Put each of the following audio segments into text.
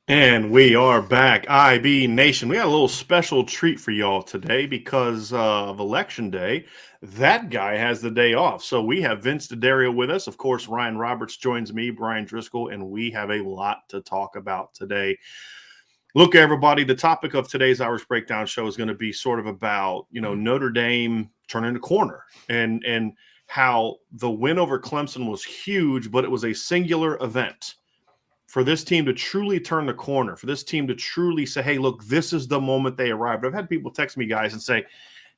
And we are back, IB Nation. We got a little special treat for y'all today because of Election Day. That guy has the day off. So we have Vince D'Addario with us. Of course, Ryan Roberts joins me, Brian Driscoll, and we have a lot to talk about today. Look, everybody, the topic of today's Irish Breakdown show is going to be sort of about, Notre Dame turning the corner and how the win over Clemson was huge, but it was a singular event. For this team to truly turn the corner, for this team to truly say, hey, look, this is the moment they arrived. I've had people text me, guys, and say,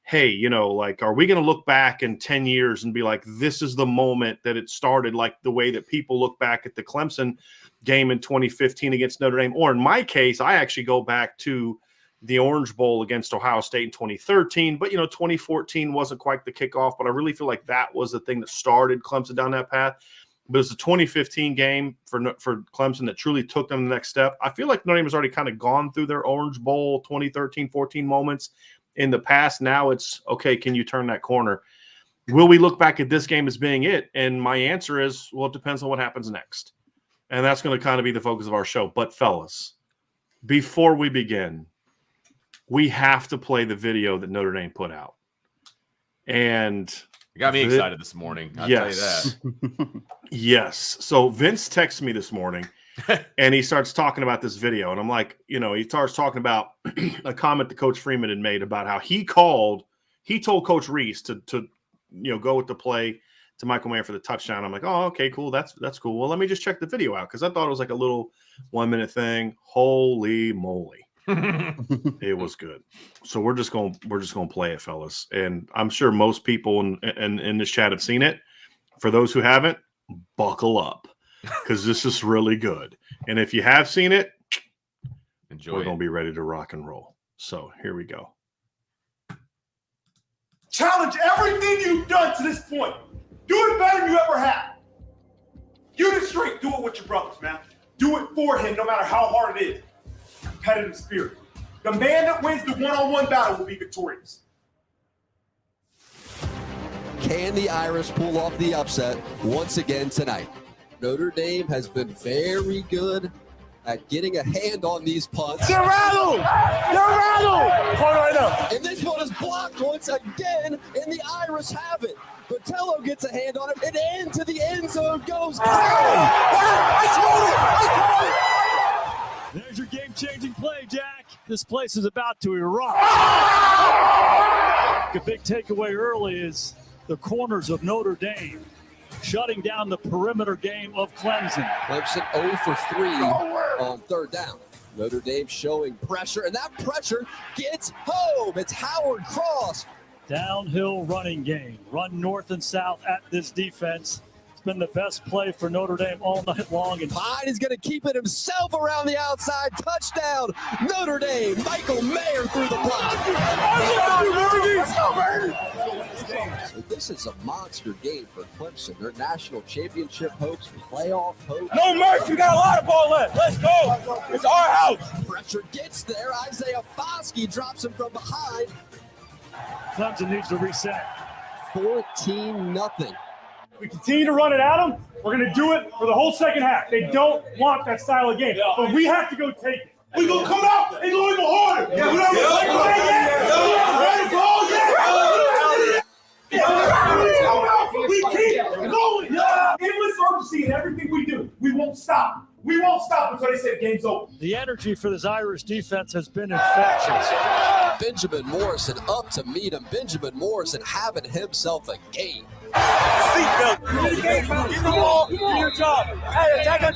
hey, are we going to look back in 10 years and be like, this is the moment that it started, like the way that people look back at the Clemson game in 2015 against Notre Dame? Or in my case, I actually go back to the Orange Bowl against Ohio State in 2013. But, 2014 wasn't quite the kickoff, but I really feel like that was the thing that started Clemson down that path. But it's a 2015 game for Clemson that truly took them the next step. I feel like Notre Dame has already kind of gone through their Orange Bowl 2013-14 moments in the past. Now it's, okay, can you turn that corner? Will we look back at this game as being it? And my answer is, well, it depends on what happens next. And that's going to kind of be the focus of our show. But, fellas, before we begin, we have to play the video that Notre Dame put out. And it got me excited this morning. I'll tell you that. Yes. So Vince texted me this morning and he starts talking about this video. And I'm like, he starts talking about a comment that Coach Freeman had made about how he told Coach Reese to go with the play to Michael Mayer for the touchdown. I'm like, oh, okay, cool. That's cool. Well, let me just check the video out because I thought it was like a little 1-minute thing. Holy moly. It was good. So we're just gonna play it, fellas. And I'm sure most people in this chat have seen it. For those who haven't, buckle up because this is really good. And if you have seen it, we're gonna be ready to rock and roll. So here we go. Challenge everything you've done to this point. Do it better than you ever have. Unit straight. Do it with your brothers, man. Do it for him, no matter how hard it is. Competitive spirit. The man that wins the one-on-one battle will be victorious. Can the Irish pull off the upset once again tonight? Notre Dame has been very good at getting a hand on these punts. They're rattled! They're rattled! Hold on now. And this one is blocked once again, and the Irish have it. Botello gets a hand on it, and into the end zone goes. There's your game-changing play, Jack. This place is about to erupt. A big takeaway early is the corners of Notre Dame shutting down the perimeter game of Clemson. Clemson 0 for 3 on third down. Notre Dame showing pressure, and that pressure gets home. It's Howard Cross. Downhill running game. Run north and south at this defense. Been the best play for Notre Dame all night long. And Pine is going to keep it himself around the outside. Touchdown, Notre Dame. Michael Mayer through the block. So this is a monster game for Clemson. Their national championship hopes, playoff hopes. No mercy. We got a lot of ball left. Let's go. It's our house. Pressure gets there. Isaiah Foskey drops him from behind. Clemson needs to reset. 14-0. We continue to run it at them. We're going to do it for the whole second half. They don't want that style of game, but we have to go take it. We're going to come out and go even harder. Yeah, we don't take it. We keep going. Endless urgency in everything we do. We won't stop. We won't stop until they say the game's over. The energy for this Irish defense has been infectious. Benjamin Morrison up to meet him. Benjamin Morrison having himself a game. Seatbelt. Get the ball. Do your job. Hey, tag on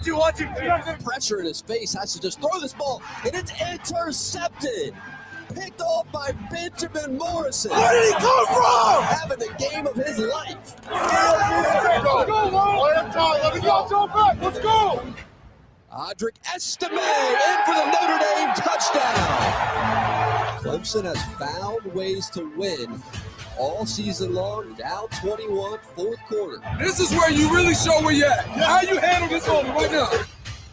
two. Watch it. Pressure in his face. Has to just throw this ball, and it's intercepted. Picked off by Benjamin Morrison. Where did he come from? Having the game of his life. Let's go. Audric Estime in for the Notre Dame touchdown. Clemson has found ways to win all season long, down 21, fourth quarter. This is where you really show where you're at. How you handle this moment right now.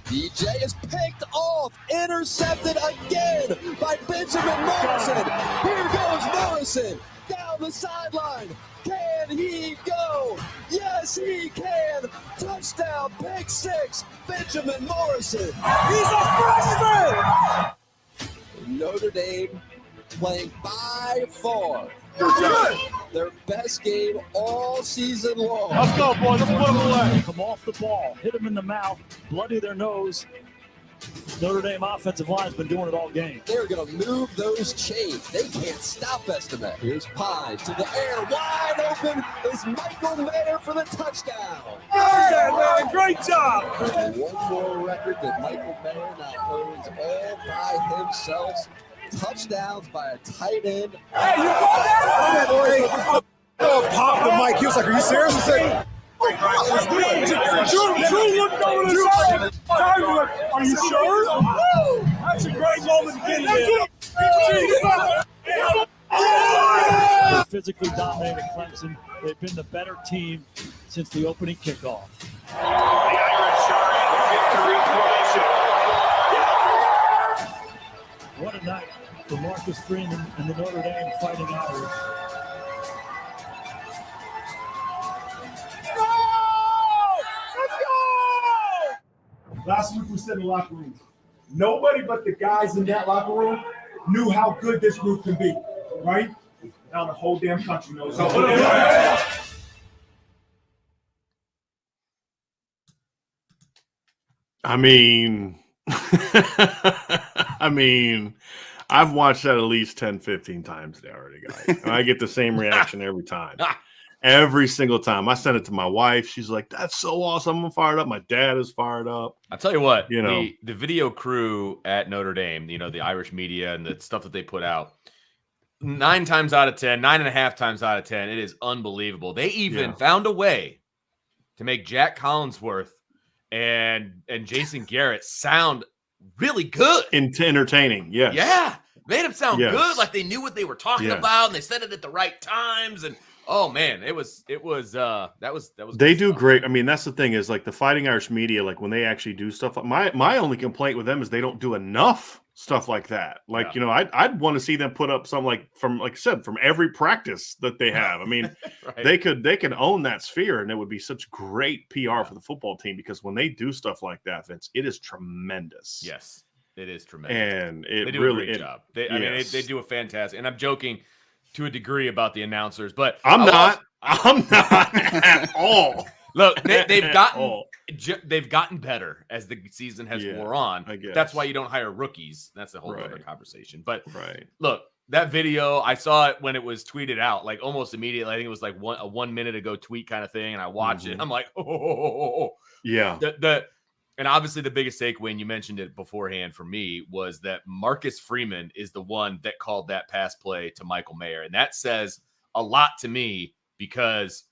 DJ is picked off, intercepted again by Benjamin Morrison. Here goes Morrison down the sideline. Can he go? Yes, he can. Touchdown. touchdown, pick six, Benjamin Morrison. He's a freshman! Notre Dame playing by far their best game all season long. Let's go, boys. Let's put them away. Come off the ball, hit them in the mouth, bloody their nose. Notre Dame offensive line's been doing it all game. They're going to move those chains. They can't stop Estimate. Here's Pine to the air. Wide open is Michael Mayer for the touchdown. Yeah, man, great job. One more record that Michael Mayer now owns all by himself. Touchdowns by a tight end. Hey, you call that? Oh, pop the mic. He was like, are you serious? He said, Drew looked over the side. Are you sure? That's a great moment to get in. They physically dominated Clemson. They've been the better team since the opening kickoff. What a night for Marcus Freeman and the Notre Dame Fighting Irish. Last week we said in the locker room, nobody but the guys in that locker room knew how good this group can be, right? Now the whole damn country knows how good it is. I mean, I've watched that at least 10, 15 times now already, guys. And I get the same reaction every time. Every single time. I send it to my wife. She's like, that's so awesome. I'm fired up. My dad is fired up. I'll tell you what, You know. the video crew at Notre Dame, the Irish media and the stuff that they put out, 9 times out of 10, 9.5 times out of 10, it is unbelievable. They even found a way to make Jack Collinsworth and Jason Garrett sound really good. Entertaining, yes. Yeah, made them sound Yes. good, like they knew what they were talking Yes. about, and they said it at the right times. And oh man, that was They good do stuff. great. I mean, that's the thing is like the Fighting Irish media, like when they actually do stuff. My only complaint with them is they don't do enough stuff like that. Like, I'd want to see them put up some like I said, from every practice that they have. I mean, Right. they could own that sphere and it would be such great PR for the football team because when they do stuff like that, Vince, it is tremendous. Yes, it is tremendous. And it They do really a great job. They yes. they do a fantastic. And I'm joking to a degree about the announcers, but I'm not at all. Look, they've At gotten all. they've gotten better as the season has wore on. I guess. That's why you don't hire rookies. That's a whole other Right. conversation. But Right. look, that video, I saw it when it was tweeted out, like almost immediately. I think it was like a 1 minute ago tweet kind of thing, and I watched it. I'm like, oh. Yeah. And obviously the biggest takeaway, and you mentioned it beforehand for me, was that Marcus Freeman is the one that called that pass play to Michael Mayer. And that says a lot to me because,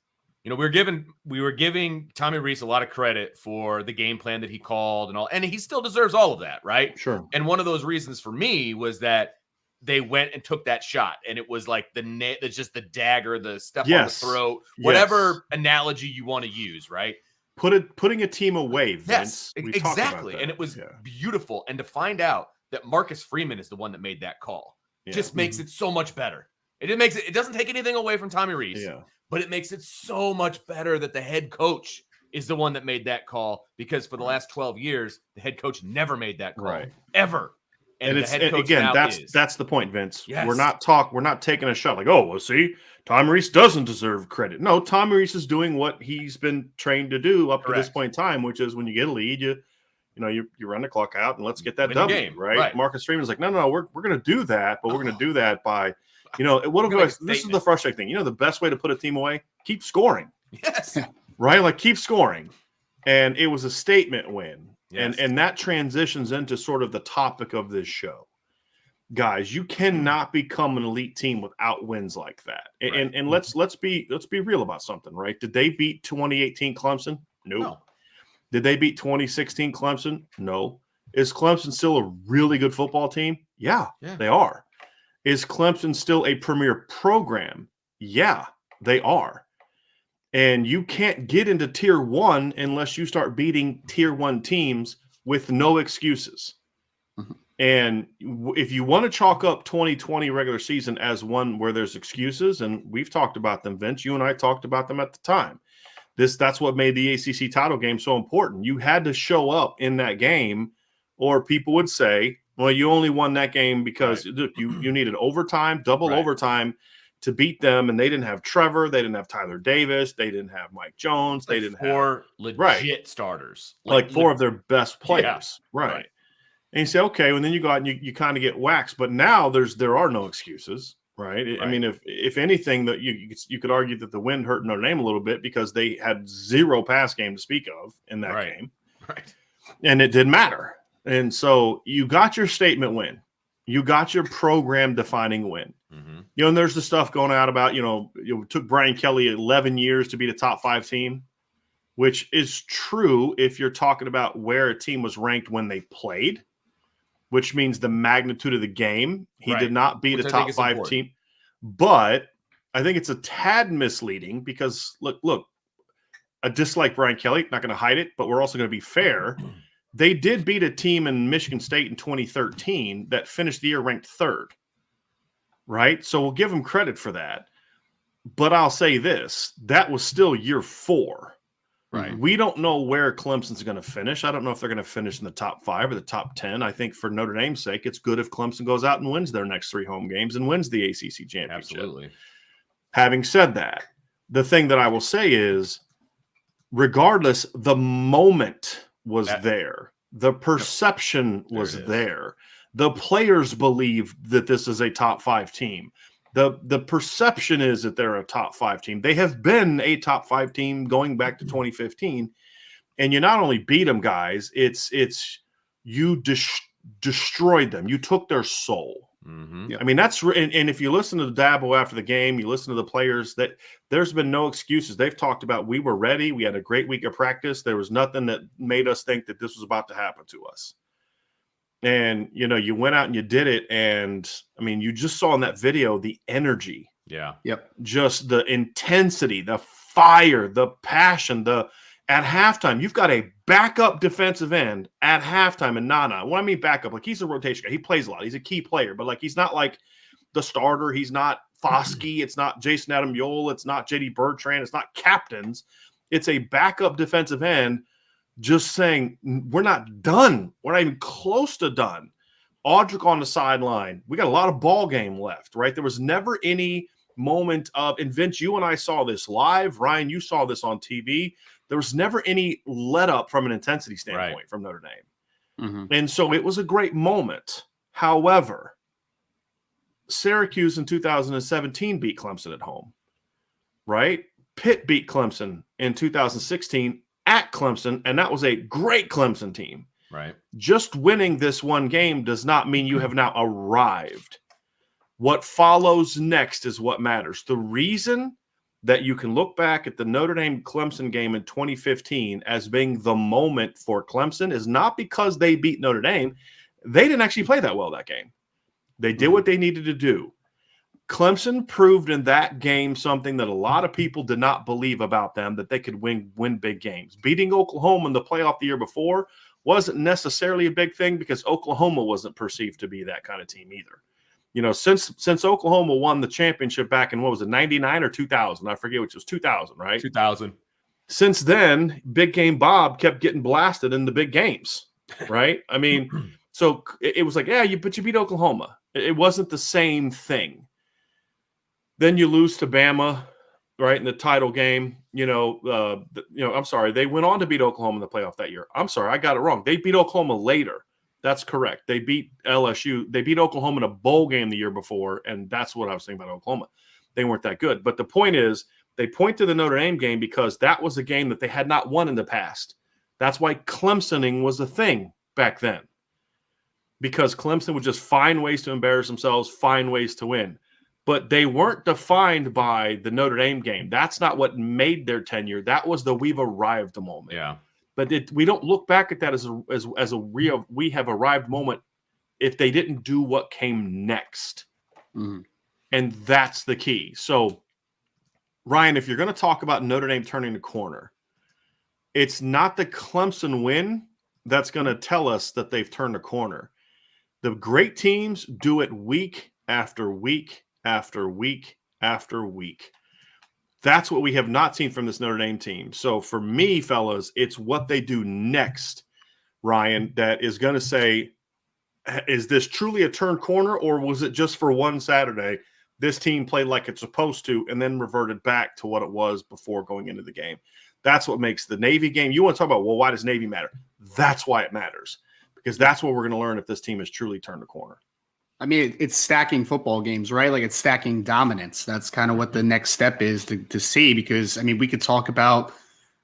we were giving Tommy Rees a lot of credit for the game plan that he called and all, and he still deserves all of that, right? Sure. And one of those reasons for me was that they went and took that shot, and it was like just the dagger, the step on the throat, whatever analogy you want to use, right? Putting a team away, Vince. Yes, We talked about exactly. that. And it was beautiful. And to find out that Marcus Freeman is the one that made that call just makes it so much better. It doesn't take anything away from Tommy Rees, but it makes it so much better that the head coach is the one that made that call, because for the last 12 years, the head coach never made that call ever. And the head coach now that's the point, Vince. Yes. We're not taking a shot like, oh, well, see, Tommy Rees doesn't deserve credit. No, Tommy Rees is doing what he's been trained to do up to this point in time, which is when you get a lead, you run the clock out and let's get that Win the W, game, right? Marcus Freeman's like, no, we're going to do that, but we're going to do that by, this is the frustrating thing. The best way to put a team away, keep scoring. Yes. Right? Like keep scoring. And it was a statement win. Yes. And that transitions into sort of the topic of this show. Guys, you cannot become an elite team without wins like that. And let's be real about something, right? Did they beat 2018 Clemson? Nope. No. Did they beat 2016 Clemson? No. Is Clemson still a really good football team? Yeah, they are. Is Clemson still a premier program? Yeah, they are. And you can't get into tier 1 unless you start beating tier 1 teams with no excuses. Mm-hmm. And if you want to chalk up 2020 regular season as one where there's excuses, and we've talked about them, Vince, you and I talked about them at the time. That's what made the ACC title game so important. You had to show up in that game, or people would say, well, you only won that game because look, you needed overtime, double overtime to beat them, and they didn't have Trevor, they didn't have Tyler Davis, they didn't have Mike Jones, they didn't have four legit starters, like four of their best players, right? And you say, okay, well, then you go out and you kind of get waxed. But now there are no excuses, right? I mean, if anything, that you could argue that the win hurt Notre Dame a little bit because they had zero pass game to speak of in that game, and it didn't matter. And so you got your statement win, you got your program defining win. And there's the stuff going out about it took Brian Kelly 11 years to beat a top 5 team, which is true if you're talking about where a team was ranked when they played, which means the magnitude of the game. He did not beat a top 5 team, but I think it's a tad misleading because look, I dislike Brian Kelly, not going to hide it, but we're also going to be fair. They did beat a team in Michigan State in 2013 that finished the year ranked 3rd. Right? So we'll give them credit for that. But I'll say this, that was still year 4. Right. We don't know where Clemson's going to finish. I don't know if they're going to finish in the top 5 or the top 10. I think for Notre Dame's sake, it's good if Clemson goes out and wins their next 3 home games and wins the ACC championship. Absolutely. Having said that, the thing that I will say is, regardless, the moment was there. The perception was there. The players believe that this is a top 5 team. The perception is that they're a top 5 team. They have been a top 5 team going back to 2015. And you not only beat them, guys, it's you destroyed them. You took their soul. I mean, that's and if you listen to Dabo after the game, you listen to the players, that there's been no excuses. They've talked about, we were ready. We had a great week of practice. There was nothing that made us think that this was about to happen to us. And, you went out and you did it. And, I mean, you just saw in that video the energy. Yeah. Yep. Just the intensity, the fire, the passion, at halftime, you've got a backup defensive end at halftime. And Nana, what I mean backup, like he's a rotation guy. He plays a lot. He's a key player, but he's not like the starter. He's not Foskey. It's not Jason Adam-Yole. It's not JD Bertrand. It's not captains. It's a backup defensive end just saying, we're not done. We're not even close to done. Audric on the sideline. We got a lot of ball game left, right? There was never any moment of, and Vince, you and I saw this live. Ryan, you saw this on TV. There was never any let up from an intensity standpoint from Notre Dame. And so it was a great moment. However, Syracuse in 2017 beat Clemson at home, right? Pitt beat Clemson in 2016 at Clemson, and that was a great Clemson team. Right. Just winning this one game does not mean you have now arrived. What follows next is what matters. The reason that you can look back at the Notre Dame Clemson game in 2015 as being the moment for Clemson is not because they beat Notre Dame. They didn't actually play that well that game. They did what they needed to do. Clemson proved in that game something that a lot of people did not believe about them, that they could win big games. Beating Oklahoma in the playoff the year before wasn't necessarily a big thing because Oklahoma wasn't perceived to be that kind of team either. Since Oklahoma won the championship back in, what was it, 99 or 2000? I forget which, was 2000, right? 2000. Since then, Big Game Bob kept getting blasted in the big games, right? I mean, so it was like, but you beat Oklahoma. It wasn't the same thing. Then you lose to Bama, right, in the title game. I'm sorry. They went on to beat Oklahoma in the playoff that year. I'm sorry, I got it wrong. They beat Oklahoma later. That's correct. They beat LSU. They beat Oklahoma in a bowl game the year before, and that's what I was thinking about Oklahoma. They weren't that good. But the point is, they point to the Notre Dame game because that was a game that they had not won in the past. That's why Clemsoning was a thing back then, because Clemson would just find ways to embarrass themselves, find ways to win. But they weren't defined by the Notre Dame game. That's not what made their tenure. That was the we've arrived moment. Yeah. But we don't look back at that as a real we have arrived moment if they didn't do what came next. And that's the key. So, Ryan, if you're going to talk about Notre Dame turning the corner, it's not the Clemson win that's going to tell us that they've turned the corner. The great teams do it week after week after week after week. That's what we have not seen from this Notre Dame team. So for me, fellas, it's what they do next, Ryan, that is going to say, is this truly a turn corner, or was it just for one Saturday? This team played like it's supposed to and then reverted back to what it was before going into the game. That's what makes the Navy game. You want to talk about, well, why does Navy matter? That's why it matters, because that's what we're going to learn if this team has truly turned a corner. I mean, it's stacking football games, right? Like, it's stacking dominance. That's kind of what the next step is to see, because, I mean, we could talk about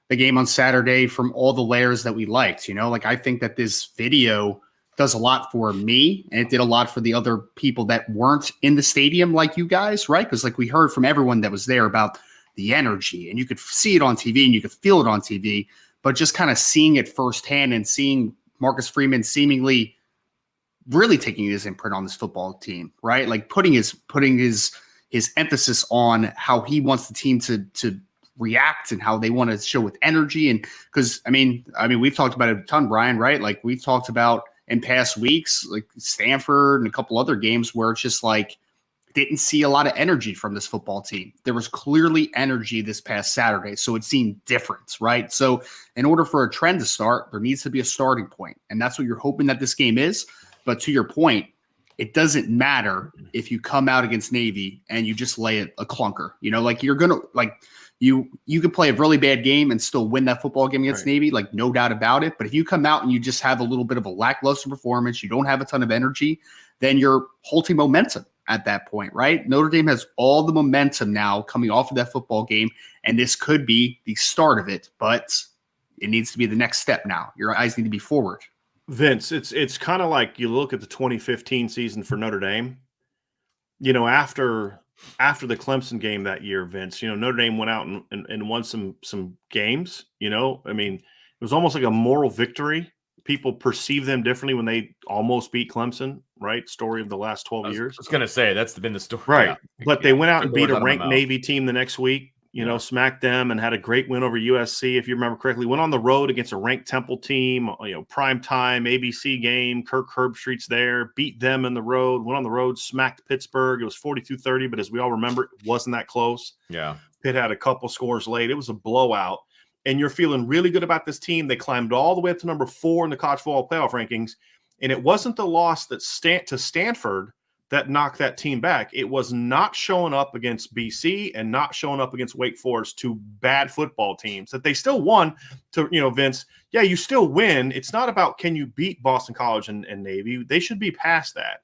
the game on Saturday from all the layers that we liked, Like, I think that this video does a lot for me, and it did a lot for the other people that weren't in the stadium like you guys, right? Because, like, we heard from everyone that was there about the energy, and you could see it on TV and you could feel it on TV, but just kind of seeing it firsthand and seeing Marcus Freeman seemingly really taking his imprint on this football team, right? Like putting his emphasis on how he wants the team to react and how they want to show with energy. And because I mean, we've talked about it a ton, Brian, right? Like we've talked about in past weeks, like Stanford and a couple other games where it's just like didn't see a lot of energy from this football team. There was clearly energy this past Saturday, so it seemed different, right? So in order for a trend to start, there needs to be a starting point, and that's what you're hoping that this game is. But to your point, it doesn't matter if you come out against Navy and you just lay a clunker. Like you're gonna you could play a really bad game and still win that football game against Navy, like no doubt about it. But if you come out and you just have a little bit of a lackluster performance, you don't have a ton of energy, then you're halting momentum at that point, right? Notre Dame has all the momentum now coming off of that football game, and this could be the start of it, but it needs to be the next step now. Your eyes need to be forward. Vince, it's kind of like you look at the 2015 season for Notre Dame. After the Clemson game that year, Vince, Notre Dame went out and won some games. I mean, it was almost like a moral victory. People perceive them differently when they almost beat Clemson, right? Story of the last 12 years. I was going to say, that's been the story. Right. Yeah. But they went out and beat a ranked Navy team the next week, smacked them and had a great win over USC, if you remember correctly. Went on the road against a ranked Temple team, prime time, ABC game, Kirk Herbstreit's there, beat them in the road, went on the road, smacked Pittsburgh. It was 42-30, but as we all remember, it wasn't that close. Yeah. Pitt had a couple scores late. It was a blowout. And you're feeling really good about this team. They climbed all the way up to number 4 in the college football playoff rankings. And it wasn't the loss that to Stanford that knocked that team back. It was not showing up against BC and not showing up against Wake Forest, 2 bad football teams that they still won to, Vince. Yeah, you still win. It's not about can you beat Boston College and Navy. They should be past that.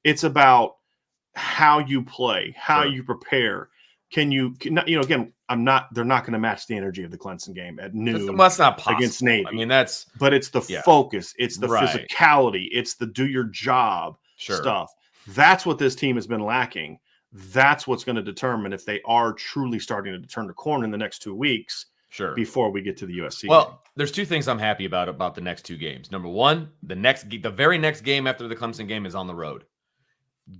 It's about how you play, how you prepare. Again, they're not going to match the energy of the Clemson game at noon. That's not possible against Navy. I mean, but it's the focus. It's the physicality. It's the do your job stuff. That's what this team has been lacking. That's what's going to determine if they are truly starting to turn the corner in the next 2 weeks. Before we get to the USC. Well, there's 2 things I'm happy about the next 2 games. Number 1, the very next game after the Clemson game is on the road.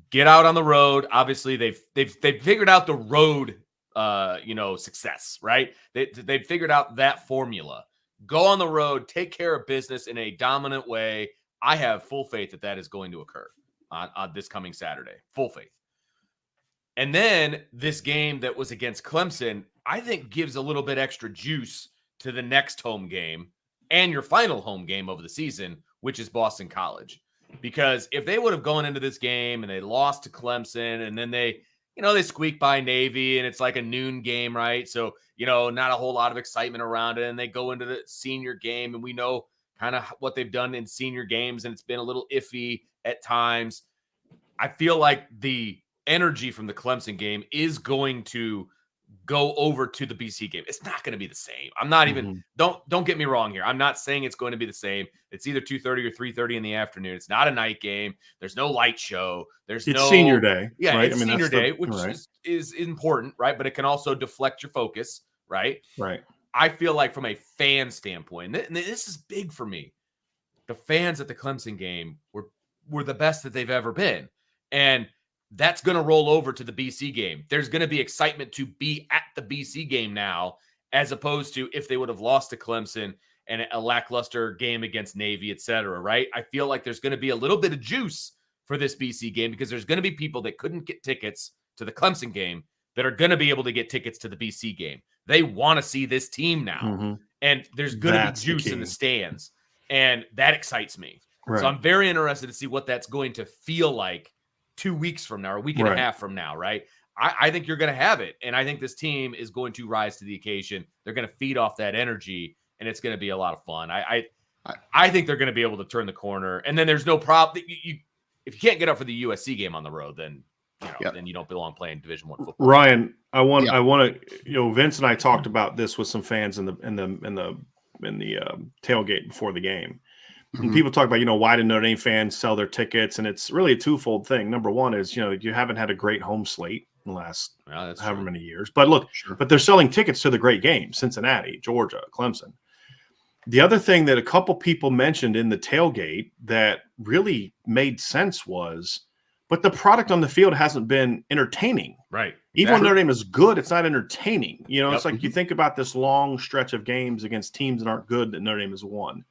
Get out on the road. Obviously, they've figured out the road, success, right? They've figured out that formula. Go on the road, take care of business in a dominant way. I have full faith that is going to occur on this coming Saturday. Full faith. And then this game that was against Clemson, I think gives a little bit extra juice to the next home game and your final home game of the season, which is Boston College. Because if they would have gone into this game and they lost to Clemson and then they squeak by Navy and it's like a noon game, right? So, not a whole lot of excitement around it. And they go into the senior game and we know kind of what they've done in senior games and it's been a little iffy at times. I feel like the energy from the Clemson game is going to go over to the BC game. It's not going to be the same. I'm not even, don't get me wrong here. I'm not saying it's going to be the same. It's either 2:30 or 3:30 in the afternoon. It's not a night game. There's no light show. It's senior day. Yeah. Right? It's senior day, which is important, right? But it can also deflect your focus, right? Right. I feel like from a fan standpoint, and this is big for me, the fans at the Clemson game were the best that they've ever been. And that's going to roll over to the BC game. There's going to be excitement to be at the BC game now, as opposed to if they would have lost to Clemson and a lackluster game against Navy, et cetera, right? I feel like there's going to be a little bit of juice for this BC game because there's going to be people that couldn't get tickets to the Clemson game that are going to be able to get tickets to the BC game. They want to see this team now. And there's going to be juice in the stands. And that excites me. Right. So I'm very interested to see what that's going to feel like 2 weeks from now or a week and a half from now, right? I think you're going to have it. And I think this team is going to rise to the occasion. They're going to feed off that energy, and it's going to be a lot of fun. I think they're going to be able to turn the corner. And then there's no problem. If you can't get up for the USC game on the road, then then you don't belong playing Division I football. Ryan, I want to, Vince and I talked about this with some fans in the tailgate before the game. And people talk about, why did Notre Dame fans sell their tickets? And it's really a twofold thing. Number one is, you haven't had a great home slate in the last however many years. But look, but they're selling tickets to the great games, Cincinnati, Georgia, Clemson. The other thing that a couple people mentioned in the tailgate that really made sense was, but the product on the field hasn't been entertaining. Right. Even when Notre Dame is good, it's not entertaining. It's like you think about this long stretch of games against teams that aren't good that Notre Dame has won.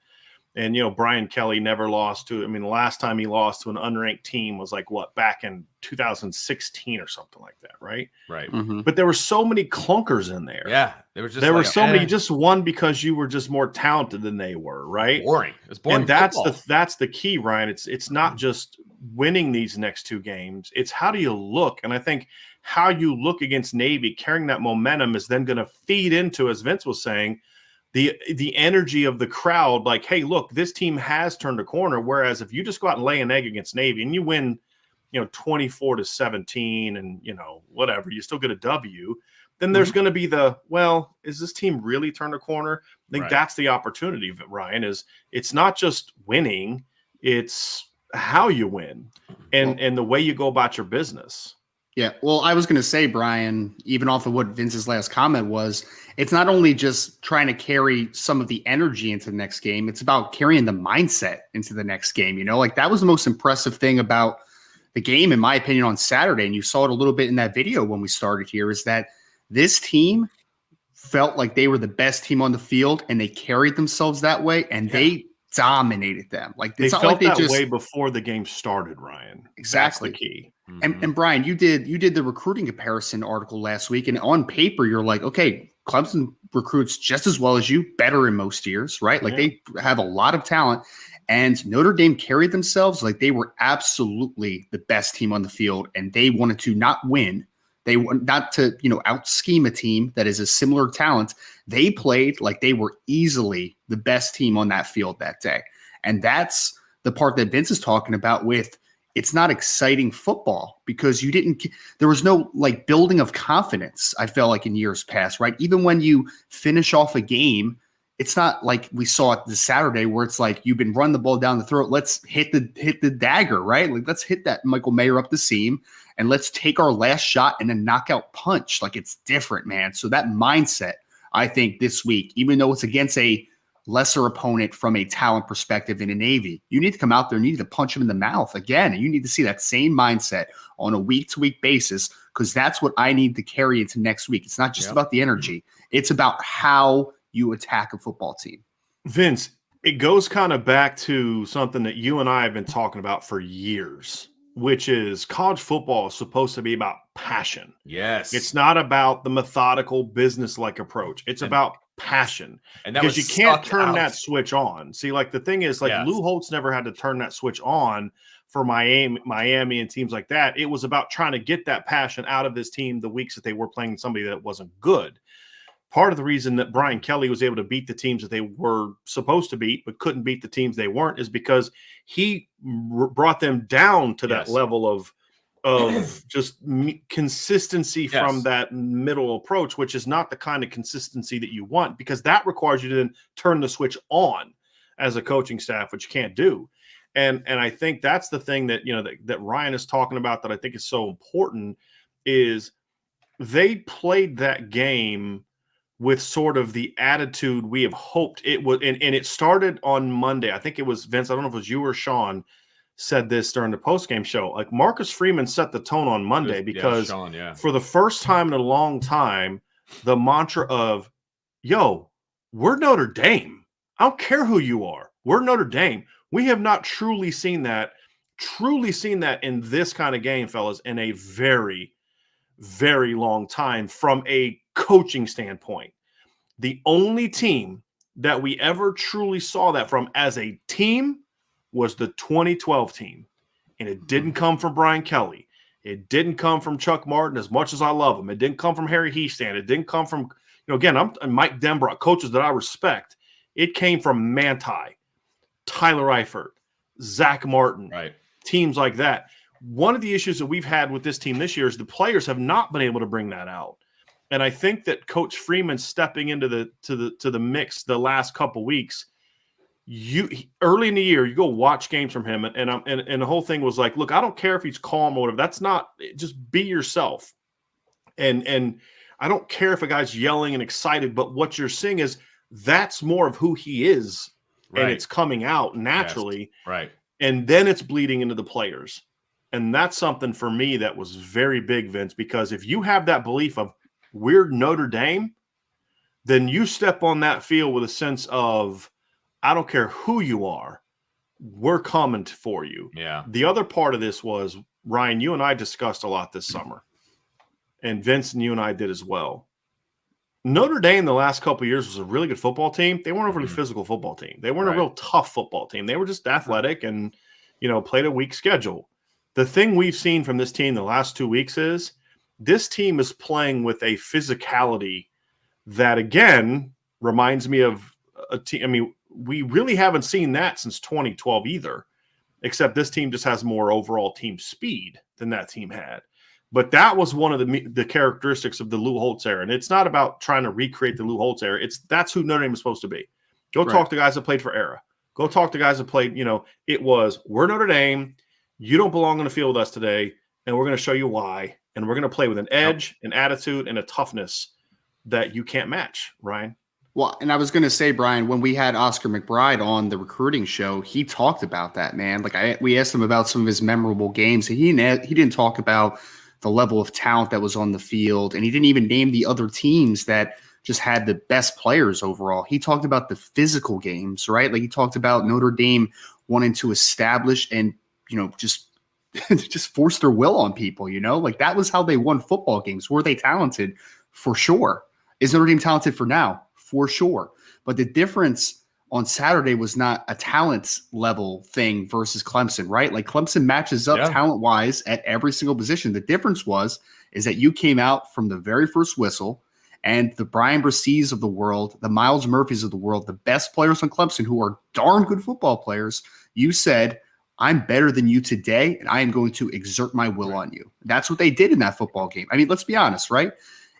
And, Brian Kelly never lost to – the last time he lost to an unranked team was back in 2016 or something like that, right? Right. But there were so many clunkers in there. Yeah. There were so many – you just won because you were just more talented than they were, right? Boring. It's boring. And that's the key, Ryan. It's not just winning these next two games. It's how do you look? And I think how you look against Navy, carrying that momentum is then going to feed into, as Vince was saying, the energy of the crowd, like, hey, look, this team has turned a corner. Whereas if you just go out and lay an egg against Navy and you win, 24-17 and, whatever, you still get a W, then there's going to be is this team really turned a corner? I think that's the opportunity, Ryan, is it's not just winning, it's how you win and the way you go about your business. Yeah, well, I was going to say, Brian, even off of what Vince's last comment was, it's not only just trying to carry some of the energy into the next game, it's about carrying the mindset into the next game. That was the most impressive thing about the game, in my opinion, on Saturday. And you saw it a little bit in that video when we started here, is that this team felt like they were the best team on the field and they carried themselves that way and they dominated them. They felt that way before the game started, Ryan. Exactly. That's the key. And Brian, you did the recruiting comparison article last week, and on paper, you're like, okay, Clemson recruits just as well as you, better in most years, right? They have a lot of talent, and Notre Dame carried themselves like they were absolutely the best team on the field, and they wanted to not win. They want not to, out scheme a team that is a similar talent. They played like they were easily the best team on that field that day. And that's the part that Vince is talking about with it's not exciting football because there was no building of confidence. I felt like in years past, right? Even when you finish off a game, it's not like we saw it this Saturday where it's like you've been running the ball down the throat. Let's hit the dagger, right? Let's hit that Michael Mayer up the seam and let's take our last shot and a knockout punch. It's different, man. So that mindset, I think this week, even though it's against a lesser opponent from a talent perspective in a Navy, you need to come out there and you need to punch him in the mouth again. And you need to see that same mindset on a week-to-week basis because that's what I need to carry into next week. It's not just about the energy. It's about how you attack a football team. Vince, it goes kind of back to something that you and I have been talking about for years, which is college football is supposed to be about passion. Yes. It's not about the methodical business-like approach. It's about passion. And that because you can't turn that switch on. See, the thing is, Lou Holtz never had to turn that switch on for Miami and teams like that. It was about trying to get that passion out of this team the weeks that they were playing somebody that wasn't good. Part of the reason that Brian Kelly was able to beat the teams that they were supposed to beat but couldn't beat the teams they weren't is because he brought them down to that level of just consistency from that middle approach, which is not the kind of consistency that you want because that requires you to then turn the switch on as a coaching staff, which you can't do. And I think that's the thing that, that Ryan is talking about that I think is so important is they played that game with sort of the attitude we have hoped it would. And it started on Monday. I think it was Vince. I don't know if it was you or Sean said this during the postgame show. Marcus Freeman set the tone on Monday because for the first time in a long time, the mantra of, yo, we're Notre Dame. I don't care who you are. We're Notre Dame. We have not truly seen that in this kind of game, fellas, in a very, very long time from a coaching standpoint. The only team that we ever truly saw that from as a team was the 2012 team. And it didn't come from Brian Kelly. It didn't come from Chuck Martin, as much as I love him. It didn't come from Harry Hiestand. It didn't come from, again, I'm Mike Denbrock, coaches that I respect. It came from Manti, Tyler Eifert, Zach Martin, teams like that. One of the issues that we've had with this team this year is the players have not been able to bring that out. And I think that Coach Freeman stepping into the mix the last couple weeks, early in the year, you go watch games from him, and the whole thing was like, look, I don't care if he's calm or whatever. That's not, just be yourself. And I don't care if a guy's yelling and excited, but what you're seeing is that's more of who he is, and it's coming out naturally. Right. And then it's bleeding into the players. And that's something for me that was very big, Vince, because if you have that belief of we're Notre Dame, then you step on that field with a sense of, I don't care who you are, we're coming for you. Yeah. The other part of this was, Ryan, you and I discussed a lot this summer, and Vince and you and I did as well. Notre Dame the last couple of years was a really good football team. They weren't a really physical football team. They weren't a real tough football team. They were just athletic and, played a weak schedule. The thing we've seen from this team the last 2 weeks is this team is playing with a physicality that, again, reminds me of a team. I mean, we really haven't seen that since 2012 either, except this team just has more overall team speed than that team had. But that was one of the characteristics of the Lou Holtz era. And it's not about trying to recreate the Lou Holtz era. That's who Notre Dame is supposed to be. Go talk to guys that played for Era. Go talk to guys that played, it was, we're Notre Dame. You don't belong on the field with us today, and we're going to show you why. And we're going to play with an edge, an attitude, and a toughness that you can't match, Ryan. Well, and I was going to say, Brian, when we had Oscar McBride on the recruiting show, he talked about that, man. Like we asked him about some of his memorable games. He didn't talk about the level of talent that was on the field, and he didn't even name the other teams that just had the best players overall. He talked about the physical games, right? Like he talked about Notre Dame wanting to establish and, just force their will on people, like that was how they won football games. Were they talented? For sure. Is Notre Dame talented for now? For sure. But the difference on Saturday was not a talent level thing versus Clemson, right? Like Clemson matches up talent wise at every single position. The difference is that you came out from the very first whistle, and the Brian Bressees of the world, the Miles Murphys of the world, the best players on Clemson who are darn good football players, you said, I'm better than you today, and I am going to exert my will on you. That's what they did in that football game. I mean, let's be honest, right?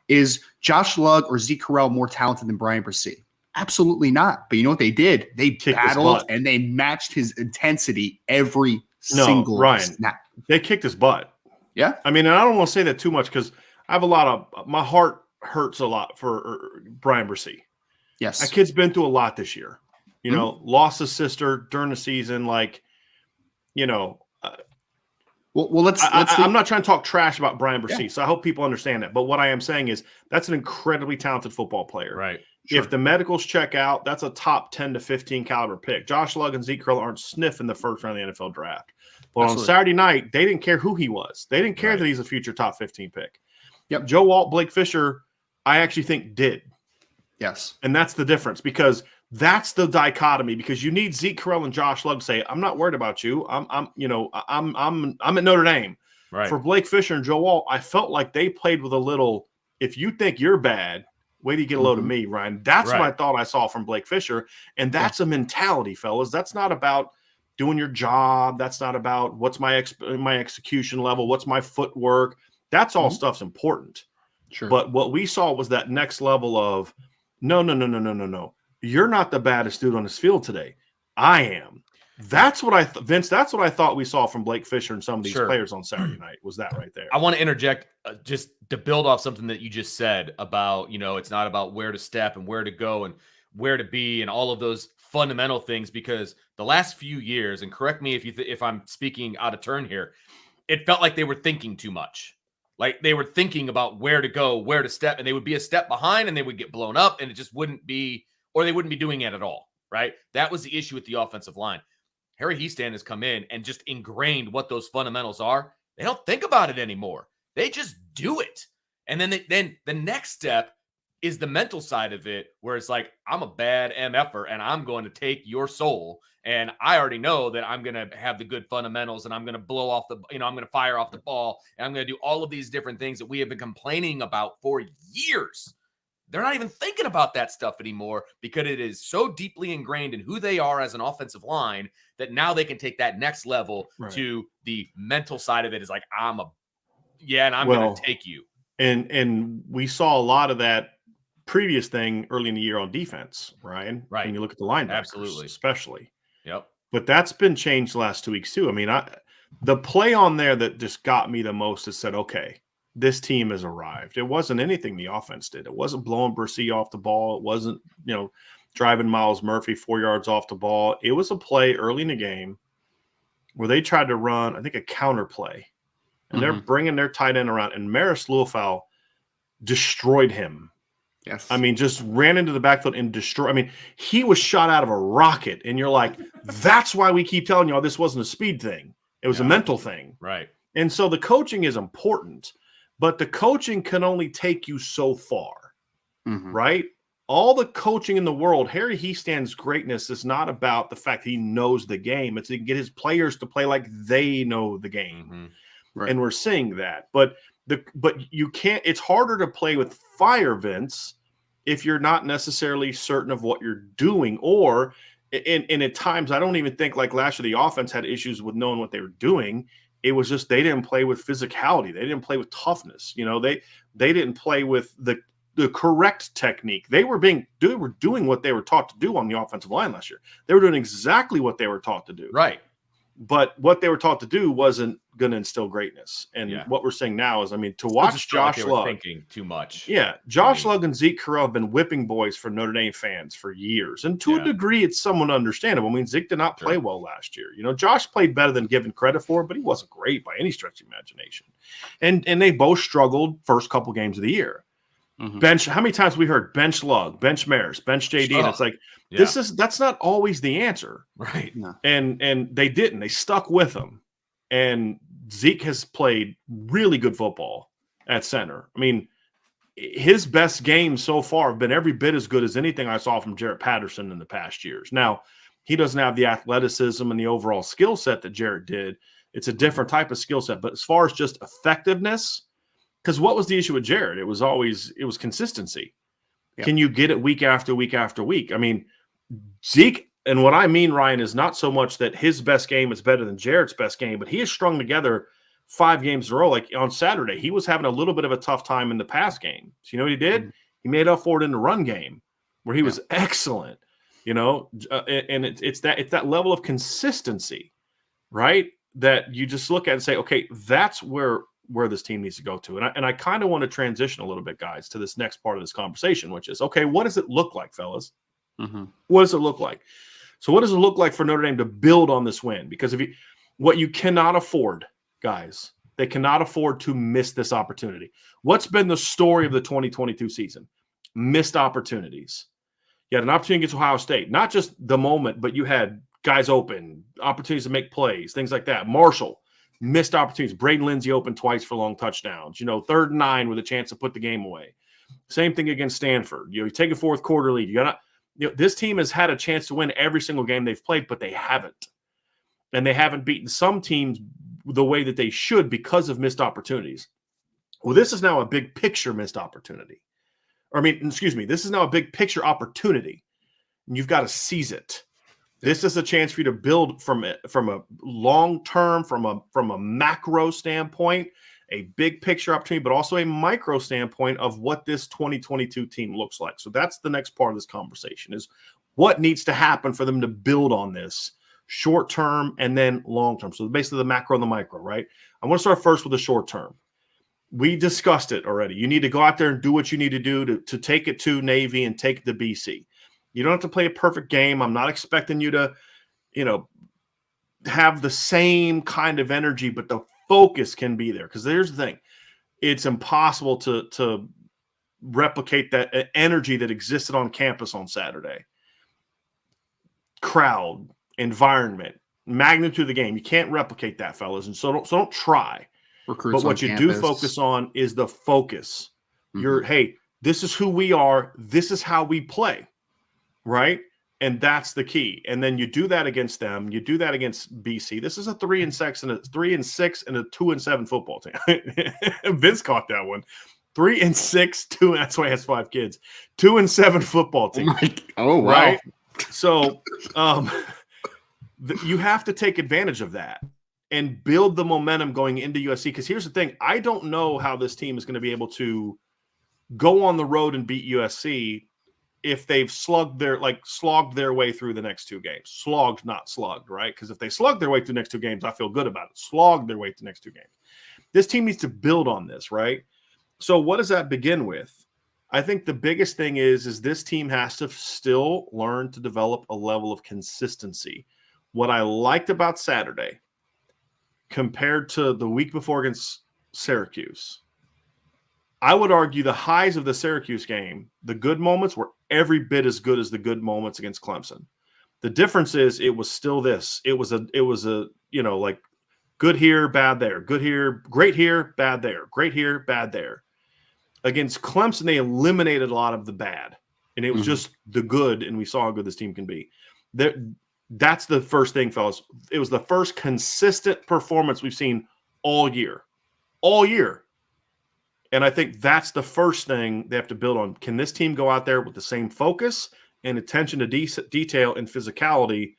Is Josh Lugg or Zeke Correll more talented than Brian Bresee? Absolutely not. But you know what they did? They battled and they matched his intensity every single snap. They kicked his butt. Yeah. I mean, and I don't want to say that too much because I have my heart hurts a lot for Brian Bresee. Yes. That kid's been through a lot this year. Lost his sister during the season. I'm not trying to talk trash about Brian Bresee, so I hope people understand that. But what I am saying is that's an incredibly talented football player. Right. Sure. If the medicals check out, that's a top 10 to 15 caliber pick. Josh Lugg and Zeke Correll aren't sniffing the first round of the NFL draft. But on Saturday night, they didn't care who he was. They didn't care that he's a future top 15 pick. Yep. Joe Alt, Blake Fisher, I actually think did. Yes. And that's the difference because that's the dichotomy, because you need Zeke Correll and Josh Lugg to say, I'm not worried about you. I'm at Notre Dame. Right. For Blake Fisher and Joe Alt, I felt like they played with a little, if you think you're bad, wait till you get a load of me, Ryan. That's what I thought I saw from Blake Fisher. And that's a mentality, fellas. That's not about doing your job. That's not about what's my execution level, what's my footwork. That's all stuff's important. Sure. But what we saw was that next level of no. You're not the baddest dude on this field today. I am. That's what Vince, that's what I thought we saw from Blake Fisher and some of these players on Saturday night, was that right there. I want to interject just to build off something that you just said about, it's not about where to step and where to go and where to be and all of those fundamental things, because the last few years, and correct me if I'm speaking out of turn here, it felt like they were thinking too much. Like they were thinking about where to go, where to step, and they would be a step behind and they would get blown up and it just wouldn't be, or they wouldn't be doing it at all, right? That was the issue with the offensive line. Harry Hiestand has come in and just ingrained what those fundamentals are. They don't think about it anymore. They just do it. And then the next step is the mental side of it, where it's like, I'm a bad MFer and I'm going to take your soul. And I already know that I'm going to have the good fundamentals and I'm going to blow off I'm going to fire off the ball. And I'm going to do all of these different things that we have been complaining about for years. They're not even thinking about that stuff anymore because it is so deeply ingrained in who they are as an offensive line that now they can take that next level to the mental side of it. Is like, and I'm going to take you. And we saw a lot of that previous thing early in the year on defense, Ryan. Right. When you look at the linebackers, absolutely, especially. Yep. But that's been changed the last 2 weeks too. I mean, the play on there that just got me the most is said, okay, this team has arrived. It wasn't anything the offense did. It wasn't blowing Brissy off the ball. It wasn't, driving Miles Murphy 4 yards off the ball. It was a play early in the game where they tried to run, I think, a counter play. And they're bringing their tight end around. And Maris Liufau destroyed him. Yes. I mean, just ran into the backfield and destroyed. I mean, he was shot out of a rocket. And you're like, that's why we keep telling you, this wasn't a speed thing. It was a mental thing. Right. And so the coaching is important, but the coaching can only take you so far. Right? All the coaching in the world, Harry Hiestan's greatness is not about the fact he knows the game. It's to get his players to play like they know the game. Right. And we're seeing that. But you can't – it's harder to play with fire, Vince, if you're not necessarily certain of what you're doing. Or and at times I don't even think like last year the offense had issues with knowing what they were doing. It was just they didn't play with physicality. They didn't play with toughness. They didn't play with the correct technique. They were doing what they were taught to do on the offensive line last year. They were doing exactly what they were taught to do. Right. But what they were taught to do wasn't going to instill greatness. And what we're seeing now is, I mean, to watch Josh Lugg thinking too much. Yeah. Josh Lugg and Zeke Correll have been whipping boys for Notre Dame fans for years. And to a degree, it's somewhat understandable. I mean, Zeke did not play well last year. Josh played better than given credit for, but he wasn't great by any stretch of imagination. And they both struggled first couple games of the year. Bench, how many times we heard bench Lugg, bench Maris, bench JD, and it's like that's not always the answer, right? No. And they didn't. They stuck with him, and Zeke has played really good football at center. I mean, his best games so far have been every bit as good as anything I saw from Jarrett Patterson in the past years. Now, he doesn't have the athleticism and the overall skill set that Jarrett did. It's a different type of skill set, but as far as just effectiveness. Because what was the issue with Jared? It was consistency. Yeah. Can you get it week after week after week? I mean, Zeke, and what I mean, Ryan, is not so much that his best game is better than Jared's best game, but he has strung together 5 games in a row. Like on Saturday, he was having a little bit of a tough time in the pass game. So you know what he did? He made up for it in the run game where he was excellent, and it's that level of consistency, right? That you just look at and say, okay, that's where this team needs to go to. And I kind of want to transition a little bit, guys, to this next part of this conversation, which is, okay, what does it look like, fellas? What does it look like? So what does it look like for Notre Dame to build on this win? Because what you cannot afford, guys, they cannot afford to miss this opportunity. What's been the story of the 2022 season? Missed opportunities. You had an opportunity against Ohio State, not just the moment, but you had guys open, opportunities to make plays, things like that. Marshall, missed opportunities. Braden Lindsey opened twice for long touchdowns. 3rd and 9 with a chance to put the game away. Same thing against Stanford. You take a 4th quarter lead. This team has had a chance to win every single game they've played, but they haven't. And they haven't beaten some teams the way that they should because of missed opportunities. Well, this is now a big picture missed opportunity. This is now a big picture opportunity. And you've got to seize it. This is a chance for you to build from a long term, from a macro standpoint, a big picture opportunity, but also a micro standpoint of what this 2022 team looks like. So that's the next part of this conversation, is what needs to happen for them to build on this short term and then long term. So basically the macro and the micro, right? I want to start first with the short term. We discussed it already. You need to go out there and do what you need to do to take it to Navy and take it to BC. You don't have to play a perfect game. I'm not expecting you to, have the same kind of energy, but the focus can be there. Because there's the thing. It's impossible to replicate that energy that existed on campus on Saturday. Crowd, environment, magnitude of the game. You can't replicate that, fellas. And so don't try. Recruits but what you do focus on is the focus. Hey, this is who we are. This is how we play, right? And that's the key. And then you do that against them. You do that against BC. This is a 3-6 and a 3-6 and a 2-7 football team. Vince caught that one. 3-6, 2. That's why he has 5 kids. 2-7 football team. Oh, wow. Right? So you have to take advantage of that and build the momentum going into USC. Because here's the thing. I don't know how this team is going to be able to go on the road and beat USC if they've slogged their way through the next 2 games. Slogged, not slugged, right? Because if they slug their way through the next 2 games, I feel good about it. Slogged their way through the next 2 games. This team needs to build on this, right? So what does that begin with? I think the biggest thing is this team has to still learn to develop a level of consistency. What I liked about Saturday compared to the week before against Syracuse, I would argue the highs of the Syracuse game, the good moments were every bit as good as the good moments against Clemson. The difference is it was still this. It was a like good here, bad there, good here, great here, bad there, great here, bad there. Against Clemson, they eliminated a lot of the bad, and it was just the good, and we saw how good this team can be. That's the first thing, fellas. It was the first consistent performance we've seen all year. All year. And I think that's the first thing they have to build on. Can this team go out there with the same focus and attention to detail and physicality?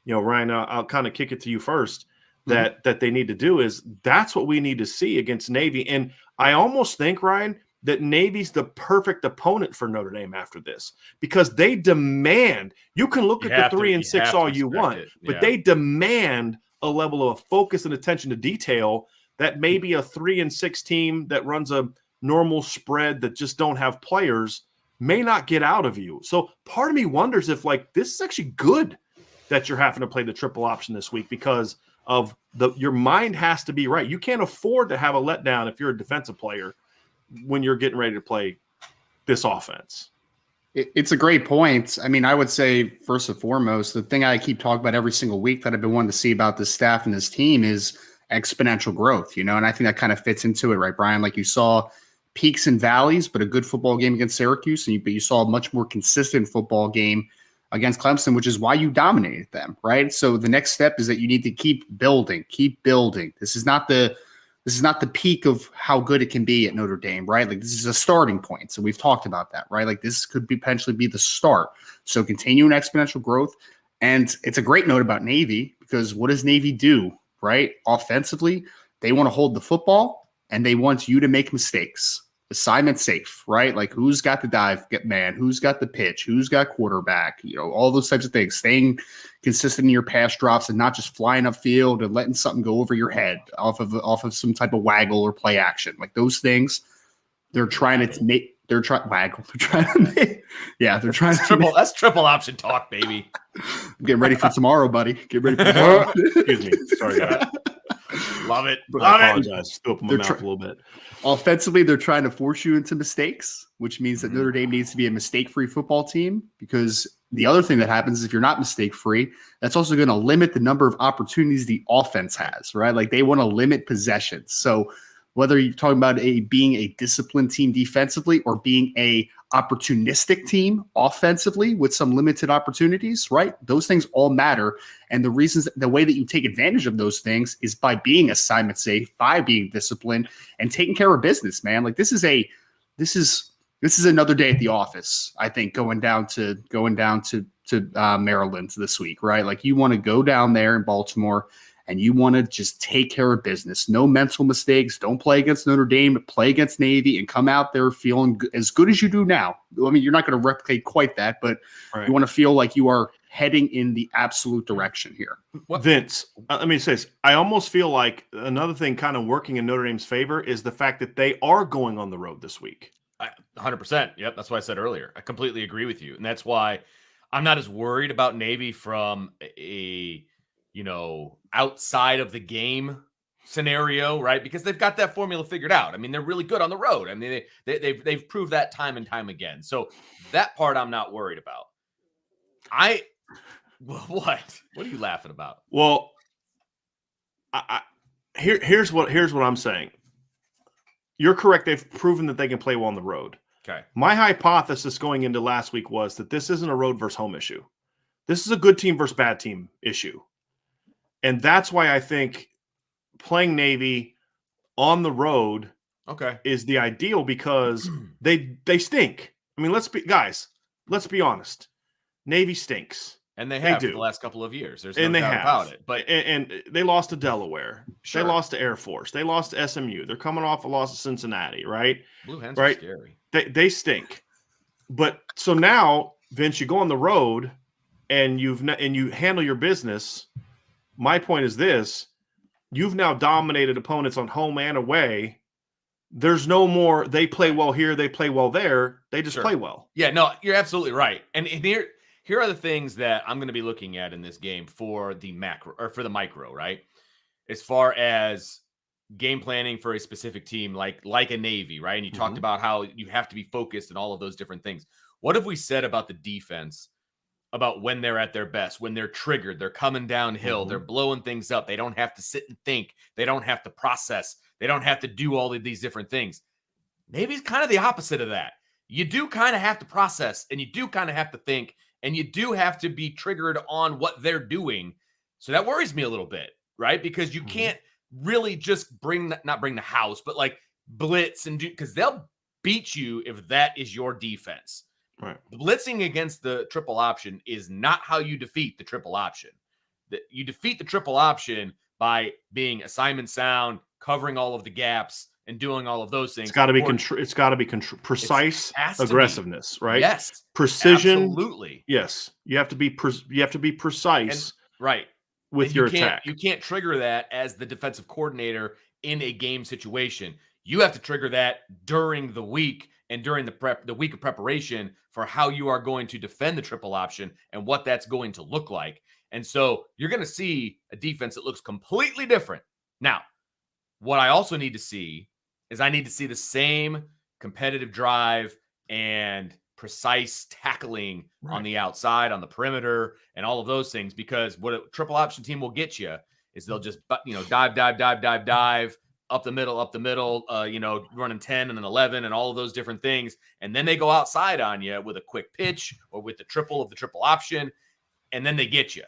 Ryan, I'll kind of kick it to you first. That they need to do is that's what we need to see against Navy. And I almost think, Ryan, that Navy's the perfect opponent for Notre Dame after this because they demand. You can look at the 3-6 all you want, but they demand a level of focus and attention to detail that maybe a 3-6 team that runs a normal spread that just don't have players may not get out of you. So part of me wonders if this is actually good that you're having to play the triple option this week because of your mind has to be right. You can't afford to have a letdown if you're a defensive player when you're getting ready to play this offense. It's a great point. I mean, I would say first and foremost, the thing I keep talking about every single week that I've been wanting to see about this staff and this team is exponential growth, and I think that kind of fits into it, right, Brian? Like you saw peaks and valleys, but a good football game against Syracuse, but you saw a much more consistent football game against Clemson, which is why you dominated them, right? So the next step is that you need to keep building. This is not the peak of how good it can be at Notre Dame, right? Like this is a starting point. So we've talked about that, right? Like this could potentially be the start. So continuing exponential growth. And it's a great note about Navy because what does Navy do, right? Offensively, they want to hold the football and they want you to make mistakes. Assignment safe, right? Like who's got the dive man, who's got the pitch, who's got quarterback, all those types of things. Staying consistent in your pass drops and not just flying upfield and letting something go over your head off of some type of waggle or play action. Like those things, they're trying to make. They're trying waggle. They're trying to make. Yeah, they're trying to. That's triple option talk, baby. I'm getting ready for tomorrow, buddy. Get ready for tomorrow. Excuse me. Sorry, guys. Love it. I apologize. Still up in my mouth a little bit. Offensively, they're trying to force you into mistakes, which means that Notre Dame needs to be a mistake-free football team because the other thing that happens is if you're not mistake-free, that's also going to limit the number of opportunities the offense has, right? Like they want to limit possessions. So whether you're talking about being a disciplined team defensively or being a opportunistic team offensively with some limited opportunities, right? Those things all matter. And the way that you take advantage of those things is by being assignment safe, by being disciplined and taking care of business, man. Like this is another day at the office, I think, going down to Maryland this week, right? Like you want to go down there in Baltimore and you want to just take care of business. No mental mistakes. Don't play against Notre Dame, play against Navy and come out there feeling as good as you do now. I mean, you're not going to replicate quite that, but You want to feel like you are heading in the absolute direction here. Vince, let me say this. I almost feel like another thing kind of working in Notre Dame's favor is the fact that they are going on the road this week. 100%. Yep. That's what I said earlier. I completely agree with you. And that's why I'm not as worried about Navy from a outside of the game scenario, right? Because they've got that formula figured out. I mean, they're really good on the road. I mean, they've proved that time and time again. So that part I'm not worried about. What are you laughing about? Well, Here's what I'm saying. You're correct. They've proven that they can play well on the road. Okay. My hypothesis going into last week was that this isn't a road versus home issue. This is a good team versus bad team issue. And that's why I think playing Navy on the road is the ideal, because they stink. I mean, let's be honest. Navy stinks. And they have for the last couple of years. There's no doubt about it. But and they lost to Delaware. Sure. They lost to Air Force. They lost to SMU. They're coming off a loss to Cincinnati, right? Blue Hens are scary. They stink. But so now, Vince, you go on the road and you handle your business. My point is this: you've now dominated opponents on home and away. There's no more they play well here, they play well there. They just play well. Yeah, no, you're absolutely right. And here are the things that I'm going to be looking at in this game for the macro or for the micro, right? As far as game planning for a specific team, like a Navy, right? And you talked about how you have to be focused and all of those different things. What have we said about the defense, about when they're at their best, when they're triggered, they're coming downhill, they're blowing things up. They don't have to sit and think. They don't have to process. They don't have to do all of these different things. Navy's kind of the opposite of that. You do kind of have to process, and you do kind of have to think, and you do have to be triggered on what they're doing. So that worries me a little bit, right? Because you can't really just not bring the house, but like blitz and do, because they'll beat you if that is your defense. Right. Blitzing against the triple option is not how you defeat the triple option. You defeat the triple option by being assignment sound, covering all of the gaps, and doing all of those things. It's got to be precise aggressiveness, right? Yes, precision. Absolutely. Yes, you have to be precise, right? With your attack, you can't trigger that as the defensive coordinator in a game situation. You have to trigger that during the week and during the week of preparation for how you are going to defend the triple option and what that's going to look like. And so you're going to see a defense that looks completely different. Now, what I also need to see is I need to see the same competitive drive and precise tackling on the outside, on the perimeter, and all of those things, because what a triple option team will get you is they'll just, dive up the middle, running 10 and then 11 and all of those different things. And then they go outside on you with a quick pitch or with the triple option, and then they get you.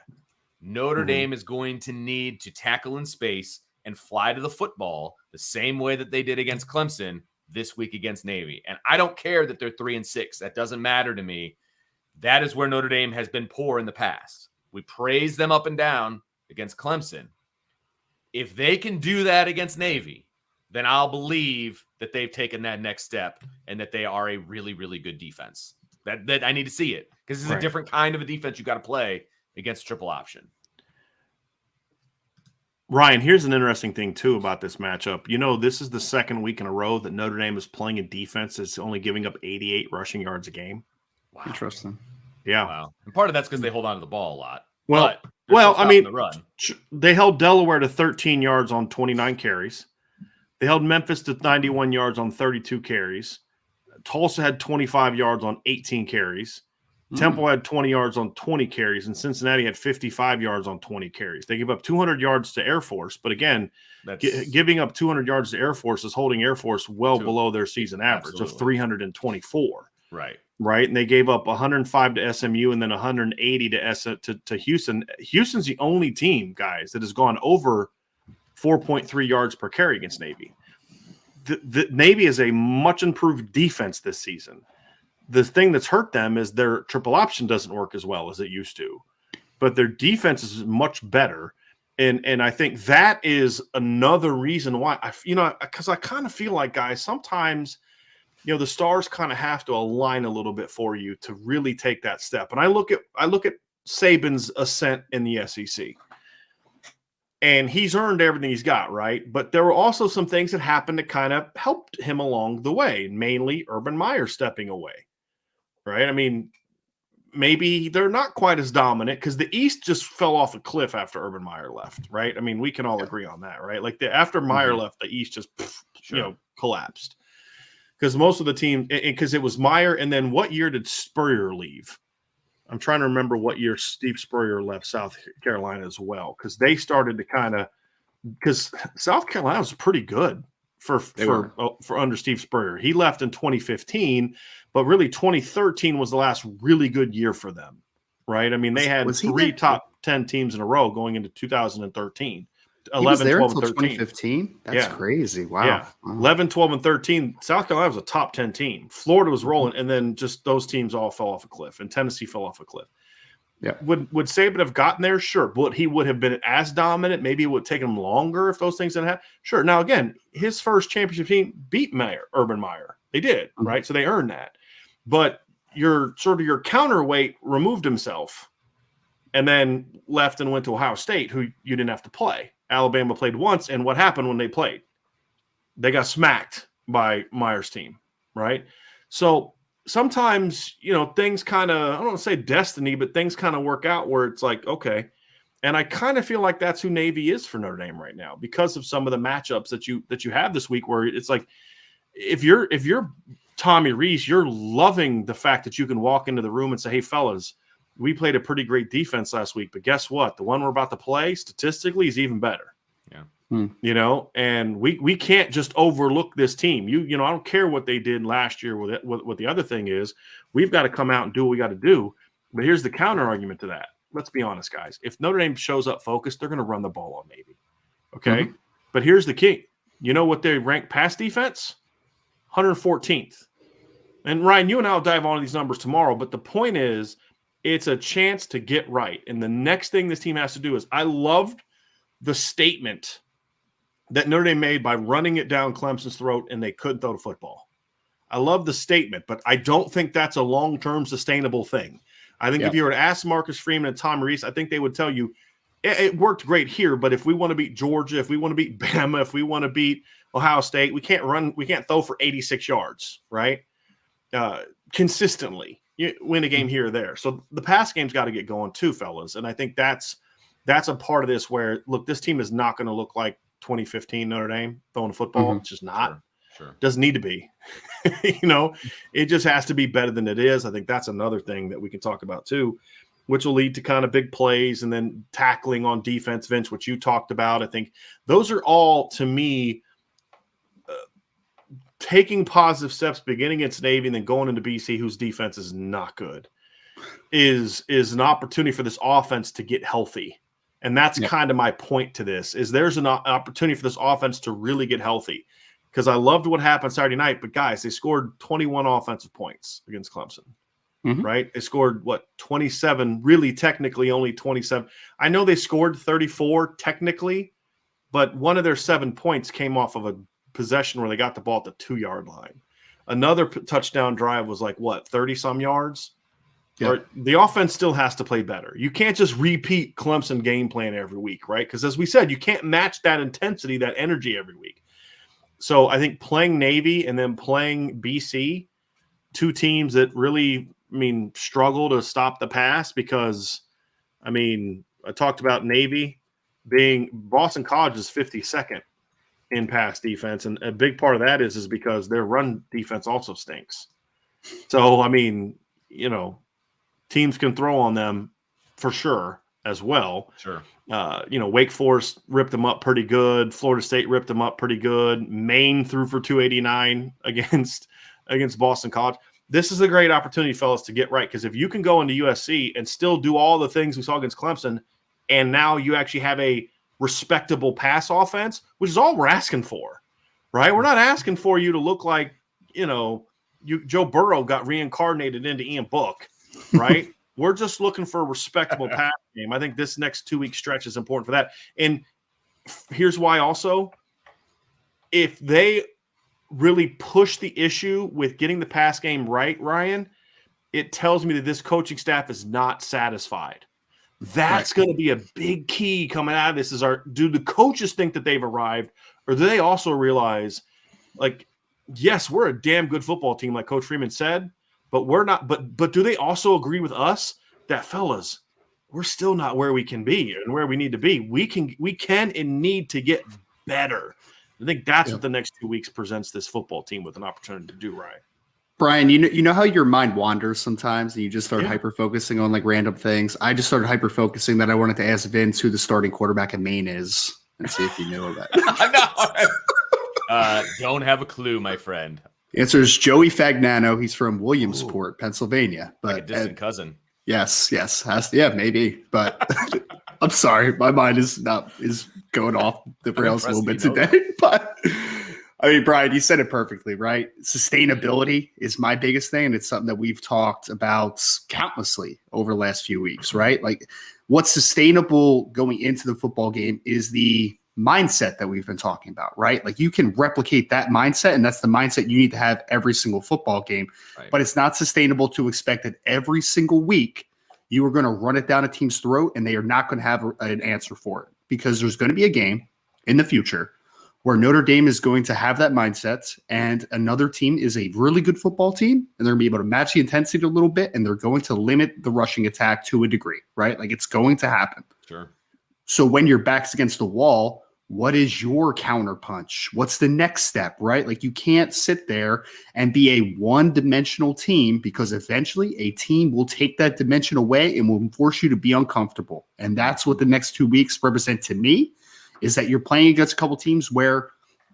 Notre Dame is going to need to tackle in space and fly to the football the same way that they did against Clemson this week against Navy. And I don't care that they're 3-6. That doesn't matter to me. That is where Notre Dame has been poor in the past. We praise them up and down against Clemson. If they can do that against Navy, then I'll believe that they've taken that next step and that they are a really, really good defense. That I need to see it, because this is a different kind of a defense you got to play against triple option. Ryan, here's an interesting thing, too, about this matchup. This is the second week in a row that Notre Dame is playing a defense that's only giving up 88 rushing yards a game. Wow. Interesting. Yeah. Wow. And part of that's because they hold on to the ball a lot. They held Delaware to 13 yards on 29 carries. They held Memphis to 91 yards on 32 carries. Tulsa had 25 yards on 18 carries. Temple had 20 yards on 20 carries, and Cincinnati had 55 yards on 20 carries. They give up 200 yards to Air Force, but again, giving up 200 yards to Air Force is holding Air Force well below their season average of 324. Right, and they gave up 105 to SMU and then 180 to Houston. Houston's the only team, guys, that has gone over 4.3 yards per carry against Navy. The Navy is a much improved defense this season. The thing that's hurt them is their triple option doesn't work as well as it used to, but their defense is much better. And I think that is another reason why because I kind of feel like, guys, sometimes, the stars kind of have to align a little bit for you to really take that step. And I look at Saban's ascent in the SEC, and he's earned everything he's got, right? But there were also some things that happened that kind of helped him along the way, mainly Urban Meyer stepping away. Right. I mean, maybe they're not quite as dominant because the East just fell off a cliff after Urban Meyer left. Right. I mean, we can all agree on that. Right. Like after Meyer left, the East just, collapsed because most of the team, because it was Meyer. And then what year did Spurrier leave? I'm trying to remember what year Steve Spurrier left South Carolina as well, because they started to kind of because South Carolina was pretty good for under Steve Spurrier. He left in 2015, but really 2013 was the last really good year for them, right? I mean, they had three top 10 teams in a row going into 2013. 11, 12, and 13. 2015? That's crazy. Wow. Yeah. 11, 12, and 13. South Carolina was a top 10 team. Florida was rolling, and then just those teams all fell off a cliff, and Tennessee fell off a cliff. Yeah. Would Saban have gotten there? Sure. But he would have been as dominant. Maybe it would take him longer if those things didn't happen. Sure. Now, again, his first championship team beat Urban Meyer. They did, right? So they earned that. But your counterweight removed himself and then left and went to Ohio State, who you didn't have to play. Alabama played once, and what happened when they played? They got smacked by Meyer's team, right? So sometimes, things kind of, I don't want to say destiny, but things kind of work out where it's like, okay. And I kind of feel like that's who Navy is for Notre Dame right now because of some of the matchups that you have this week, where it's like, if you're Tommy Rees, you're loving the fact that you can walk into the room and say, hey, fellas, we played a pretty great defense last week, but guess what? The one we're about to play statistically is even better. Yeah. And we can't just overlook this team. I don't care what they did last year with it. What the other thing is, we've got to come out and do what we got to do. But here's the counter argument to that. Let's be honest, guys. If Notre Dame shows up focused, they're going to run the ball on Navy. Okay. Mm-hmm. But here's the key. You know what they rank pass defense? 114th. And Ryan, you and I will dive on these numbers tomorrow. But the point is, it's a chance to get right. And the next thing this team has to do is, I loved the statement that Notre Dame made by running it down Clemson's throat and they couldn't throw the football. I love the statement, but I don't think that's a long-term sustainable thing. I think if you were to ask Marcus Freeman and Tom Reese, I think they would tell you it worked great here, but if we want to beat Georgia, if we want to beat Bama, if we want to beat Ohio State, we can't throw for 86 yards, right? Consistently. You win a game here or there. So the pass game's got to get going too, fellas. And I think that's a part of this where, look, this team is not going to look like 2015 Notre Dame throwing a football. It's just not. Sure. Doesn't need to be. It just has to be better than it is. I think that's another thing that we can talk about too, which will lead to kind of big plays and then tackling on defense, Vince, which you talked about. I think those are all, to me, taking positive steps, beginning against Navy and then going into BC, whose defense is not good, is an opportunity for this offense to get healthy. And that's kind of my point to this, is there's an opportunity for this offense to really get healthy. Because I loved what happened Saturday night, but guys, they scored 21 offensive points against Clemson, right? They scored, 27, really technically only 27. I know they scored 34 technically, but one of their 7 points came off of a possession where they got the ball at the 2-yard line. Another touchdown drive was 30-some yards. Yeah. Or the offense still has to play better. You can't just repeat Clemson game plan every week, right? Because as we said, you can't match that intensity, that energy every week. So I think playing Navy and then playing BC, two teams that really, struggle to stop the pass because, I talked about Navy being – Boston College is 52nd in pass defense, and a big part of that is because their run defense also stinks. So, teams can throw on them for sure as well. Sure. Wake Forest ripped them up pretty good. Florida State ripped them up pretty good. Maine threw for 289 against Boston College. This is a great opportunity, fellas, to get right, because if you can go into USC and still do all the things we saw against Clemson, and now you actually have a respectable pass offense, which is all we're asking for, right? We're not asking for you to look like, Joe Burrow got reincarnated into Ian Book, right? We're just looking for a respectable pass game. I think this next 2-week stretch is important for that. And here's why also. If they really push the issue with getting the pass game right, Ryan, it tells me that this coaching staff is not satisfied. That's going to be a big key coming out of this. Do the coaches think that they've arrived, or do they also realize, yes, we're a damn good football team, like Coach Freeman said, but we're not. But do they also agree with us that, fellas, we're still not where we can be and where we need to be? We can and need to get better. I think that's what the next 2 weeks presents this football team with an opportunity to do, right. Brian, you know how your mind wanders sometimes and you just start hyper-focusing on random things? I just started hyper-focusing that I wanted to ask Vince who the starting quarterback at Maine is. and see if you know that. Don't have a clue, my friend. The answer is Joey Fagnano. He's from Williamsport, Pennsylvania. But like a distant cousin. Yes. Yeah, maybe. But I'm sorry. My mind is going off the rails a little bit today. But I mean, Brian, you said it perfectly, right? Sustainability is my biggest thing. And it's something that we've talked about countlessly over the last few weeks, right? Like what's sustainable going into the football game is the mindset that we've been talking about, right? Like you can replicate that mindset, and that's the mindset you need to have every single football game. Right. But it's not sustainable to expect that every single week you are going to run it down a team's throat and they are not going to have an answer for it, because there's going to be a game in the future where Notre Dame is going to have that mindset and another team is a really good football team and they're going to be able to match the intensity a little bit and they're going to limit the rushing attack to a degree, right? Like it's going to happen. Sure. So when your back's against the wall, what is your counter punch? What's the next step, right? Like you can't sit there and be a one-dimensional team, because eventually a team will take that dimension away and will force you to be uncomfortable. And that's what the next 2 weeks represent to me, is that you're playing against a couple teams where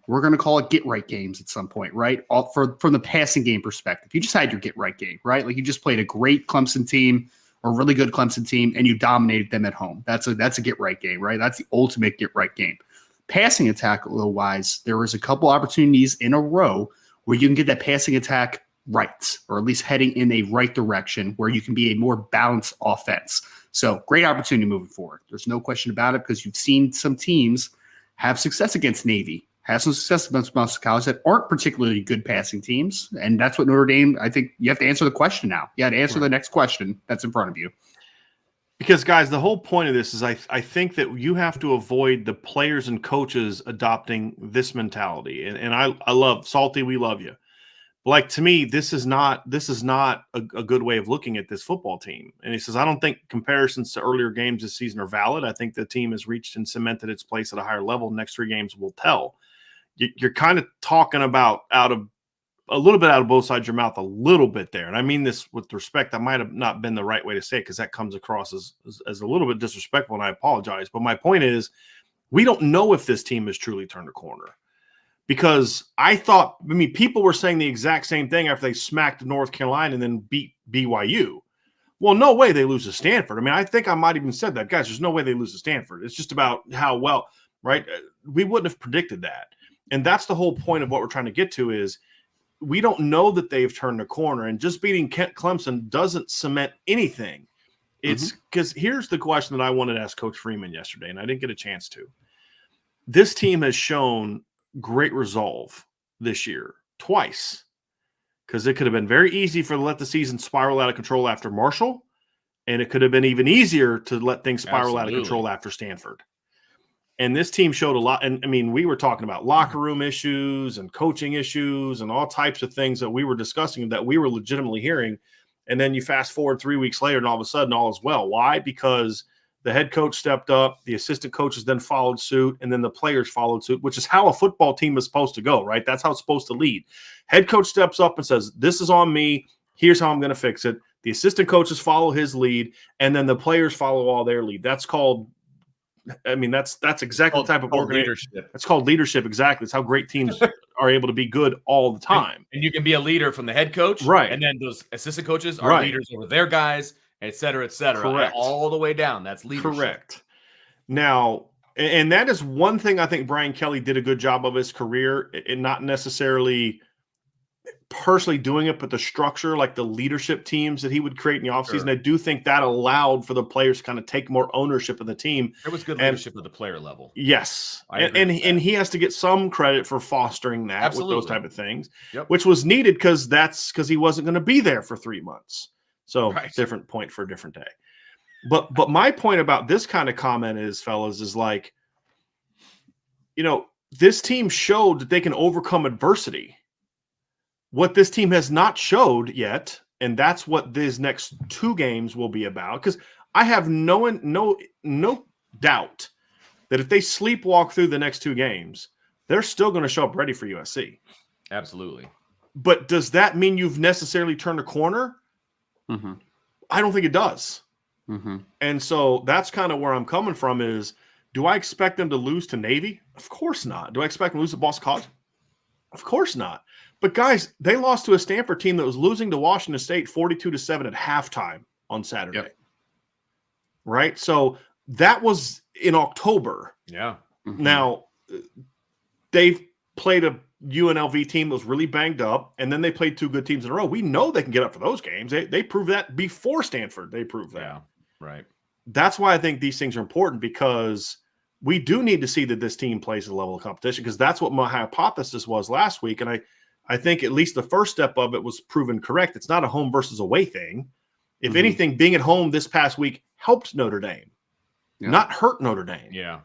we're going to call it get-right games at some point, right? From the passing game perspective. You just had your get-right game, right? Like you just played a great Clemson team or a really good Clemson team and you dominated them at home. That's a get-right game, right? That's the ultimate get-right game. Passing attack wise, there was a couple opportunities in a row where you can get that passing attack right, or at least heading in a right direction where you can be a more balanced offense. So great opportunity moving forward. There's no question about it, because you've seen some teams have success against Navy, have some success against Boston College that aren't particularly good passing teams. And that's what Notre Dame, I think you have to answer the question now. You have to answer the next question that's in front of you. Because, guys, the whole point of this is I think that you have to avoid the players and coaches adopting this mentality. And I love Salty. We love you. Like, to me, this is not a good way of looking at this football team. And he says, I don't think comparisons to earlier games this season are valid. I think the team has reached and cemented its place at a higher level. The next 3 games will tell. You're kind of talking about a little bit out of both sides of your mouth a little bit there. And I mean this with respect. That might have not been the right way to say it, because that comes across as a little bit disrespectful, and I apologize. But my point is, we don't know if this team has truly turned a corner, because people were saying the exact same thing after they smacked North Carolina and then beat BYU. Well, no way they lose to Stanford. I mean, I think I might even said that, guys, there's no way they lose to Stanford. It's just about how well, right? We wouldn't have predicted that. And that's the whole point of what we're trying to get to, is we don't know that they've turned a corner, and just beating Clemson doesn't cement anything. It's because here's the question that I wanted to ask Coach Freeman yesterday, and I didn't get a chance to. This team has shown great resolve this year twice, because it could have been very easy to let the season spiral out of control after Marshall, and it could have been even easier to let things spiral out of control after Stanford. And this team showed a lot. And I mean, we were talking about locker room issues and coaching issues and all types of things that we were discussing that we were legitimately hearing. And then you fast forward 3 weeks later and all of a sudden all is well. Why? Because the head coach stepped up, the assistant coaches then followed suit, and then the players followed suit, which is how a football team is supposed to go, right? That's how it's supposed to lead. Head coach steps up and says, this is on me. Here's how I'm going to fix it. The assistant coaches follow his lead, and then the players follow all their lead. That's called that's exactly the type of leadership. That's called leadership. Exactly. It's how great teams are able to be good all the time. And you can be a leader from the head coach, right? And then those assistant coaches are leaders over their guys, et cetera, Correct. all the way down. That's leadership. Correct. Now, and that is one thing I think Brian Kelly did a good job of his career, and not necessarily personally doing it, but the structure, like the leadership teams that he would create in the offseason. I do think that allowed for the players to kind of take more ownership of the team. There was good leadership at the player level. Yes. And he has to get some credit for fostering that with those type of things, which was needed because he wasn't going to be there for 3 months. So different point for a different day. But my point about this kind of comment is, fellas, is like, this team showed that they can overcome adversity. What this team has not showed yet, and that's what these next 2 games will be about, because I have no doubt that if they sleepwalk through the next 2 games, they're still going to show up ready for USC. Absolutely. But does that mean you've necessarily turned a corner? I don't think it does. And so that's kind of where I'm coming from, is Do I expect them to lose to Navy? Of course not. Do I expect them to lose to Boston College? Of course not. But guys, they lost to a Stanford team that was losing to Washington State 42-7 at halftime on Saturday. Yep. Right? So that was in October. Yeah. Mm-hmm. Now, they've played a UNLV team that was really banged up, and then they played 2 good teams in a row. We know they can get up for those games. They proved that before Stanford. They proved that. Yeah. Right. That's why I think these things are important, because we do need to see that this team plays a level of competition, because that's what my hypothesis was last week. And I think at least the first step of it was proven correct. It's not a home versus away thing. If anything, being at home this past week helped Notre Dame, not hurt Notre Dame. Yeah.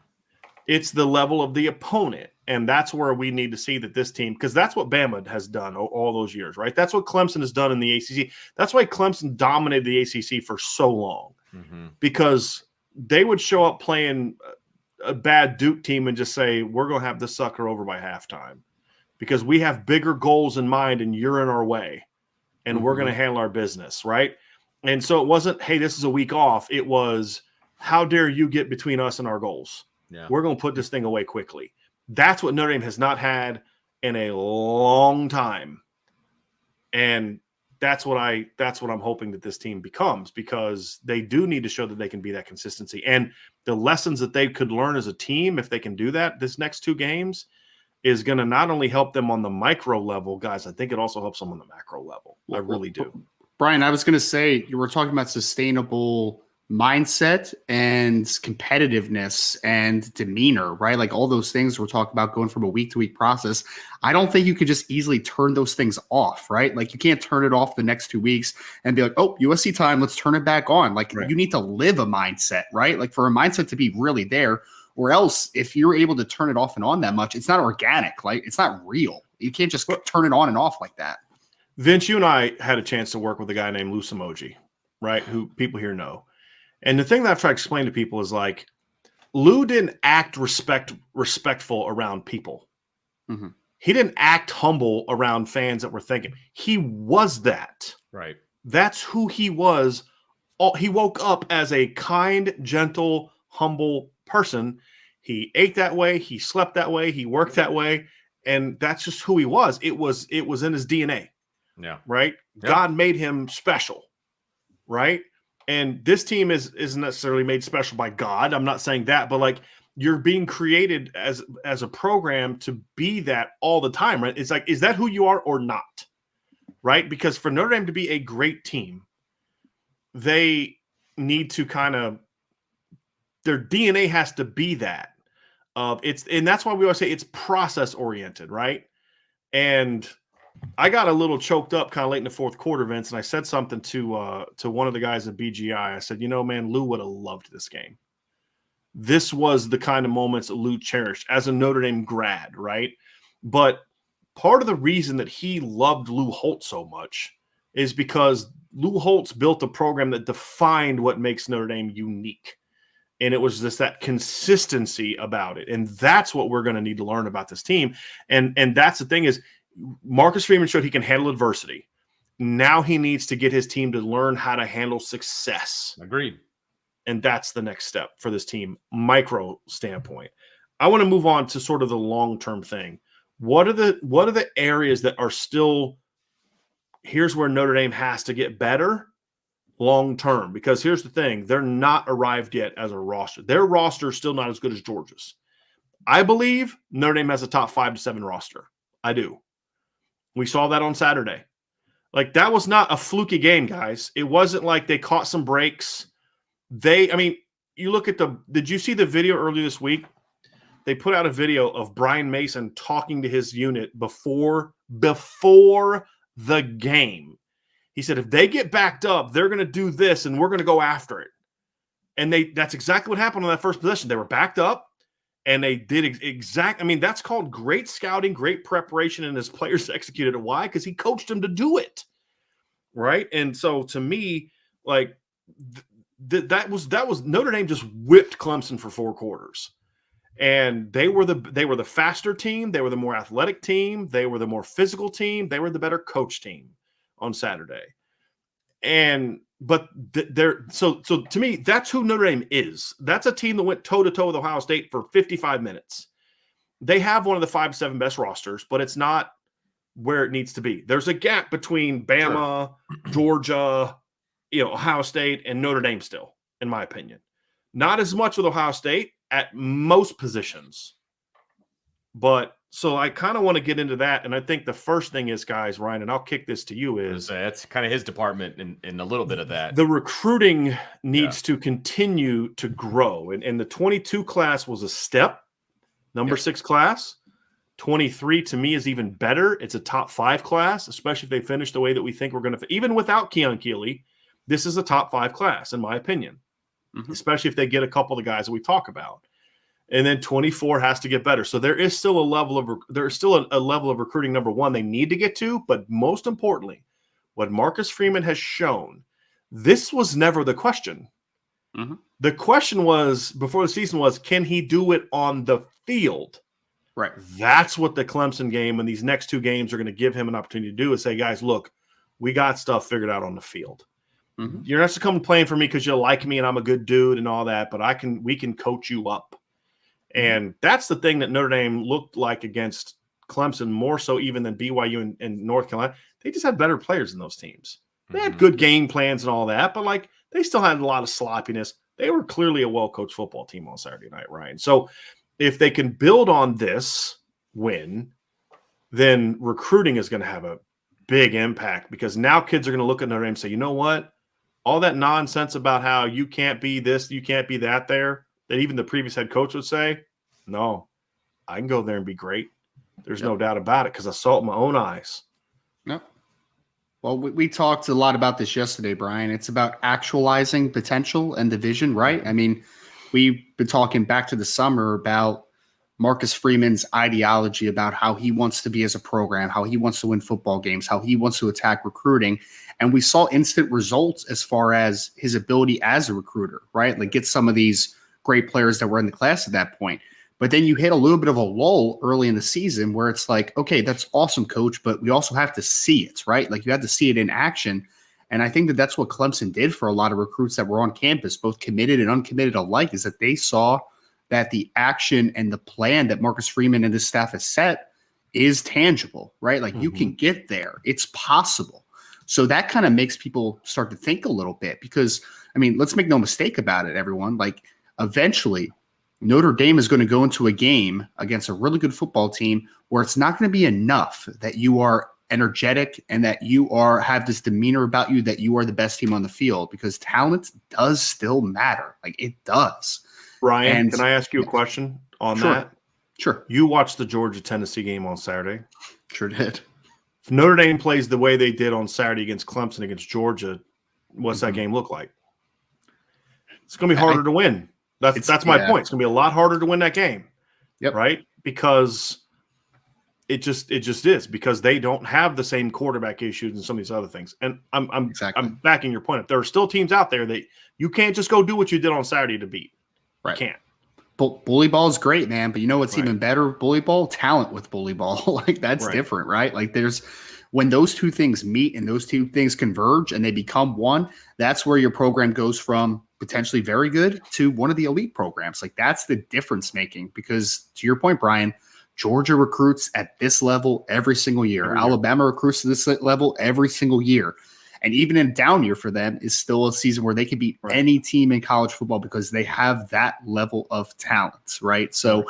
It's the level of the opponent. And that's where we need to see that this team, because that's what Bama has done all those years, right? That's what Clemson has done in the ACC. That's why Clemson dominated the ACC for so long, because they would show up playing a bad Duke team and just say, we're going to have this sucker over by halftime because we have bigger goals in mind and you're in our way and we're going to handle our business, right? And so it wasn't, hey, this is a week off. It was, how dare you get between us and our goals? Yeah. We're going to put this thing away quickly. That's what Notre Dame has not had in a long time. And that's what I'm hoping that this team becomes, because they do need to show that they can be that consistency. And the lessons that they could learn as a team, if they can do that this next 2 games, is going to not only help them on the micro level, guys, I think it also helps them on the macro level. I really do. Brian, I was going to say, you were talking about sustainable mindset and competitiveness and demeanor, right? Like all those things we're talking about going from a week-to-week process. I don't think you could just easily turn those things off, right? Like you can't turn it off the next 2 weeks and be like, oh, USC time, let's turn it back on. Like you need to live a mindset, right? Like for a mindset to be really there, or else if you're able to turn it off and on that much, it's not organic. Like it's not real. You can't just turn it on and off like that. Vince, you and I had a chance to work with a guy named Lou Emoji, right? Who people here know. And the thing that I've tried to explain to people is like, Lou didn't act respectful around people. He didn't act humble around fans that were thinking. He was that. Right. That's who he was. He woke up as a kind, gentle, humble person. He ate that way. He slept that way. He worked that way. And that's just who he was. It was in his DNA. Yeah. Right. Yeah. God made him special. Right. And this team isn't necessarily made special by God. I'm not saying that, but like you're being created as a program to be that all the time, right? It's like, is that who you are or not? Right? Because for Notre Dame to be a great team, they need to their DNA has to be that. And that's why we always say it's process oriented, right? And I got a little choked up kind of late in the fourth quarter, Vince, and I said something to one of the guys at BGI. I said, man, Lou would have loved this game. This was the kind of moments that Lou cherished as a Notre Dame grad, right? But part of the reason that he loved Lou Holtz so much is because Lou Holtz built a program that defined what makes Notre Dame unique. And it was just that consistency about it. And that's what we're going to need to learn about this team. And that's the thing is, Marcus Freeman showed he can handle adversity. Now he needs to get his team to learn how to handle success. Agreed. And that's the next step for this team, micro standpoint. I want to move on to sort of the long-term thing. What are the areas that are still, here's where Notre Dame has to get better long-term? Because here's the thing, they're not arrived yet as a roster. Their roster is still not as good as Georgia's. I believe Notre Dame has a top 5 to 7 roster. I do. We saw that on Saturday. Like, that was not a fluky game, guys. It wasn't like they caught some breaks. You look at did you see the video earlier this week? They put out a video of Brian Mason talking to his unit before the game. He said, if they get backed up, they're going to do this and we're going to go after it. And that's exactly what happened on that first possession. They were backed up. And they did that's called great scouting, great preparation, and his players executed it. Why? Because he coached them to do it, right? And so, to me, like that was Notre Dame just whipped Clemson for 4 quarters, and they were the faster team, they were the more athletic team, they were the more physical team, they were the better coach team on Saturday. And but they're so to me, that's who Notre Dame is. That's a team that went toe-to-toe with Ohio State for 55 minutes. They have one of the 5-7 best rosters, but it's not where it needs to be. There's a gap between Bama, Georgia, Ohio State, and Notre Dame still, in my opinion. Not as much with Ohio State at most positions. But so I kind of want to get into that. And I think the first thing is, guys, Ryan, and I'll kick this to you, is that's kind of his department in a little bit of that. The recruiting needs to continue to grow. And the 22 class was a step. Number 6 class. 23 to me is even better. It's a top 5 class, especially if they finish the way that we think we're going to. Even without Keon Keeley, this is a top 5 class, in my opinion, especially if they get a couple of the guys that we talk about. And then 24 has to get better. So there is still a level of recruiting, number one, they need to get to. But most importantly, what Marcus Freeman has shown, this was never the question. The question was before the season was, can he do it on the field? Right. That's what the Clemson game and these next 2 games are going to give him an opportunity to do, is say, guys, look, we got stuff figured out on the field. You're not just coming playing for me because you like me and I'm a good dude and all that, but we can coach you up. And that's the thing that Notre Dame looked like against Clemson, more so even than BYU and North Carolina. They just had better players than those teams. They had good game plans and all that, but they still had a lot of sloppiness. They were clearly a well-coached football team on Saturday night, Ryan. So if they can build on this win, then recruiting is going to have a big impact, because now kids are going to look at Notre Dame and say, you know what? All that nonsense about how you can't be this, you can't be that there, that even the previous head coach would say, no, I can go there and be great. There's no doubt about it, because I saw it with my own eyes. Yep. Well, we talked a lot about this yesterday, Brian. It's about actualizing potential and the vision, right? I mean, we've been talking back to the summer about Marcus Freeman's ideology about how he wants to be as a program, how he wants to win football games, how he wants to attack recruiting. And we saw instant results as far as his ability as a recruiter, right? Like, get some of these great players that were in the class at that point. But then you hit a little bit of a lull early in the season where it's like, okay, that's awesome, coach, but we also have to see it, right? Like, you have to see it in action. And I think that that's what Clemson did for a lot of recruits that were on campus, both committed and uncommitted alike, is that they saw that the action and the plan that Marcus Freeman and his staff has set is tangible, right? Like, you can get there. It's possible. So that kind of makes people start to think a little bit, because, I mean, let's make no mistake about it, everyone. Like, eventually, Notre Dame is going to go into a game against a really good football team where it's not going to be enough that you are energetic and that you have this demeanor about you that you are the best team on the field, because talent does still matter. Like, it does. Ryan, can I ask you a question on that? Sure. You watched the Georgia-Tennessee game on Saturday. Sure did. If Notre Dame plays the way they did on Saturday against Clemson, against Georgia, what's that game look like? It's going to be harder to win. That's my point. It's going to be a lot harder to win that game. Yep. Right? Because it just is, because they don't have the same quarterback issues and some of these other things. And I'm backing your point up. There are still teams out there that you can't just go do what you did on Saturday to beat. Right. You can't. Bully ball is great, man. But you know what's even better? Bully ball, talent with bully ball. Like, that's different, right? Like, when those two things meet and those two things converge and they become one, that's where your program goes from potentially very good to one of the elite programs. Like, that's the difference making, because to your point, Brian, Georgia recruits at this level every single year. Alabama recruits to this level every single year. And even in a down year for them is still a season where they can beat any team in college football, because they have that level of talent, right? So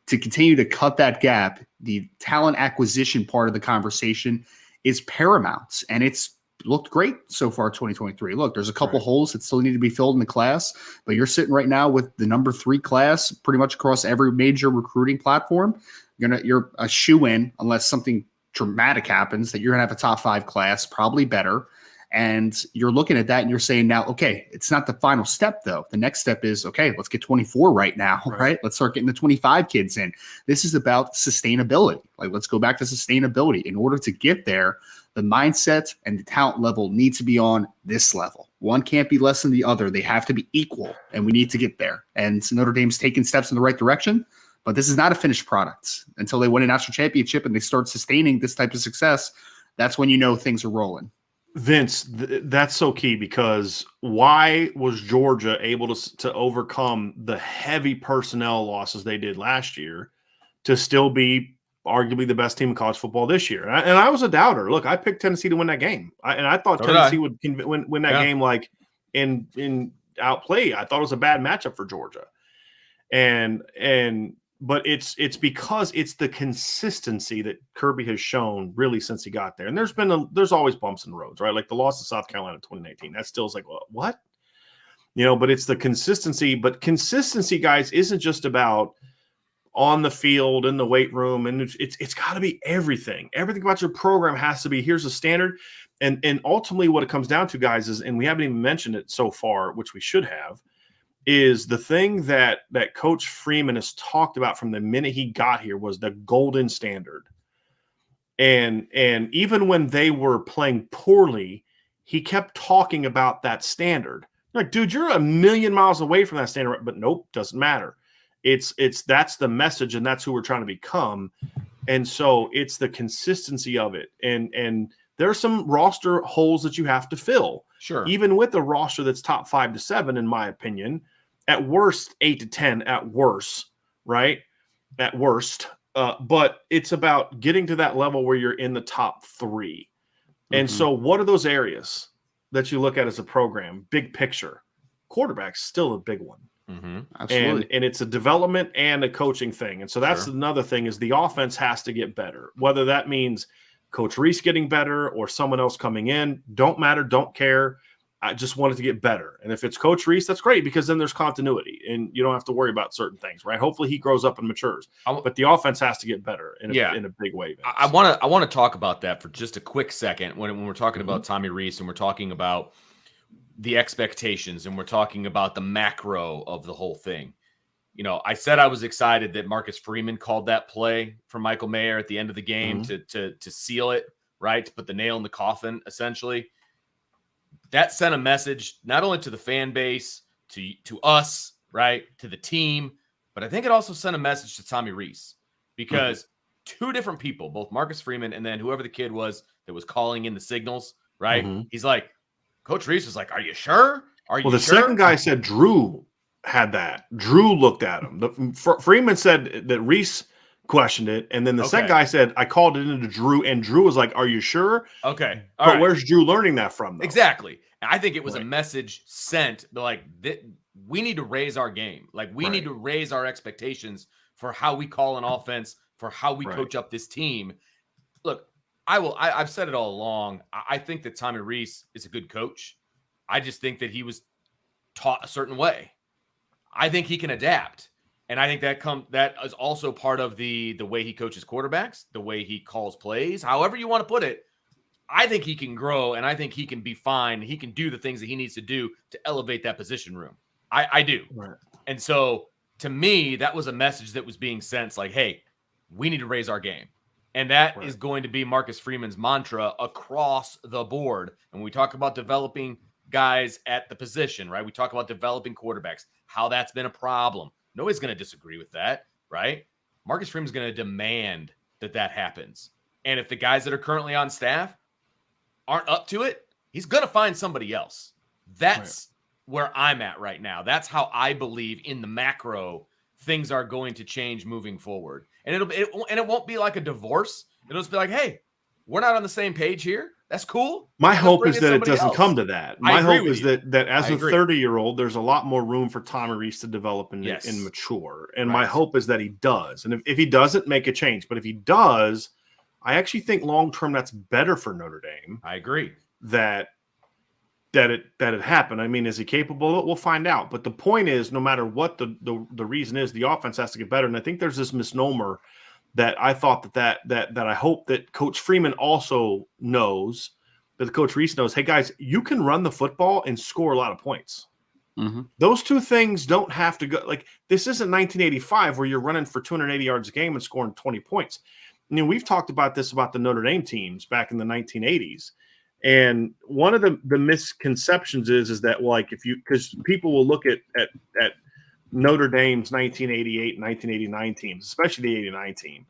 to continue to cut that gap, the talent acquisition part of the conversation is paramount. And it's looked great so far 2023. Look, there's a couple holes that still need to be filled in the class, but you're sitting right now with the number 3 class pretty much across every major recruiting platform. You're a shoe-in, unless something dramatic happens, that you're going to have a top 5 class, probably better. And you're looking at that and you're saying now, okay, it's not the final step though. The next step is, okay, let's get 24 right now, right? Let's start getting the 25 kids in. This is about sustainability. Like, let's go back to sustainability. In order to get there, the mindset and the talent level need to be on this level. One can't be less than the other. They have to be equal, and we need to get there. And Notre Dame's taking steps in the right direction, but this is not a finished product. Until they win a national championship and they start sustaining this type of success, that's when you know things are rolling. Vince, that's so key, because why was Georgia able to overcome the heavy personnel losses they did last year to still be arguably the best team in college football this year? And I was a doubter. Look, I picked Tennessee to win that game. I thought Tennessee would win that game like in outplay. I thought it was a bad matchup for Georgia. But it's because it's the consistency that Kirby has shown really since he got there. And there's always bumps in the roads, right? Like the loss to South Carolina in 2019. That still is like, well, what? But it's the consistency. But consistency, guys, isn't just about on the field, in the weight room, and it's got to be everything. Everything about your program has to be, here's a standard. And ultimately what it comes down to, guys, is, and we haven't even mentioned it so far, which we should have, is the thing that Coach Freeman has talked about from the minute he got here was the golden standard. And even when they were playing poorly, he kept talking about that standard. Like, dude, you're a million miles away from that standard, but nope, doesn't matter. That's the message, and that's who we're trying to become. And so it's the consistency of it. And there are some roster holes that you have to fill. Sure. Even with a roster that's top 5 to 7, in my opinion, at worst 8 to 10, at worst, right? At worst. But it's about getting to that level where you're in the top 3. And so what are those areas that you look at as a program? Big picture. Quarterback's still a big one. Absolutely. And it's a development and a coaching thing. And so that's another thing, is the offense has to get better. Whether that means Coach Reese getting better or someone else coming in, don't matter, don't care. I just want it to get better. And if it's Coach Reese, that's great, because then there's continuity and you don't have to worry about certain things, right? Hopefully he grows up and matures. But the offense has to get better in a big way. Vince. I want to talk about that for just a quick second when we're talking about Tommy Reese and we're talking about the expectations and we're talking about the macro of the whole thing. I said I was excited that Marcus Freeman called that play for Michael Mayer at the end of the game to seal it, right? To put the nail in the coffin, essentially. That sent a message not only to the fan base, to us, right, to the team, but I think it also sent a message to Tommy Reese, because two different people, both Marcus Freeman and then whoever the kid was that was calling in the signals, right? He's like, Coach Reese was like, "Are you sure? Are you sure?" Well, the second guy said Drew had that. Drew looked at him. Freeman said that Reese questioned it, and then the second guy said, "I called it into Drew," and Drew was like, "Are you sure?" Okay, but where's Drew learning that from, though? Exactly. I think it was a message sent, like, we need to raise our game. Like, we need to raise our expectations for how we call an offense, for how we coach up this team. Look, I've said it all along. I think that Tommy Reese is a good coach. I just think that he was taught a certain way. I think he can adapt. And I think that is also part of the way he coaches quarterbacks, the way he calls plays, however you want to put it. I think he can grow, and I think he can be fine. He can do the things that he needs to do to elevate that position room. I do. Right. And so, to me, that was a message that was being sent, like, hey, we need to raise our game. And that is going to be Marcus Freeman's mantra across the board. And when we talk about developing guys at the position, right, we talk about developing quarterbacks, how that's been a problem. Nobody's going to disagree with that, right? Marcus Freeman's going to demand that happens. And if the guys that are currently on staff aren't up to it, he's going to find somebody else. That's where I'm at right now. That's how I believe in the macro things are going to change moving forward. And it won't be like a divorce. It'll just be like, hey, we're not on the same page here. That's cool. My hope is that it doesn't come to that. My hope is that as a 30-year-old, there's a lot more room for Tommy Reese to develop and mature. And my hope is that he does. And if he doesn't, make a change. But if he does, I actually think long-term that's better for Notre Dame. I agree. That it happened. I mean, is he capable of it? We'll find out. But the point is, no matter what the reason is, the offense has to get better. And I think there's this misnomer that I thought that I hope that Coach Freeman also knows, that Coach Reese knows, hey, guys, you can run the football and score a lot of points. Those two things don't have to go. Like, this isn't 1985 where you're running for 280 yards a game and scoring 20 points. I mean, we've talked about this about the Notre Dame teams back in the 1980s. And one of the misconceptions is that, like, because people will look at Notre Dame's 1988 and 1989 teams, especially the 89 team,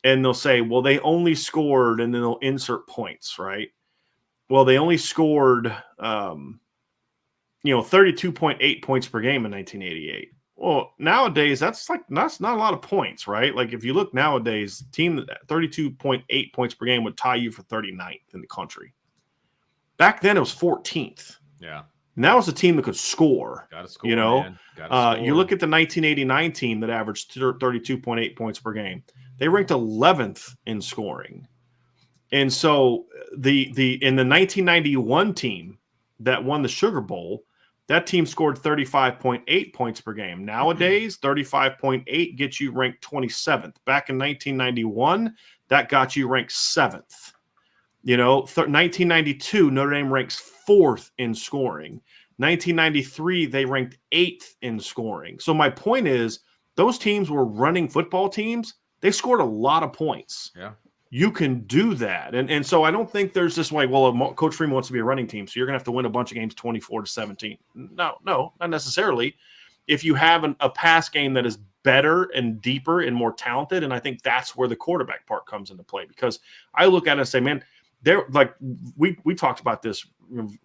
and they'll say, well, they only scored, and then they'll insert points, right? Well, they only scored, 32.8 points per game in 1988. Well, nowadays, that's not a lot of points, right? Like if you look nowadays, team that 32.8 points per game would tie you for 39th in the country. Back then, it was 14th. Yeah. Now it's a team that could score. Got to score, man. Gotta score. You look at the 1989 team that averaged 32.8 points per game. They ranked 11th in scoring. And so in the 1991 team that won the Sugar Bowl, that team scored 35.8 points per game. Nowadays, 35.8 gets you ranked 27th. Back in 1991, that got you ranked 7th. 1992, Notre Dame ranks 4th in scoring. 1993, they ranked 8th in scoring. So my point is, those teams were running football teams. They scored a lot of points. Yeah. You can do that. And so I don't think there's this way, well, Coach Freeman wants to be a running team, so you're going to have to win a bunch of games 24-17. No, not necessarily. If you have a pass game that is better and deeper and more talented, and I think that's where the quarterback part comes into play, because I look at it and say, man, they're like we talked about this,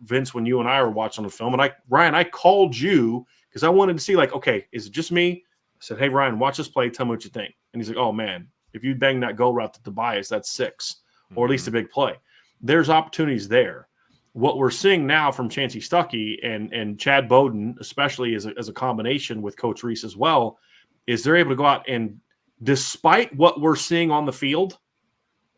Vince, when you and I were watching the film, and Ryan, I called you because I wanted to see, like, okay, is it just me? I said, hey, Ryan, watch this play. Tell me what you think. And he's like, oh, man, if you bang that go route to Tobias, that's 6, or at least a big play. There's opportunities there. What we're seeing now from Chancey Stuckey and Chad Bowden, especially as a combination with Coach Reese as well, is they're able to go out and, despite what we're seeing on the field,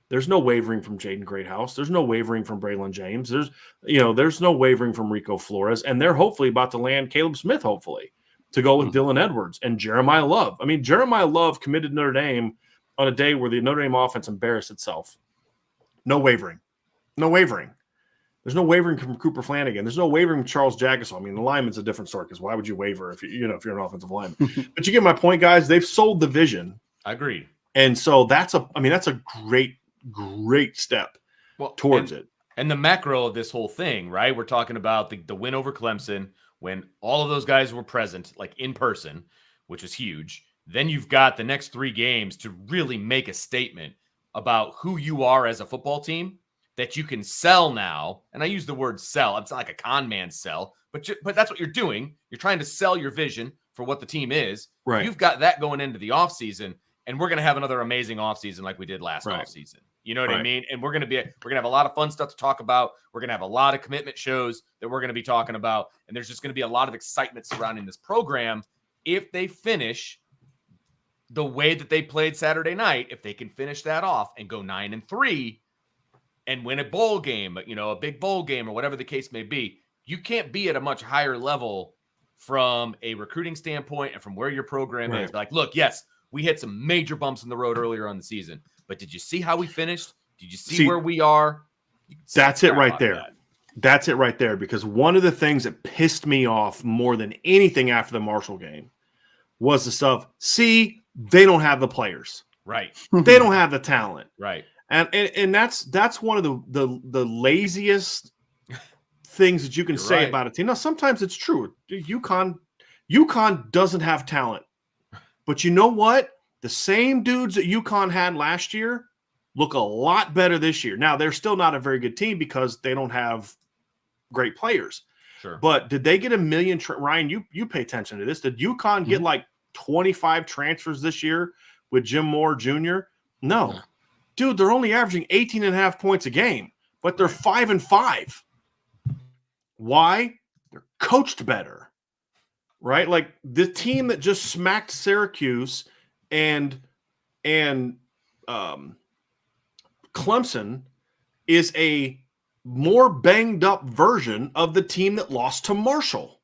there's no wavering from Jaden Greathouse. There's no wavering from Braylon James. There's no wavering from Rico Flores. And they're hopefully about to land Caleb Smith, hopefully, to go with Dylan Edwards and Jeremiah Love. I mean, Jeremiah Love committed Notre Dame on a day where the Notre Dame offense embarrassed itself. No wavering. No wavering. There's no wavering from Cooper Flanagan. There's no wavering from Charles Jagusah. I mean, the lineman's a different story, because why would you waver if you're an offensive lineman? But you get my point, guys. They've sold the vision. I agree. And so that's a great step towards it. And the macro of this whole thing, right? We're talking about the win over Clemson when all of those guys were present, like in person, which was huge. Then you've got the next 3 games to really make a statement about who you are as a football team that you can sell now. And I use the word sell. It's not like a con man sell, but that's what you're doing. You're trying to sell your vision for what the team is. Right. You've got that going into the offseason, and we're going to have another amazing offseason like we did last offseason. You know what I mean? And we're going to have a lot of fun stuff to talk about. We're going to have a lot of commitment shows that we're going to be talking about. And there's just going to be a lot of excitement surrounding this program if they finish the way that they played Saturday night. If they can finish that off and go 9-3 and win a bowl game, a big bowl game or whatever the case may be, you can't be at a much higher level from a recruiting standpoint and from where your program is. Like, look, yes, we hit some major bumps in the road earlier on the season, but did you see how we finished? Did you see where we are? That's it right there. That's it right there. Because one of the things that pissed me off more than anything after the Marshall game was the stuff. See, they don't have the players. Right. They don't have the talent. Right. And that's one of the laziest things that you can say about a team. Now, sometimes it's true. UConn doesn't have talent. But you know what? The same dudes that UConn had last year look a lot better this year. Now, they're still not a very good team because they don't have great players. Sure. But did they get a million? Ryan, you pay attention to this. Did UConn get like 25 transfers this year with Jim Moore Jr.? No. Yeah. Dude, they're only averaging 18.5 points a game, but they're 5-5. Why? They're coached better. Right? Like the team that just smacked Syracuse and Clemson is a more banged up version of the team that lost to Marshall.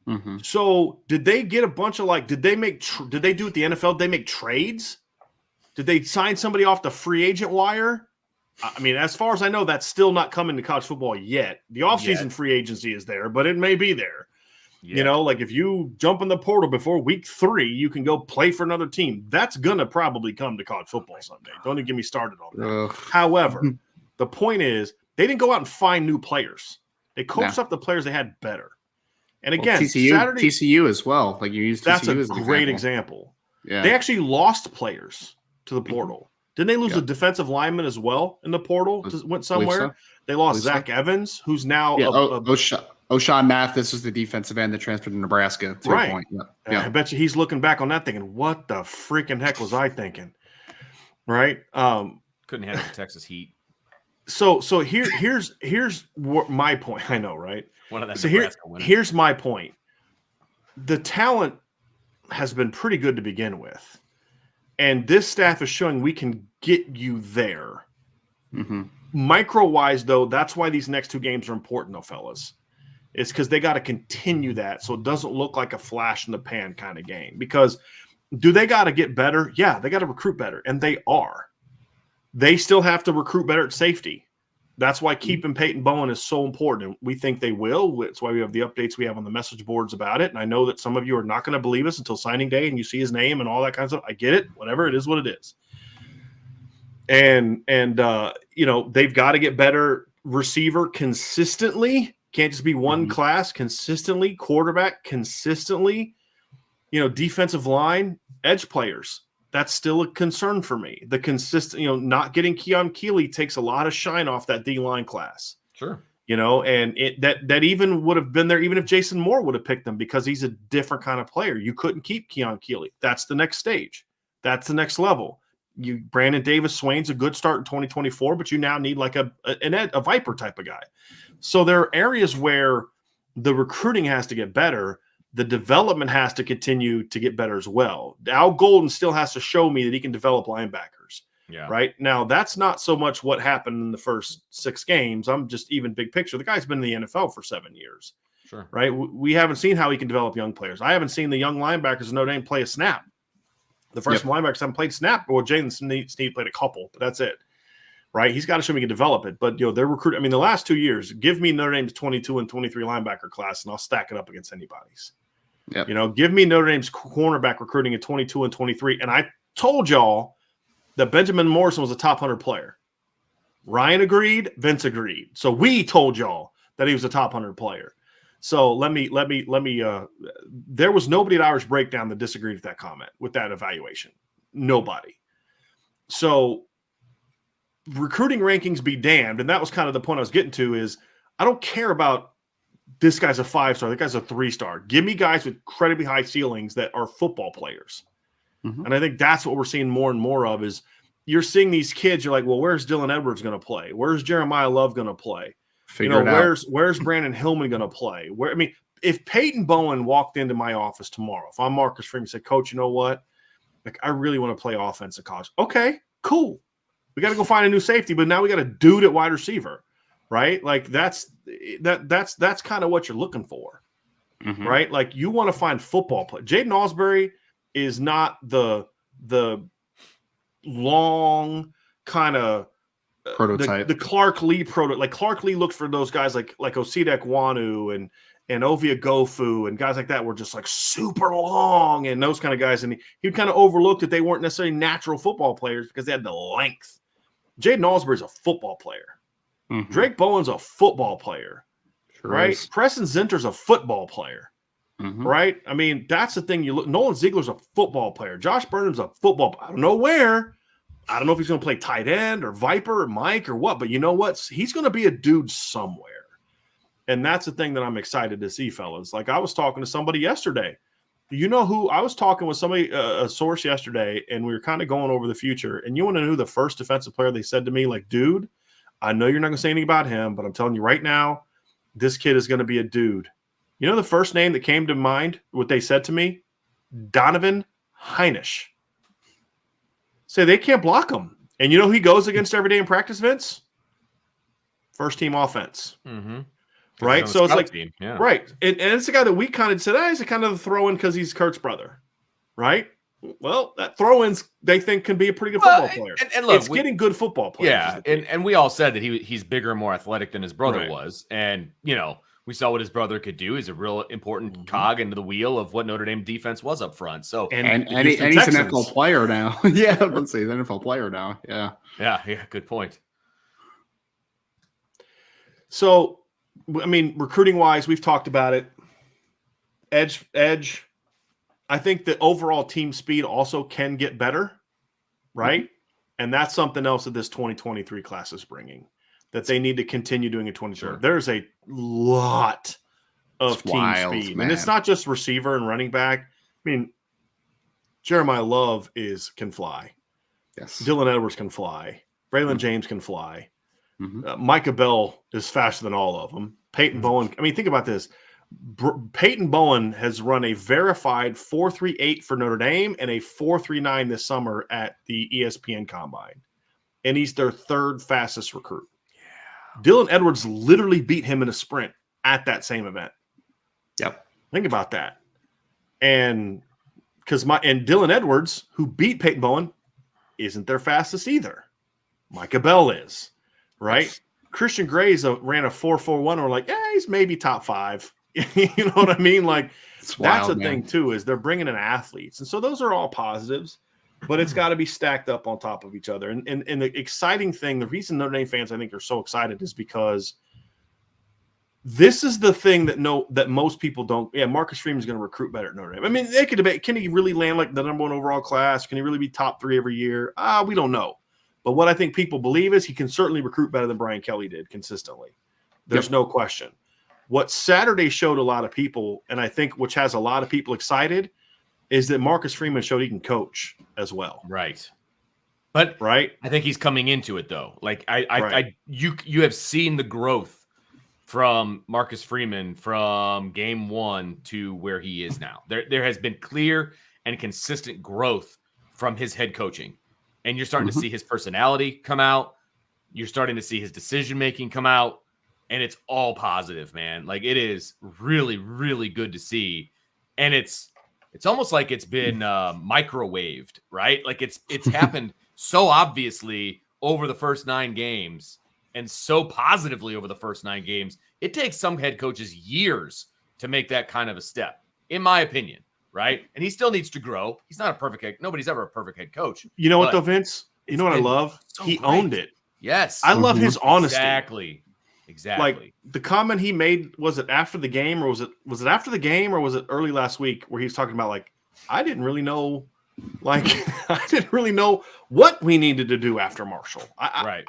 Mm-hmm. So did they get a bunch of did they do at the NFL? Did they make trades? Did they sign somebody off the free agent wire? I mean, as far as I know, that's still not coming to college football yet. The offseason free agency is there, but it may be there. Yeah. If you jump in the portal before week 3, you can go play for another team. That's going to probably come to college football someday. Don't even get me started on that. However, the point is they didn't go out and find new players. They coached up the players they had better. And again, TCU as well. Like you used TCU that's a as an great example. Yeah. They actually lost players to the portal. Didn't they lose a defensive lineman as well in the portal? Went somewhere. So. They lost Zach Evans, who's now O'Shawn Mathis is the defensive end that transferred to Nebraska. To your point. Yeah. I bet you he's looking back on that thinking, what the freaking heck was I thinking? Right? Couldn't handle the Texas heat. So here's my point. I know, right? One of them. So here's my point. The talent has been pretty good to begin with, and this staff is showing we can get you there. Mm-hmm. Micro-wise, though, that's why these next 2 games are important, though, fellas. It's because they got to continue that so it doesn't look like a flash in the pan kind of game. Because do they got to get better? Yeah, they got to recruit better, and they are. They still have to recruit better at safety. That's why keeping Peyton Bowen is so important. And we think they will. That's why we have the updates we have on the message boards about it. And I know that some of you are not going to believe us until signing day and you see his name and all that kind of stuff. I get it. Whatever, it is what it is. And they've got to get better receiver consistently. Can't just be one class consistently. Quarterback consistently. Defensive line, edge players. That's still a concern for me. The consistent, not getting Keon Keeley takes a lot of shine off that D-line class. Sure. And that even would have been there even if Jason Moore would have picked them because he's a different kind of player. You couldn't keep Keon Keeley. That's the next stage. That's the next level. Brandon Davis Swain's a good start in 2024, but you now need like a Viper type of guy. So there are areas where the recruiting has to get better. The development has to continue to get better as well. Al Golden still has to show me that he can develop linebackers. Yeah. Right now, that's not so much what happened in the first 6 games. I'm just even big picture. The guy's been in the NFL for 7 years. Sure. Right. We haven't seen how he can develop young players. I haven't seen the young linebackers in Notre Dame play a snap. The first linebackers haven't played snap. Well, Jaden Sneed played a couple, but that's it. Right. He's got to show me he can develop it. But, they're recruiting. I mean, the last 2 years, give me Notre Dame's 22 and 23 linebacker class, and I'll stack it up against anybody's. Yep. Give me Notre Dame's cornerback recruiting at 22 and 23. And I told y'all that Benjamin Morrison was a top 100 player. Ryan agreed. Vince agreed. So we told y'all that he was a top 100 player. So let me. There was nobody at Irish Breakdown that disagreed with that comment, with that evaluation. Nobody. So recruiting rankings be damned. And that was kind of the point I was getting to is I don't care about this guy's a 5-star, that guy's a 3-star. Give me guys with incredibly high ceilings that are football players. Mm-hmm. And I think that's what we're seeing more and more of is you're seeing these kids, you're like, well, where's Dylan Edwards going to play? Where's Jeremiah Love going to play? Where's Brandon Hillman going to play? If Peyton Bowen walked into my office tomorrow, if I'm Marcus Freeman, said, Coach, you know what? Like, I really want to play offense at college. Okay, cool. We got to go find a new safety, but now we got a dude at wide receiver. Right? Like that's kind of what you're looking for. Mm-hmm. Right? Like you want to find football play. Jaden Ausberry is not the long kind of prototype. The Clark Lee prototype. Like Clark Lee looked for those guys like Osita Ekwonu and Ovia Gofu and guys like that were just like super long and those kind of guys. And he kind of overlooked that they weren't necessarily natural football players because they had the length. Jaden Ausberry is a football player. Mm-hmm. Drake Bowen's a football player, sure right? Is. Preston Zinter's a football player, right? I mean, that's the thing. You look. Nolan Ziegler's a football player. Josh Burnham's a football. I don't know where. I don't know if he's going to play tight end or Viper or Mike or what. But you know what? He's going to be a dude somewhere, and that's the thing that I'm excited to see, fellas. Like I was talking to somebody yesterday. You know who? I was talking with somebody, a source yesterday, and we were kind of going over the future. And you want to know who the first defensive player they said to me? Like, dude. I know you're not going to say anything about him, but I'm telling you right now, this kid is going to be a dude. You know the first name that came to mind, what they said to me? Donovan Heinisch. Say they can't block him. And you know who he goes against every day in practice, Vince? First team offense. Mm-hmm. Right? So it's like, yeah. Right. And it's a guy that we kind of said, he's a kind of the throw-in because he's Kurt's brother. Right? Well, that throw-ins they think can be a pretty good football player. And look, it's getting good football players. Yeah, and we all said that he's bigger and more athletic than his brother was. And, we saw what his brother could do. He's a real important cog into the wheel of what Notre Dame defense was up front. So and he's an NFL player now. Yeah, let's say he's an NFL player now. Yeah. Yeah, good point. So, I mean, recruiting-wise, we've talked about it. Edge. I think the overall team speed also can get better, right? And that's something else that this 2023 class is bringing that they need to continue doing in 2020. Sure. There's a lot of team speed. Man. And it's not just receiver and running back. I mean, Jeremiah Love can fly. Yes. Dylan Edwards can fly. Braylon James can fly. Micah Bell is faster than all of them. Peyton Bowen. I mean, think about this. Peyton Bowen has run a verified 4.38 for Notre Dame and a 4.39 this summer at the ESPN Combine. And he's their third fastest recruit. Yeah. Dylan Edwards literally beat him in a sprint at that same event. Yep. Think about that. And Dylan Edwards, who beat Peyton Bowen, isn't their fastest either. Micah Bell is, right? Yes. Christian Gray's ran a 4.41. We're like, yeah, he's maybe top 5. You know what I mean? Like, that's the thing, too, is they're bringing in athletes. And so those are all positives, but it's got to be stacked up on top of each other. And the exciting thing, the reason Notre Dame fans, I think, are so excited is because this is the thing that most people don't. Yeah, Marcus Freeman is going to recruit better at Notre Dame. I mean, they could debate, can he really land like the number 1 overall class? Can he really be top 3 every year? We don't know. But what I think people believe is he can certainly recruit better than Brian Kelly did consistently. There's no question. What Saturday showed a lot of people, and I think which has a lot of people excited, is that Marcus Freeman showed he can coach as well. Right. But I think he's coming into it though. Like you have seen the growth from Marcus Freeman from game 1 to where he is now. There has been clear and consistent growth from his head coaching. And you're starting to see his personality come out. You're starting to see his decision-making come out. And it's all positive, man. Like, it is really, really good to see. And it's almost like it's been microwaved, right? Like it's happened so obviously over the first 9 games and so positively over the first 9 games. It takes some head coaches years to make that kind of a step, in my opinion, right? And he still needs to grow. He's not a perfect head. Nobody's ever a perfect head coach. You know what, though, Vince? You know what I love? So he owned it. Yes. I love his honesty. Exactly. Like the comment he made, was it after the game or was it after the game or was it early last week where he was talking about like, I didn't really know what we needed to do after Marshall. I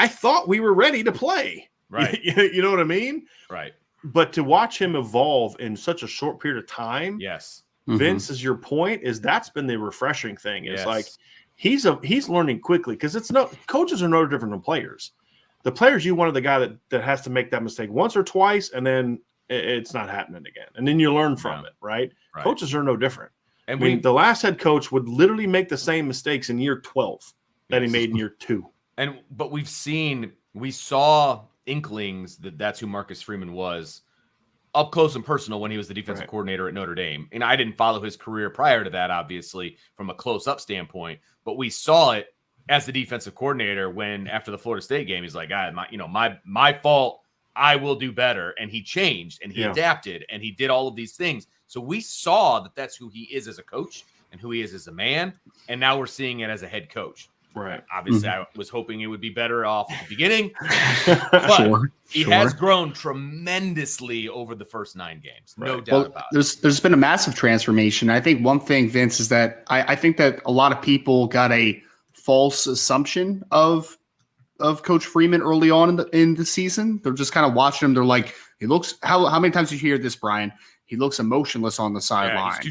thought we were ready to play. Right. You know what I mean? Right. But to watch him evolve in such a short period of time. Yes. Vince, is your point, is that's been the refreshing thing. It's like he's learning quickly because coaches are no different than players. The players, you wanted the guy that has to make that mistake once or twice, and then it's not happening again. And then you learn from it, right? Coaches are no different. And the last head coach would literally make the same mistakes in year 12 that he made in year 2. But we saw inklings that's who Marcus Freeman was up close and personal when he was the defensive coordinator at Notre Dame. And I didn't follow his career prior to that, obviously, from a close-up standpoint. But we saw it as the defensive coordinator when after the Florida State game, he's like, my fault, I will do better. And he changed and he adapted and he did all of these things. So we saw that that's who he is as a coach and who he is as a man. And now we're seeing it as a head coach. Right. Obviously, I was hoping it would be better off at the beginning. But he has grown tremendously over the first 9 games. No doubt about it. There's been a massive transformation. I think one thing, Vince, is that I think that a lot of people got a false assumption of Coach Freeman early on in the season. They're just kind of watching him. They're like, he looks. How many times did you hear this, Brian? He looks emotionless on the sideline.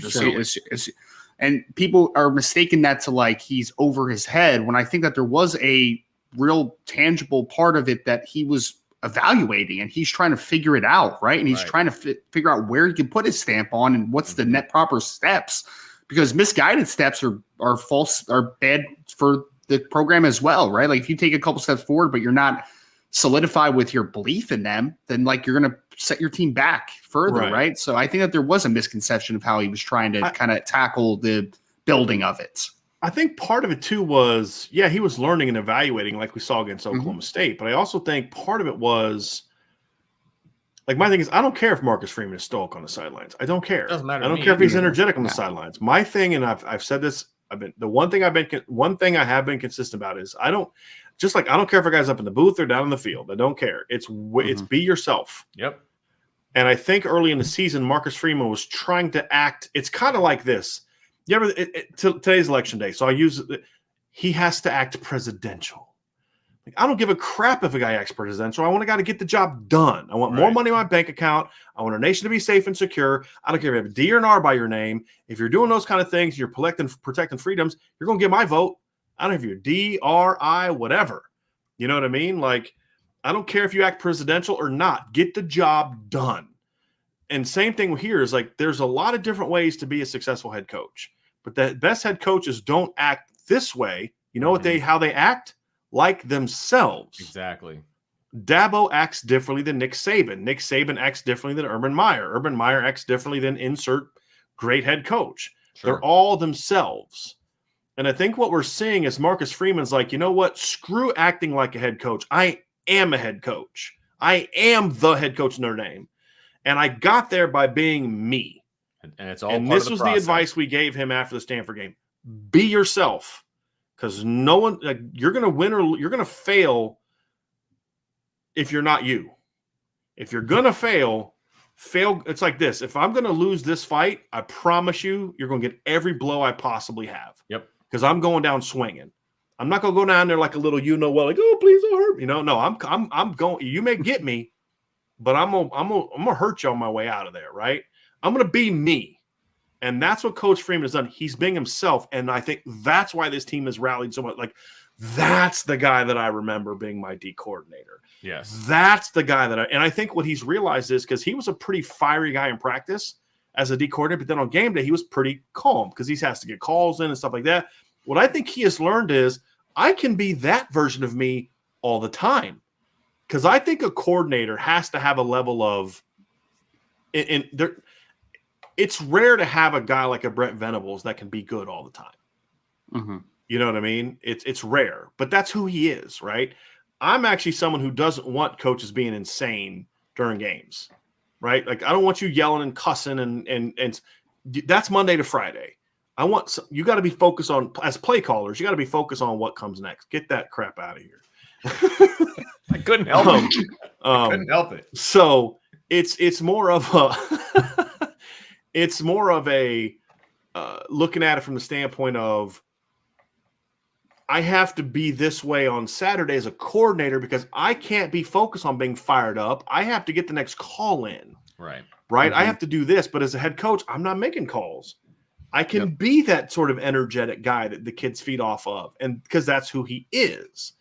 And people are mistaking that to like he's over his head. When I think that there was a real tangible part of it that he was evaluating and he's trying to figure it out, right? And he's trying to figure out where he can put his stamp on and what's the net proper steps. Because misguided steps are false, are bad for the program as well, right? Like if you take a couple steps forward, but you're not solidified with your belief in them, then like you're going to set your team back further, right? So I think that there was a misconception of how he was trying to kind of tackle the building of it. I think part of it too was, he was learning and evaluating like we saw against Oklahoma State. But I also think part of it was, like my thing is, I don't care if Marcus Freeman is stoic on the sidelines. I don't care. Doesn't matter. I don't care if he's energetic on the sidelines. My thing, and I've said this, one thing I have been consistent about is I don't care if a guy's up in the booth or down in the field. I don't care. It's be yourself. Yep. And I think early in the season, Marcus Freeman was trying to act. It's kind of like this. You ever today's election day, so I use it. he has to act presidential. Like, I don't give a crap if a guy acts presidential. I want a guy to get the job done. I want more money in my bank account. I want our nation to be safe and secure. I don't care if you have a D or an R by your name. If you're doing those kind of things, you're protecting freedoms, you're going to get my vote. I don't know if you're D, R, I, whatever. You know what I mean? Like, I don't care if you act presidential or not. Get the job done. And same thing here is like there's a lot of different ways to be a successful head coach. But the best head coaches don't act this way. You know how they act? Like themselves. Exactly. Dabo acts differently than Nick Saban. Nick Saban acts differently than Urban Meyer. Urban Meyer acts differently than insert great head coach. Sure. They're all themselves. And I think what we're seeing is Marcus Freeman's like, you know what? Screw acting like a head coach. I am a head coach. I am the head coach of Notre Dame. And I got there by being me. And it's all. And this was the advice we gave him after the Stanford game. Be yourself. Because no one, like, you're going to win or you're going to fail if you're not you. If you're going to fail. It's like this. If I'm going to lose this fight, I promise you, you're going to get every blow I possibly have. Yep. Because I'm going down swinging. I'm not going to go down there like a little, like, oh, please don't hurt me. No, I'm going. You may get me, but I'm gonna hurt you on my way out of there, right? I'm going to be me. And that's what Coach Freeman has done. He's being himself. And I think that's why this team has rallied so much. Like, that's the guy that I remember being my D coordinator. Yes. That's the guy and I think what he's realized is because he was a pretty fiery guy in practice as a D coordinator, but then on game day, he was pretty calm because he has to get calls in and stuff like that. What I think he has learned is I can be that version of me all the time. Because I think a coordinator has to have a level of it's rare to have a guy like a Brent Venables that can be good all the time. Mm-hmm. You know what I mean? It's rare, but that's who he is, right? I'm actually someone who doesn't want coaches being insane during games, right? Like, I don't want you yelling and cussing and that's Monday to Friday. You got to be focused on, as play callers, you got to be focused on what comes next. Get that crap out of here. I couldn't help it. I couldn't help it. So it's more of a looking at it from the standpoint of I have to be this way on Saturday as a coordinator because I can't be focused on being fired up. I have to get the next call in. Right. Mm-hmm. I have to do this. But as a head coach, I'm not making calls. I can be that sort of energetic guy that the kids feed off of, and because that's who he is.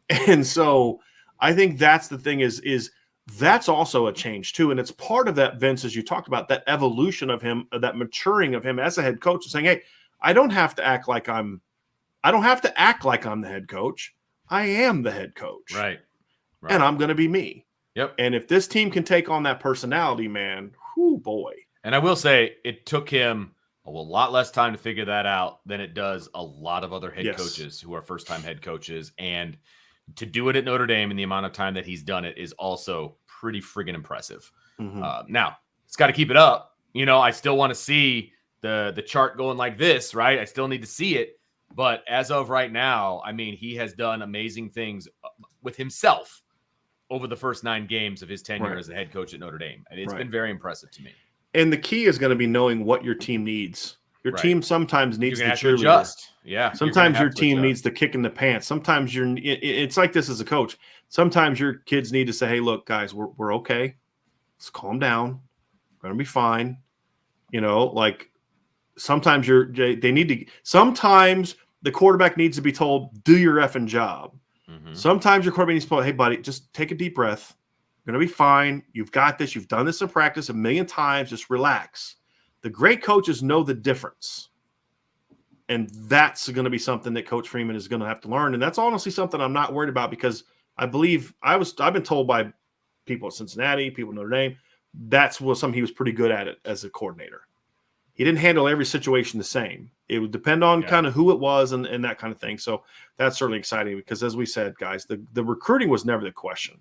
And so I think that's the thing is that's also a change too. And it's part of that, Vince, as you talked about, that evolution of him, that maturing of him as a head coach, saying, hey, I don't have to act like I'm the head coach. I am the head coach. Right. And I'm going to be me. Yep. And if this team can take on that personality, man, whoo, boy. And I will say it took him a lot less time to figure that out than it does a lot of other head coaches who are first-time head coaches. And to do it at Notre Dame in the amount of time that he's done it is also pretty friggin' impressive. Mm-hmm. Now, it's got to keep it up. You know, I still want to see the chart going like this, right? I still need to see it. But as of right now, I mean, he has done amazing things with himself over the first 9 games of his tenure as the head coach at Notre Dame. And it's been very impressive to me. And the key is going to be knowing what your team needs. Your team sometimes needs the cheerleader. Adjust. Yeah. Sometimes your team needs the kick in the pants. Sometimes it's like this as a coach. Sometimes your kids need to say, hey, look, guys, we're okay. Let's calm down. We're going to be fine. You know, like sometimes sometimes the quarterback needs to be told, do your effing job. Mm-hmm. Sometimes your quarterback needs to be told, hey, buddy, just take a deep breath. You're going to be fine. You've got this. You've done this in practice 1,000,000 times. Just relax. The great coaches know the difference. And that's going to be something that Coach Freeman is going to have to learn. And that's honestly something I'm not worried about because I believe I've been told by people at Cincinnati, people at Notre Dame, that's something he was pretty good at it as a coordinator. He didn't handle every situation the same. It would depend on kind of who it was and that kind of thing. So that's certainly exciting because, as we said, guys, the recruiting was never the question.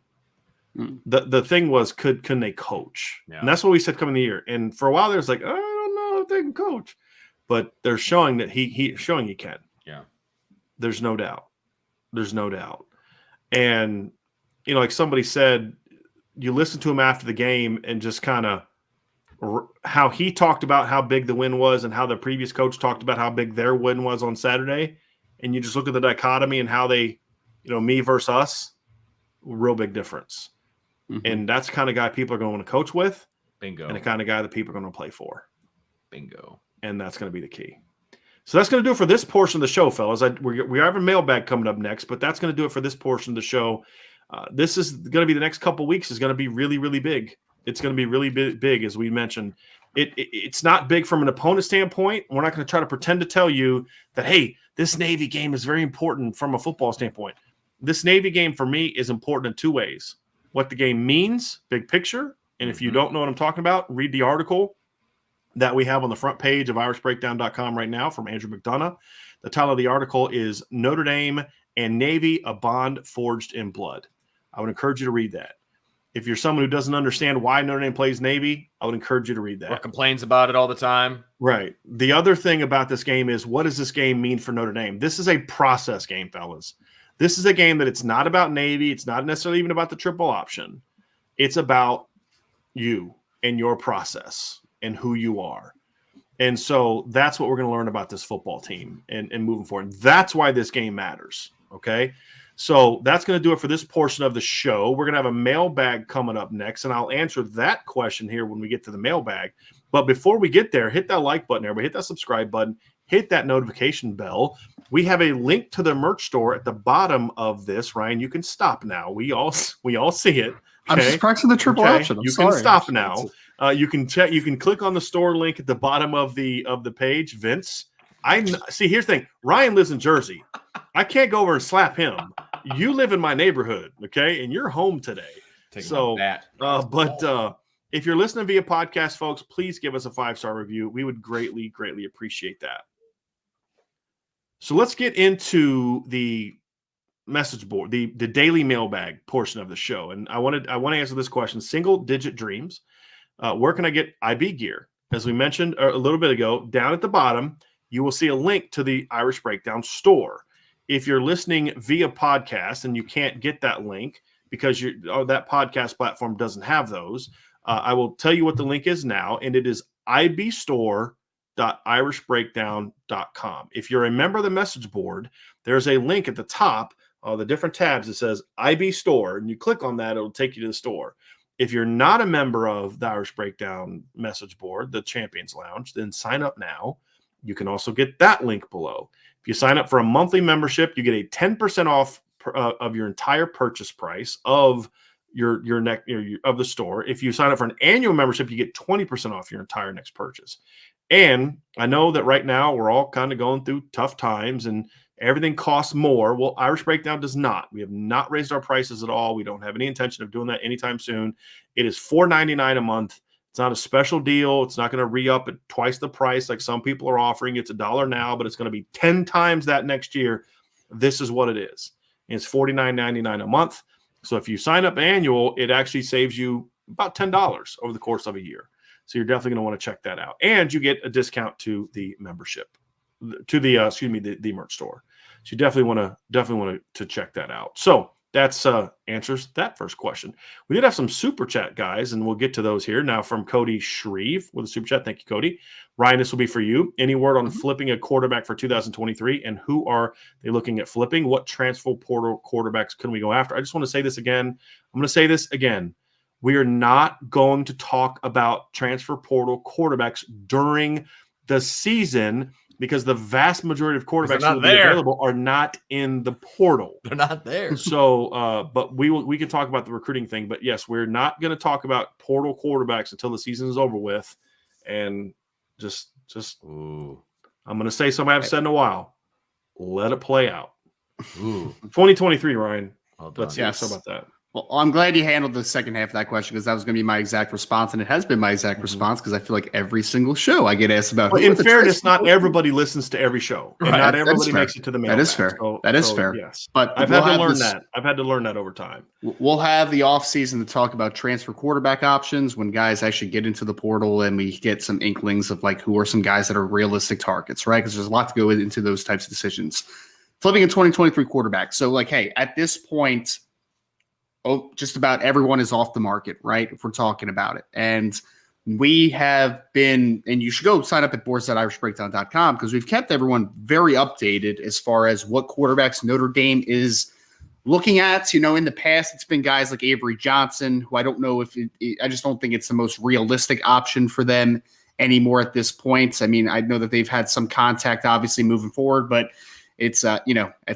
The thing was, can they coach? Yeah. And that's what we said coming the year. And for a while, there's like, I don't know if they can coach, but they're showing that he can. Yeah, there's no doubt. And you know, like somebody said, you listen to him after the game and just kind of how he talked about how big the win was and how the previous coach talked about how big their win was on Saturday. and you just look at the dichotomy and how they, me versus us, real big difference. Mm-hmm. And that's the kind of guy people are going to want to coach with. Bingo. And the kind of guy that people are going to play for. Bingo. And that's going to be the key. So that's going to do it for this portion of the show, fellas. We have a mailbag coming up next, but that's going to do it for this portion of the show. This is going to be the next couple of weeks is going to be really, really big. It's going to be really big, as we mentioned. It's not big from an opponent standpoint. We're not going to try to pretend to tell you that, hey, this Navy game is very important from a football standpoint. This Navy game for me is important in two ways. What the game means, big picture. And if you don't know what I'm talking about, read the article that we have on the front page of irishbreakdown.com right now from Andrew McDonough. The title of the article is Notre Dame and Navy, a Bond Forged in Blood. I would encourage you to read that. If you're someone who doesn't understand why Notre Dame plays Navy, I would encourage you to read that. Or complains about it all the time. Right. The other thing about this game is, what does this game mean for Notre Dame? This is a process game, fellas. This is a game that it's not about Navy. It's not necessarily even about the triple option. It's about you and your process and who you are. And so that's what we're going to learn about this football team and moving forward. That's why this game matters. Okay. So that's going to do it for this portion of the show. We're going to have a mailbag coming up next, and I'll answer that question here when we get to the mailbag. But before we get there, hit that like button, everybody. Hit that subscribe button. Hit that notification bell. We have a link to the merch store at the bottom of this. Ryan, you can stop now. We all see it. Okay? I'm just practicing the triple option. You can stop now. You can check. You can click on the store link at the bottom of the page. Vince, see. Here's the thing. Ryan lives in Jersey. I can't go over and slap him. You live in my neighborhood, okay, and you're home today. If you're listening via podcast, folks, please give us a 5-star review. We would greatly, greatly appreciate that. So let's get into the message board, the daily mailbag portion of the show, and I want to answer this question: single digit dreams. Where can I get IB gear? As we mentioned a little bit ago, down at the bottom, you will see a link to the Irish Breakdown store. If you're listening via podcast and you can't get that link because that podcast platform doesn't have those, I will tell you what the link is now, and it is ibstore.irishbreakdown.com. If you're a member of the message board, there's a link at the top, the different tabs that says IB Store, and you click on that, it'll take you to the store. If you're not a member of the Irish Breakdown message board, the Champions Lounge, then sign up now. You can also get that link below. If you sign up for a monthly membership, you get a 10% off of your entire purchase price of of the store. If you sign up for an annual membership, you get 20% off your entire next purchase. And I know that right now we're all kind of going through tough times and everything costs more. Well, Irish Breakdown does not. We have not raised our prices at all. We don't have any intention of doing that anytime soon. It is $4.99 a month. It's not a special deal. It's not going to re-up at twice the price like some people are offering. It's $1 now, but it's going to be 10 times that next year. This is what it is. And it's $49.99 a month. So if you sign up annual, it actually saves you about $10 over the course of a year. So you're definitely going to want to check that out. And you get a discount to the membership, to the merch store. So you definitely want to check that out. So that's answers that first question. We did have some super chat, guys, and we'll get to those here now from Cody Shreve with a super chat. Thank you, Cody. Ryan, this will be for you. Any word on flipping a quarterback for 2023, and who are they looking at flipping? What transfer portal quarterbacks can we go after? I just want to say this again. I'm going to say this again. We are not going to talk about transfer portal quarterbacks during the season because the vast majority of quarterbacks who will be available are not in the portal. They're not there. So, but we can talk about the recruiting thing. But yes, we're not going to talk about portal quarterbacks until the season is over with. And just I'm going to say something I haven't said in a while. Let it play out. 2023, Ryan. Let's see what's about that. Well, I'm glad you handled the second half of that question because that was going to be my exact response, and it has been my exact response because I feel like every single show I get asked about. But in fairness, not everybody listens to every show, and not everybody makes it to the mailbag. That is fair. That is fair. Yes, but I've had to learn that. I've had to learn that over time. We'll have the offseason to talk about transfer quarterback options when guys actually get into the portal, and we get some inklings of like who are some guys that are realistic targets, right? Because there's a lot to go into those types of decisions. Flipping a 2023 quarterback. So, like, hey, at this point. Just about everyone is off the market, right? If we're talking about it. And we have been, and you should go sign up at boards.irishbreakdown.com because we've kept everyone very updated as far as what quarterbacks Notre Dame is looking at. In the past, it's been guys like Avery Johnson, who I don't know if I just don't think it's the most realistic option for them anymore at this point. I mean, I know that they've had some contact, obviously, moving forward, but it's, at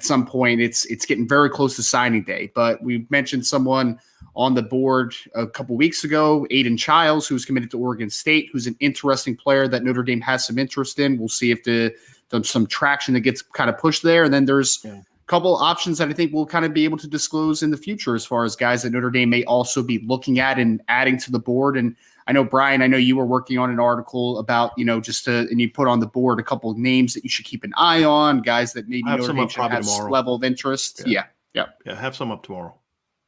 some point it's getting very close to signing day. But we mentioned someone on the board a couple weeks ago, Aiden Childs, who's committed to Oregon State, who's an interesting player that Notre Dame has some interest in. We'll see if there's some traction that gets kind of pushed there. And then there's a couple options that I think we'll kind of be able to disclose in the future as far as guys that Notre Dame may also be looking at and adding to the board. And I know, Brian, you were working on an article about, and you put on the board a couple of names that you should keep an eye on, guys that maybe Notre Dame should have some level of interest. Yeah, have some up tomorrow.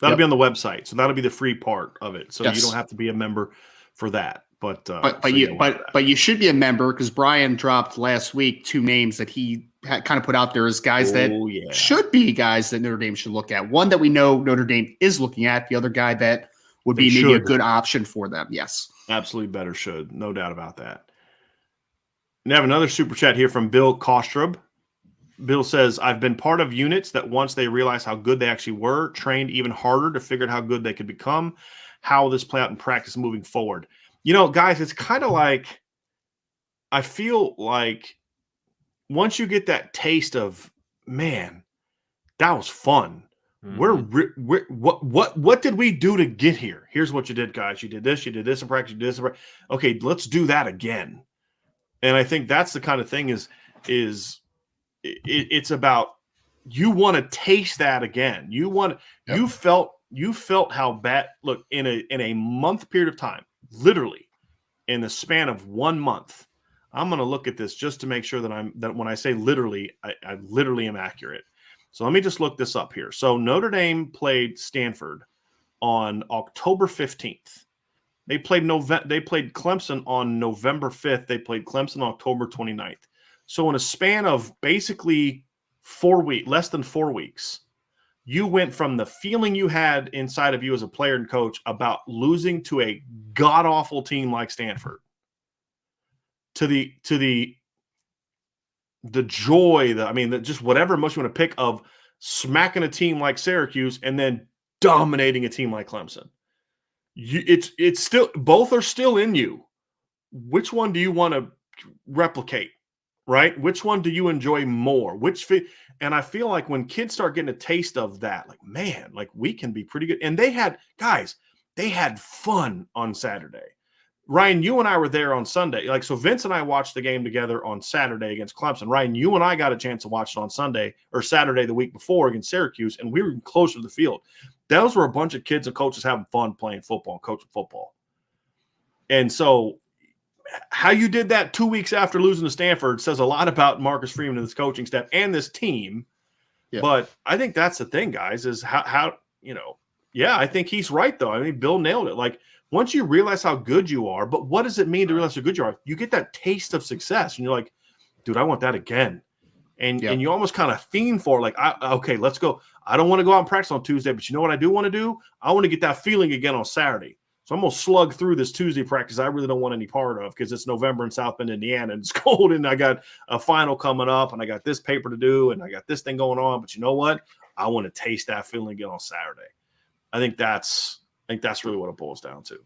That'll be on the website, so that'll be the free part of it. So you don't have to be a member for that. But you should be a member because Brian dropped last week 2 names that he had kind of put out there as guys that should be guys that Notre Dame should look at. One that we know Notre Dame is looking at. The other guy that would be maybe a good option for them. Yes, absolutely, better should, no doubt about that. And I have another super chat here from Bill Kostrub. Bill says, I've been part of units that once they realized how good they actually were, trained even harder to figure out how good they could become. How will this play out in practice moving forward? Guys, it's kind of like, I feel like once you get that taste of, man, that was fun. What did we do to get here? Here's what you did, guys. You did this in practice, you did this in practice. Okay, let's do that again. And I think that's the kind of thing it's about, you want to taste that again. You felt how bad. Look, in a month period of time, literally in the span of 1 month, I'm going to look at this just to make sure that when I say literally, I literally am accurate. So let me just look this up here. So Notre Dame played Stanford on October 15th. They played Clemson on November 5th. They played Clemson on October 29th. So in a span of basically less than 4 weeks, you went from the feeling you had inside of you as a player and coach about losing to a god-awful team like Stanford to the joy, just whatever emotion you want to pick of smacking a team like Syracuse and then dominating a team like Clemson. It's still, both are still in you. Which one do you want to replicate? Right? Which one do you enjoy more? And I feel like when kids start getting a taste of that, like, man, like we can be pretty good. And they had fun on Saturday. Ryan, you and I were there on Sunday. So Vince and I watched the game together on Saturday against Clemson. Ryan, you and I got a chance to watch it on Sunday or Saturday the week before against Syracuse, and we were closer to the field. Those were a bunch of kids and coaches having fun playing football and coaching football. And so how you did that 2 weeks after losing to Stanford says a lot about Marcus Freeman and this coaching staff and this team. Yeah. But I think that's the thing, guys, is how I think he's right, though. Bill nailed it. Like, once you realize how good you are, but what does it mean to realize how good you are? You get that taste of success, and you're like, dude, I want that again. And you almost kind of fiend for, like, okay, let's go. I don't want to go out and practice on Tuesday, but you know what I do want to do? I want to get that feeling again on Saturday. So I'm going to slug through this Tuesday practice I really don't want any part of because it's November in South Bend, Indiana, and it's cold, and I got a final coming up, and I got this paper to do, and I got this thing going on. But you know what? I want to taste that feeling again on Saturday. I think that's really what it boils down to.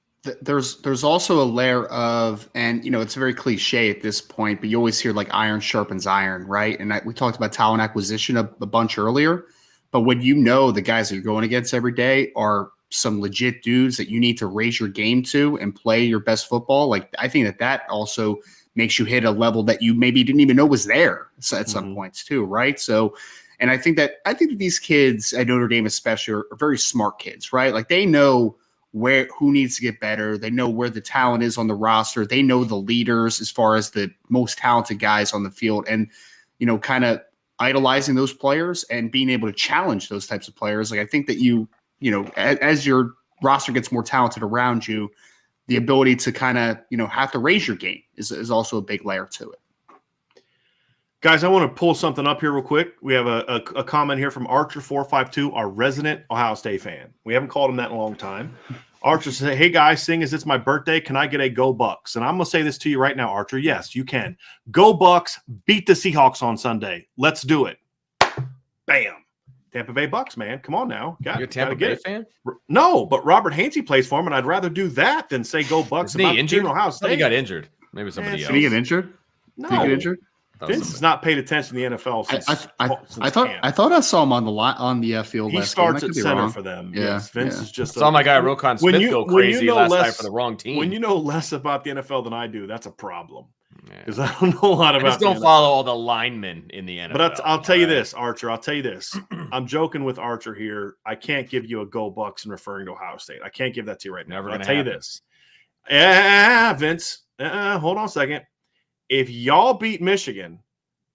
There's also a layer of, and it's very cliche at this point, but you always hear like iron sharpens iron, right? And we talked about talent acquisition a bunch earlier, but when the guys that you're going against every day are some legit dudes that you need to raise your game to and play your best football, like I think that also makes you hit a level that you maybe didn't even know was there at some points too, right? So, and I think that these kids at Notre Dame especially are very smart kids, right? Like they know who needs to get better. They know where the talent is on the roster. They know the leaders as far as the most talented guys on the field, and kind of idolizing those players and being able to challenge those types of players. Like I think that as your roster gets more talented around you, the ability to kind of, have to raise your game is also a big layer to it. Guys, I want to pull something up here real quick. We have a comment here from Archer452, our resident Ohio State fan. We haven't called him that in a long time. Archer said, hey, guys, seeing as it's my birthday, can I get a go Bucks? And I'm going to say this to you right now, Archer. Yes, you can. Go Bucks. Beat the Seahawks on Sunday. Let's do it. Bam. Tampa Bay Bucks, man. Come on now. You're a Tampa Bay fan? No, but Robert Hainsey plays for him, and I'd rather do that than say go Bucks. Isn't he injured? Ohio State. He got injured. Maybe somebody else. Did he get injured? No. Did he get injured? Vince has not paid attention to the NFL since I thought I saw him on the field. He last starts game. at center for them. Yeah, yes, Vince is just. Saw my guy Roquan Smith go crazy last night for the wrong team. When you know less about the NFL than I do, that's a problem. Because I don't know a lot about. Just don't follow all the linemen in the NFL. But I'll tell you this, Archer. I'll tell you this. I'm joking with Archer here. I can't give you a go Bucks in referring to Ohio State. I can't give that to you right now. Never I'll gonna tell you happen. this. Vince. Hold on a second. If y'all beat Michigan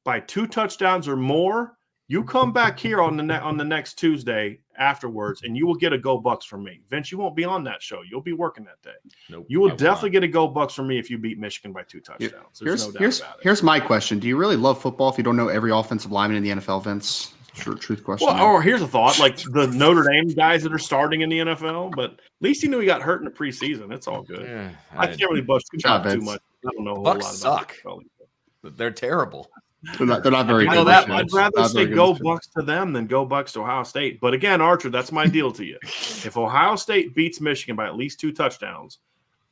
by 2 touchdowns or more, you come back here on the next Tuesday afterwards, and you will get a go Bucks from me. Vince, you won't be on that show. You'll be working that day. Nope, you will definitely get a go Bucks from me if you beat Michigan by 2 touchdowns. There's no doubt about it. Here's my question: do you really love football if you don't know every offensive lineman in the NFL, Vince? Truth question. Well, or here's a thought: like the Notre Dame guys that are starting in the NFL, but at least he knew he got hurt in the preseason. It's all good. Yeah, I can't really bust too much. I don't know a whole Bucks lot about suck. They're terrible. They're not very good. I'd rather say go Bucks to them than go Bucks to Ohio State. But again, Archer, that's my deal to you. If Ohio State beats Michigan by at least 2 touchdowns,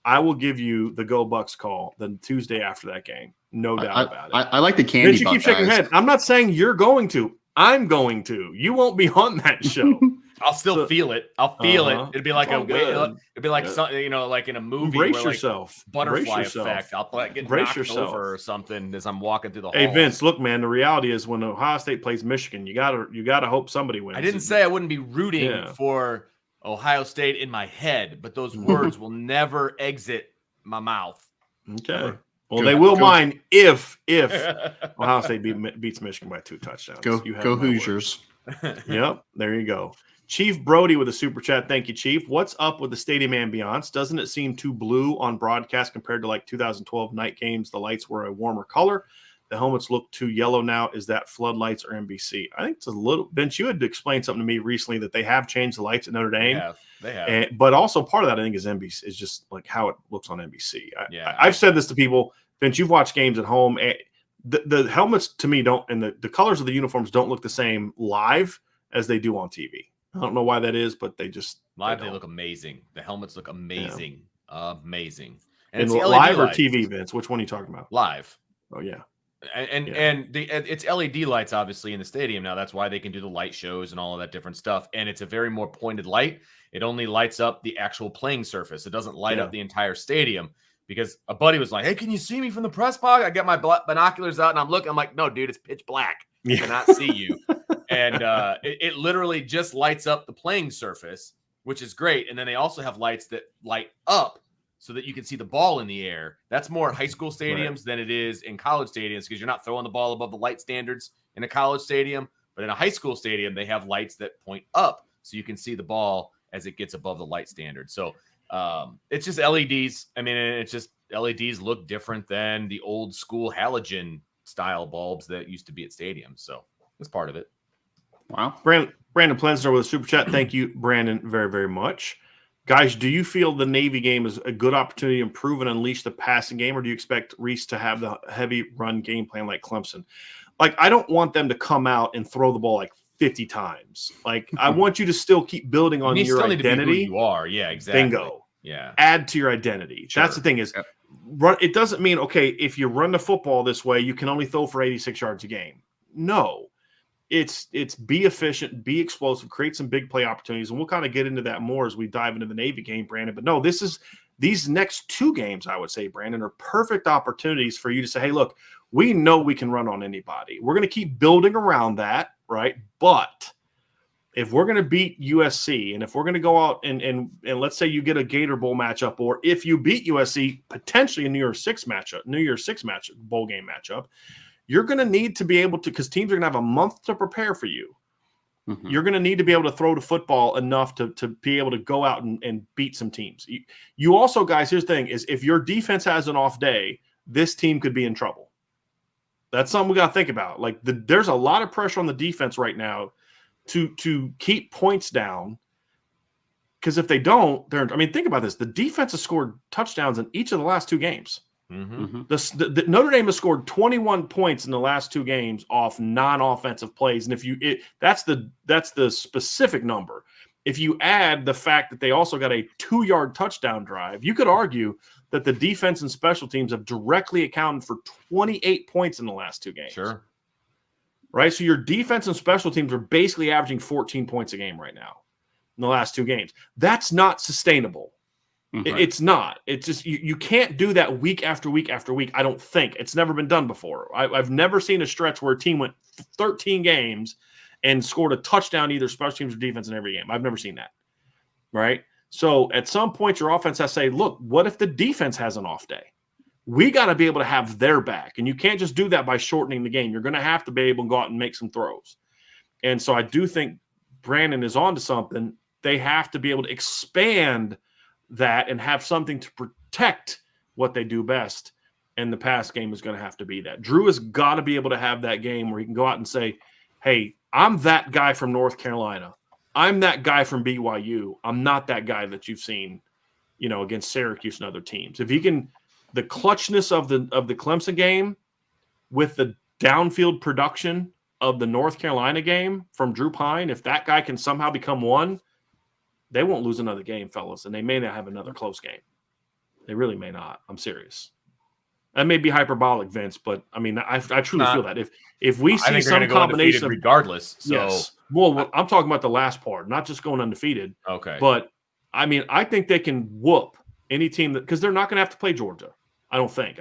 I will give you the go Bucks call the Tuesday after that game. No doubt about it. I like the candy. Then you keep shaking your head. I'm not saying you're going to. I'm going to. You won't be on that show. I'll still feel it. I'll feel it. It'd be like it'd be like something, like in a movie. Brace where, yourself. Butterfly effect. I'll get Brace knocked yourself over or something as I'm walking through the hall. Hey Vince, look, man. The reality is when Ohio State plays Michigan, you gotta hope somebody wins. I didn't say I wouldn't be rooting for Ohio State in my head, but those words will never exit my mouth. Okay. Well, they will mine if Ohio State beats Michigan by 2 touchdowns. Go Hoosiers. Yep, there you go. Chief Brody with a super chat. Thank you, Chief. What's up with the stadium ambiance? Doesn't it seem too blue on broadcast compared to like 2012 night games? The lights were a warmer color. The helmets look too yellow now. Is that floodlights or NBC? I think it's a little. Vince, you had explained something to me recently that they have changed the lights at Notre Dame. They have. But also part of that, I think, is NBC. Is just like how it looks on NBC. I've said this to people. Vince, you've watched games at home. The helmets to me don't, and the colors of the uniforms don't look the same live as they do on TV. I don't know why that is, but they just live. They look amazing. The helmets look amazing, amazing. And it's live or TV, Vince? Which one are you talking about? Live. Oh yeah. And it's LED lights obviously in the stadium now. That's why they can do the light shows and all of that different stuff. And it's a very more pointed light. It only lights up the actual playing surface. It doesn't light up the entire stadium. Because a buddy was like, "Hey, can you see me from the press box?" I got my binoculars out and I'm looking. I'm like, "No, dude, it's pitch black. I cannot see you." And it literally just lights up the playing surface, which is great. And then they also have lights that light up so that you can see the ball in the air. That's more high school stadiums than it is in college stadiums because you're not throwing the ball above the light standards in a college stadium. But in a high school stadium, they have lights that point up so you can see the ball as it gets above the light standard. So it's just LEDs. I mean, it's just LEDs look different than the old school halogen style bulbs that used to be at stadiums. So that's part of it. Wow. Brandon Plensner with a super chat. Thank you, Brandon, very, very much. Guys, do you feel the Navy game is a good opportunity to improve and unleash the passing game, or do you expect Reese to have the heavy run game plan like Clemson? Like, I don't want them to come out and throw the ball like 50 times. Like, I want you to still keep building on your identity. You are. Yeah, exactly. Bingo. Yeah. Add to your identity. Sure. That's the thing is, it doesn't mean, okay, if you run the football this way, you can only throw for 86 yards a game. No. It's be efficient, be explosive, create some big play opportunities, and we'll kind of get into that more as we dive into the Navy game, Brandon. But no, these next 2 games, I would say, Brandon, are perfect opportunities for you to say, hey, look, we know we can run on anybody. We're going to keep building around that, right? But if we're going to beat USC, and if we're going to go out and let's say you get a Gator Bowl matchup, or if you beat USC, potentially a New Year's Six bowl game matchup, you're going to need to be able to, because teams are going to have a month to prepare for you. Mm-hmm. You're going to need to be able to throw the football enough to be able to go out and beat some teams. You also, guys, here's the thing, is if your defense has an off day, this team could be in trouble. That's something we got to think about. Like, there's a lot of pressure on the defense right now to keep points down Because if they don't, think about this. The defense has scored touchdowns in each of the last 2 games. Mm-hmm. The Notre Dame has scored 21 points in the last 2 games off non-offensive plays. And that's the specific number. If you add the fact that they also got a 2-yard touchdown drive, you could argue that the defense and special teams have directly accounted for 28 points in the last 2 games. Sure. Right? So your defense and special teams are basically averaging 14 points a game right now in the last 2 games. That's not sustainable. It's not. It's just you can't do that week after week after week. I don't think. It's never been done before. I've never seen a stretch where a team went 13 games and scored a touchdown either special teams or defense in every game. I've never seen that. Right? So at some point your offense has to say, look, what if the defense has an off day? We got to be able to have their back. And you can't just do that by shortening the game. You're going to have to be able to go out and make some throws. And so I do think Brandon is on to something. They have to be able to expand that and have something to protect what they do best. And the pass game is going to have to be that. Drew has got to be able to have that game where he can go out and say, hey, I'm that guy from North Carolina. I'm that guy from BYU. I'm not that guy that you've seen, against Syracuse and other teams. If he can, the clutchness of the Clemson game with the downfield production of the North Carolina game from Drew Pine, if that guy can somehow become one, they won't lose another game, fellas, and they may not have another close game. They really may not. I'm serious. That may be hyperbolic, Vince, but I truly feel that if we see some combination of regardless. So. Yes. Well, I'm talking about the last part, not just going undefeated. Okay. But I think they can whoop any team because they're not going to have to play Georgia. I don't think.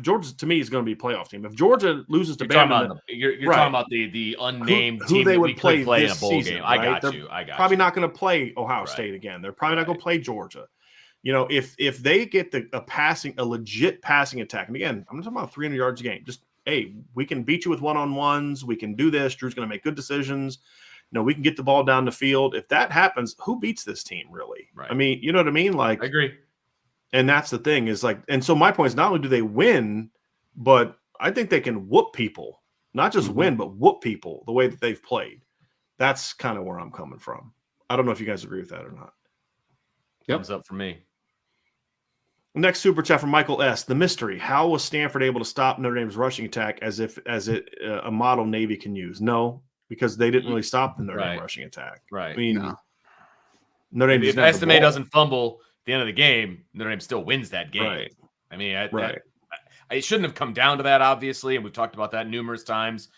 Georgia to me is going to be a playoff team. If Georgia loses to Bama, you're talking about the unnamed who team they that would play play in a this bowl season. game. Right? I got They're you. probably not going to play Ohio State again. They're probably not going to play Georgia. If they get a legit passing attack, and again, I'm talking about 300 yards a game. Just hey, we can beat you with one-on-ones. We can do this. Drew's going to make good decisions. We can get the ball down the field. If that happens, who beats this team really? Right. You know what I mean? Like I agree. And that's the thing is and so my point is not only do they win, but I think they can whoop people, not just win, but whoop people the way that they've played. That's kind of where I'm coming from. I don't know if you guys agree with that or not. Thumbs up for me. Next super chat from Michael S. The mystery. How was Stanford able to stop Notre Dame's rushing attack as a model Navy can use? No, because they didn't really stop the Notre Dame rushing attack. Right. Notre Dame if Estime doesn't fumble at the end of the game, Notre Dame still wins that game. Right. It shouldn't have come down to that, obviously, and we've talked about that numerous times.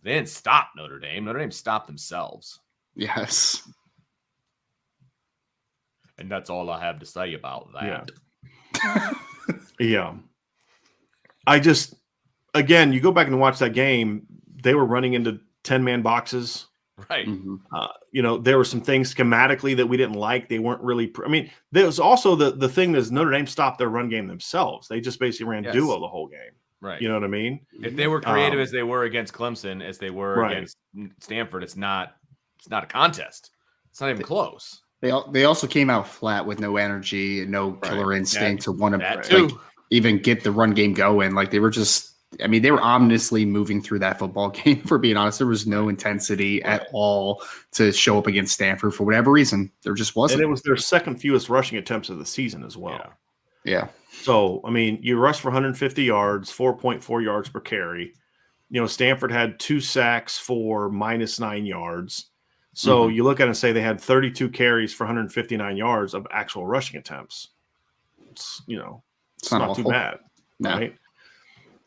They didn't stop Notre Dame. Notre Dame stopped themselves. Yes. And that's all I have to say about that. Yeah. Again, you go back and watch that game, they were running into 10-man boxes. Right. There were some things schematically that we didn't like. They weren't really there was also the thing that Notre Dame stopped their run game themselves. They just basically ran duo the whole game. Right. You know what I mean? If they were creative as they were against Clemson, as they were against Stanford, it's not a contest. It's not even close. They also came out flat with no energy and no killer instinct to want to even get the run game going. Like they were they were ominously moving through that football game, for being honest. There was no intensity at all to show up against Stanford for whatever reason. There just wasn't. And it was their second fewest rushing attempts of the season as well. Yeah. So, you rushed for 150 yards, 4.4 yards per carry. Stanford had 2 sacks for -9 yards. So you look at it and say they had 32 carries for 159 yards of actual rushing attempts. It's not too bad. No. Right?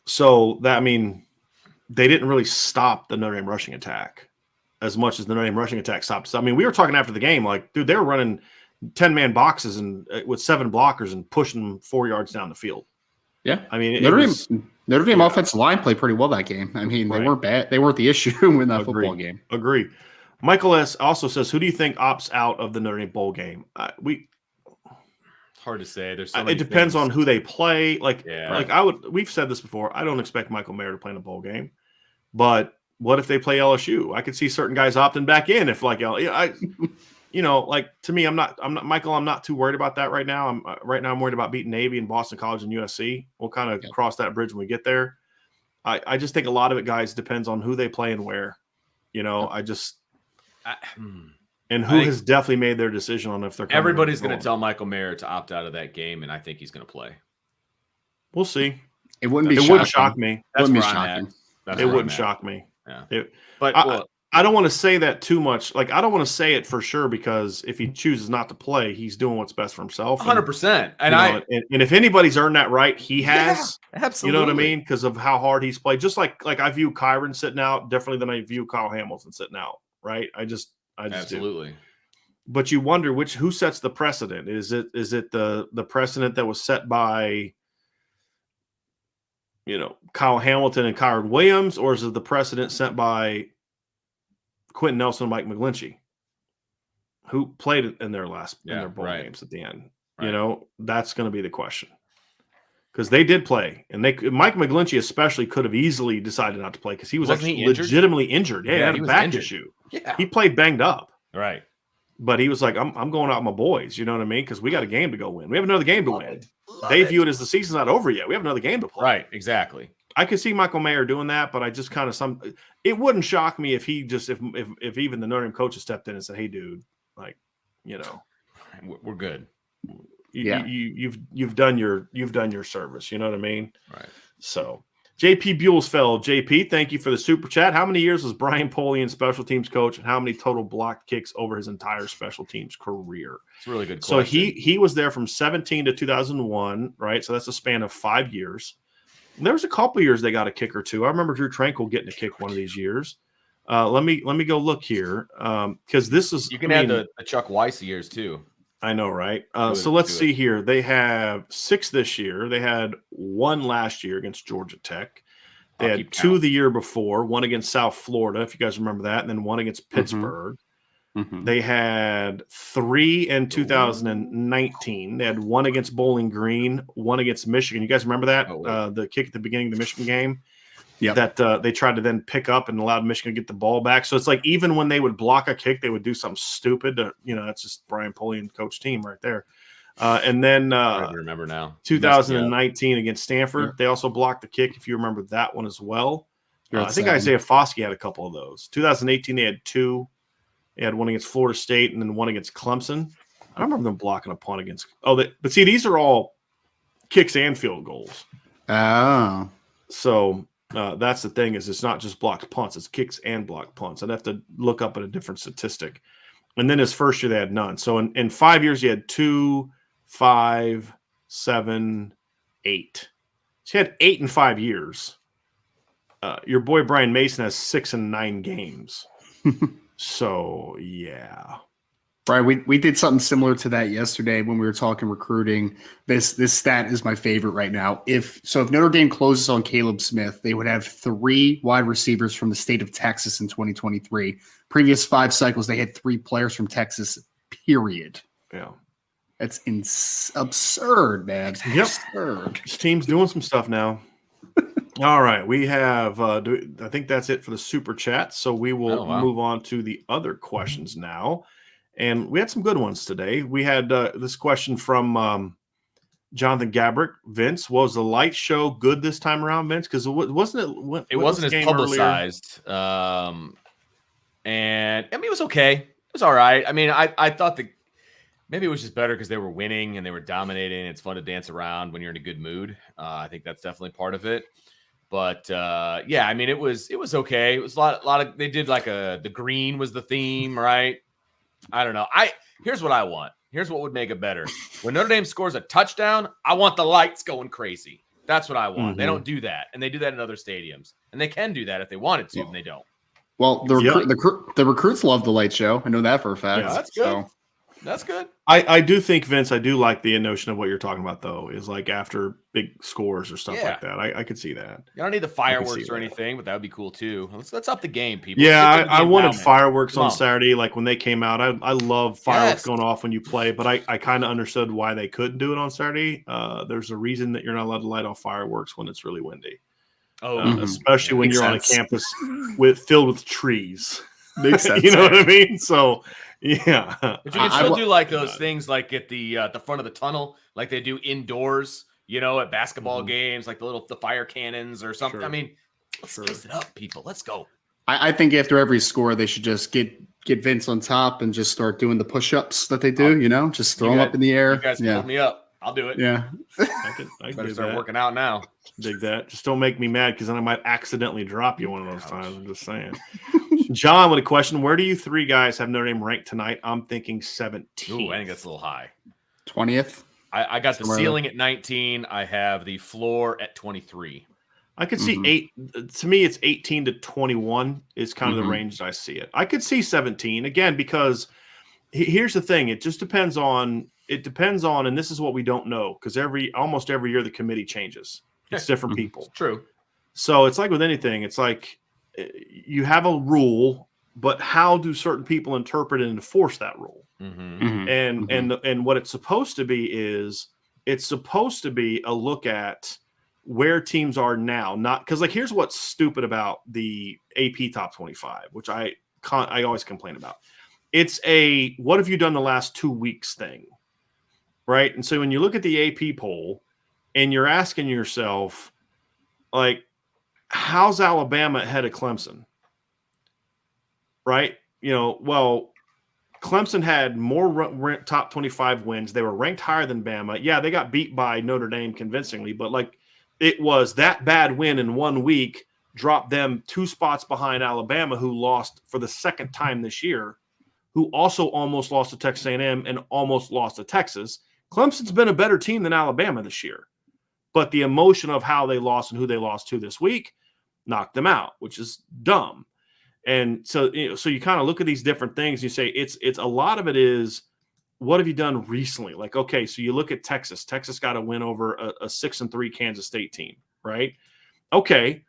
So that they didn't really stop the Notre Dame rushing attack as much as the Notre Dame rushing attack stopped. So, we were talking after the game, like, dude, they were running 10-man boxes and with 7 blockers and pushing them 4 yards down the field. Yeah, Notre Dame offensive line played pretty well that game. They weren't bad. They weren't the issue in that football game. Agree. Michael S. also says, who do you think opts out of the Notre Dame bowl game? It's hard to say. There's so many it depends things. on who they play. We've said this before. I don't expect Michael Mayer to play in a bowl game, but what if they play LSU? I could see certain guys opting back in if to me, I'm not Michael. I'm not too worried about that right now. I'm worried about beating Navy and Boston College and USC. We'll kind of cross that bridge when we get there. I just think a lot of it, guys, depends on who they play and where. And who has definitely made their decision on if they're coming. Everybody's going to tell Michael Mayer to opt out of that game, and I think he's going to play. We'll see. It wouldn't be. It wouldn't shock me. That's wouldn't where be I'm at. It wouldn't shock me. Yeah. But I don't want to say that too much. Like, I don't want to say it for sure, because if he chooses not to play, he's doing what's best for himself. 100%. And if anybody's earned that right, he has. Yeah, absolutely. You know what I mean? Because of how hard he's played. Just like I view Kyron sitting out differently than I view Kyle Hamilton sitting out. Right? I just absolutely. Do. But you wonder who sets the precedent? Is it the precedent that was set by, Kyle Hamilton and Kyron Williams, or is it the precedent set by Quentin Nelson and Mike McGlinchey, who played in their bowl games at the end? Right. That's going to be the question, because they did play, and Mike McGlinchey especially could have easily decided not to play because he was actually legitimately injured. Yeah, he had a back issue. Yeah, he played banged up. Right. But he was like, I'm going out with my boys. You know what I mean? Because we got a game to go win. We have another game to win. They view it as the season's not over yet. We have another game to play. Right, exactly. I could see Michael Mayer doing that, but I just kind of it wouldn't shock me if he just if even the Notre Dame coaches stepped in and said, "Hey, dude, like, we're good. You've done your service." You know what I mean? Right. So. JP Buellsfeld, JP, thank you for the super chat. How many years was Brian Polian special teams coach, and how many total blocked kicks over his entire special teams career? It's a really good question. So he was there from 17 to 2001, right? So that's a span of 5 years. There was a couple years they got a kick or two. I remember Drew Tranquil getting a kick one of these years. Let me go look here, because this is you can add the Chuck Weiss years too. I know, right? So let's see here. They have 6 this year. They had 1 last year against Georgia Tech. They had 2 the year before, 1 against South Florida, if you guys remember that, and then 1 against Pittsburgh. Mm-hmm. They had 3 in 2019. They had 1 against Bowling Green, 1 against Michigan. You guys remember that? The kick at the beginning of the Michigan game? Yeah, that they tried to then pick up and allowed Michigan to get the ball back. So it's like even when they would block a kick, they would do something stupid. That's just Brian Polian coach team right there. And then I remember now 2019 against Stanford, they also blocked the kick. If you remember that one as well, I think Isaiah Foskey had a couple of those. 2018 they had 2. They had 1 against Florida State and then 1 against Clemson. I don't remember them blocking a punt against. But see, these are all kicks and field goals. Oh, so. That's the thing, is it's not just blocked punts, it's kicks and blocked punts. I'd have to look up at a different statistic. And then his first year they had none. So in 5 years he had 2, 5, 7, 8. So he had 8 in 5 years. Your boy Brian Mason has 6 in 9 games. So yeah. Brian, we did something similar to that yesterday when we were talking recruiting. This stat is my favorite right now. If Notre Dame closes on Caleb Smith, they would have 3 wide receivers from the state of Texas in 2023. Previous 5 cycles, they had 3 players from Texas, period. Yeah. That's absurd, man. Yep. Absurd. This team's doing some stuff now. All right. We have, I think that's it for the super chat. So we will move on to the other questions now. And we had some good ones today. We had this question from Jonathan Gabrick. Vince, was the light show good this time around, Vince? Because wasn't it wasn't as publicized. And I mean, it was okay. It was all right. I mean, I thought maybe it was just better because they were winning and they were dominating. It's fun to dance around when you're in a good mood. I think that's definitely part of it. But yeah, I mean, it was okay. It was a lot of they did like the green was the theme, right? I don't know. Here's what I want. Here's what would make it better. When Notre Dame scores a touchdown, I want the lights going crazy. That's what I want. Mm-hmm. They don't do that, and they do that in other stadiums, and they can do that if they wanted to, and they don't. Well, the recruits love the light show. I know that for a fact. Yeah, that's good. That's good. I do think, Vince, I do like the notion of what you're talking about, though, is like after big scores or stuff like that. I could see that. You don't need the fireworks or anything, but that would be cool, too. Let's up the game, people. Yeah, I wanted fireworks on Saturday. Like when they came out, I love fireworks going off when you play, but I kind of understood why they couldn't do it on Saturday. There's a reason that you're not allowed to light off fireworks when it's really windy. Especially when you're on a campus filled with trees. Makes sense. You know what I mean? So, yeah. But you can still do like those things like at the front of the tunnel, like they do indoors, at basketball games, like the fire cannons or something. Sure. I mean, let's spice it up, people. Let's go. I think after every score, they should just get get Vince on top and just start doing the push-ups that they do, just throw them up in the air. You guys pulled me up. I'll do it. Yeah. I can better start working out now. Dig that. Just don't make me mad because then I might accidentally drop you one of those times. I'm just saying. John with a question. Where do you three guys have Notre Dame ranked tonight? I'm thinking 17. Ooh, I think that's a little high. 20th? I got the ceiling at 19. I have the floor at 23. I could see 8. To me, it's 18 to 21 is kind of the range I see it. I could see 17 again because here's the thing. It just depends on. It depends on, and this is what we don't know because almost every year the committee changes. It's different people. It's true. So it's like with anything. It's like you have a rule, but how do certain people interpret and enforce that rule? And what it's supposed to be is it's supposed to be a look at where teams are now, not because like here's what's stupid about the AP top 25, which I always complain about. It's a what have you done the last 2 weeks thing, right? And so when you look at the AP poll and you're asking yourself, like, how's Alabama ahead of Clemson? Right? Well, Clemson had more top 25 wins. They were ranked higher than Bama. Yeah, they got beat by Notre Dame convincingly, but like it was that bad win in 1 week dropped them 2 spots behind Alabama, who lost for the second time this year, who also almost lost to Texas A&M and almost lost to Texas. Clemson's been a better team than Alabama this year, but the emotion of how they lost and who they lost to this week knocked them out, which is dumb. And so, so you kind of look at these different things. And you say it's a lot of it is what have you done recently? Like, okay, so you look at Texas. Texas got a win over a 6-3 Kansas State team, right? Okay,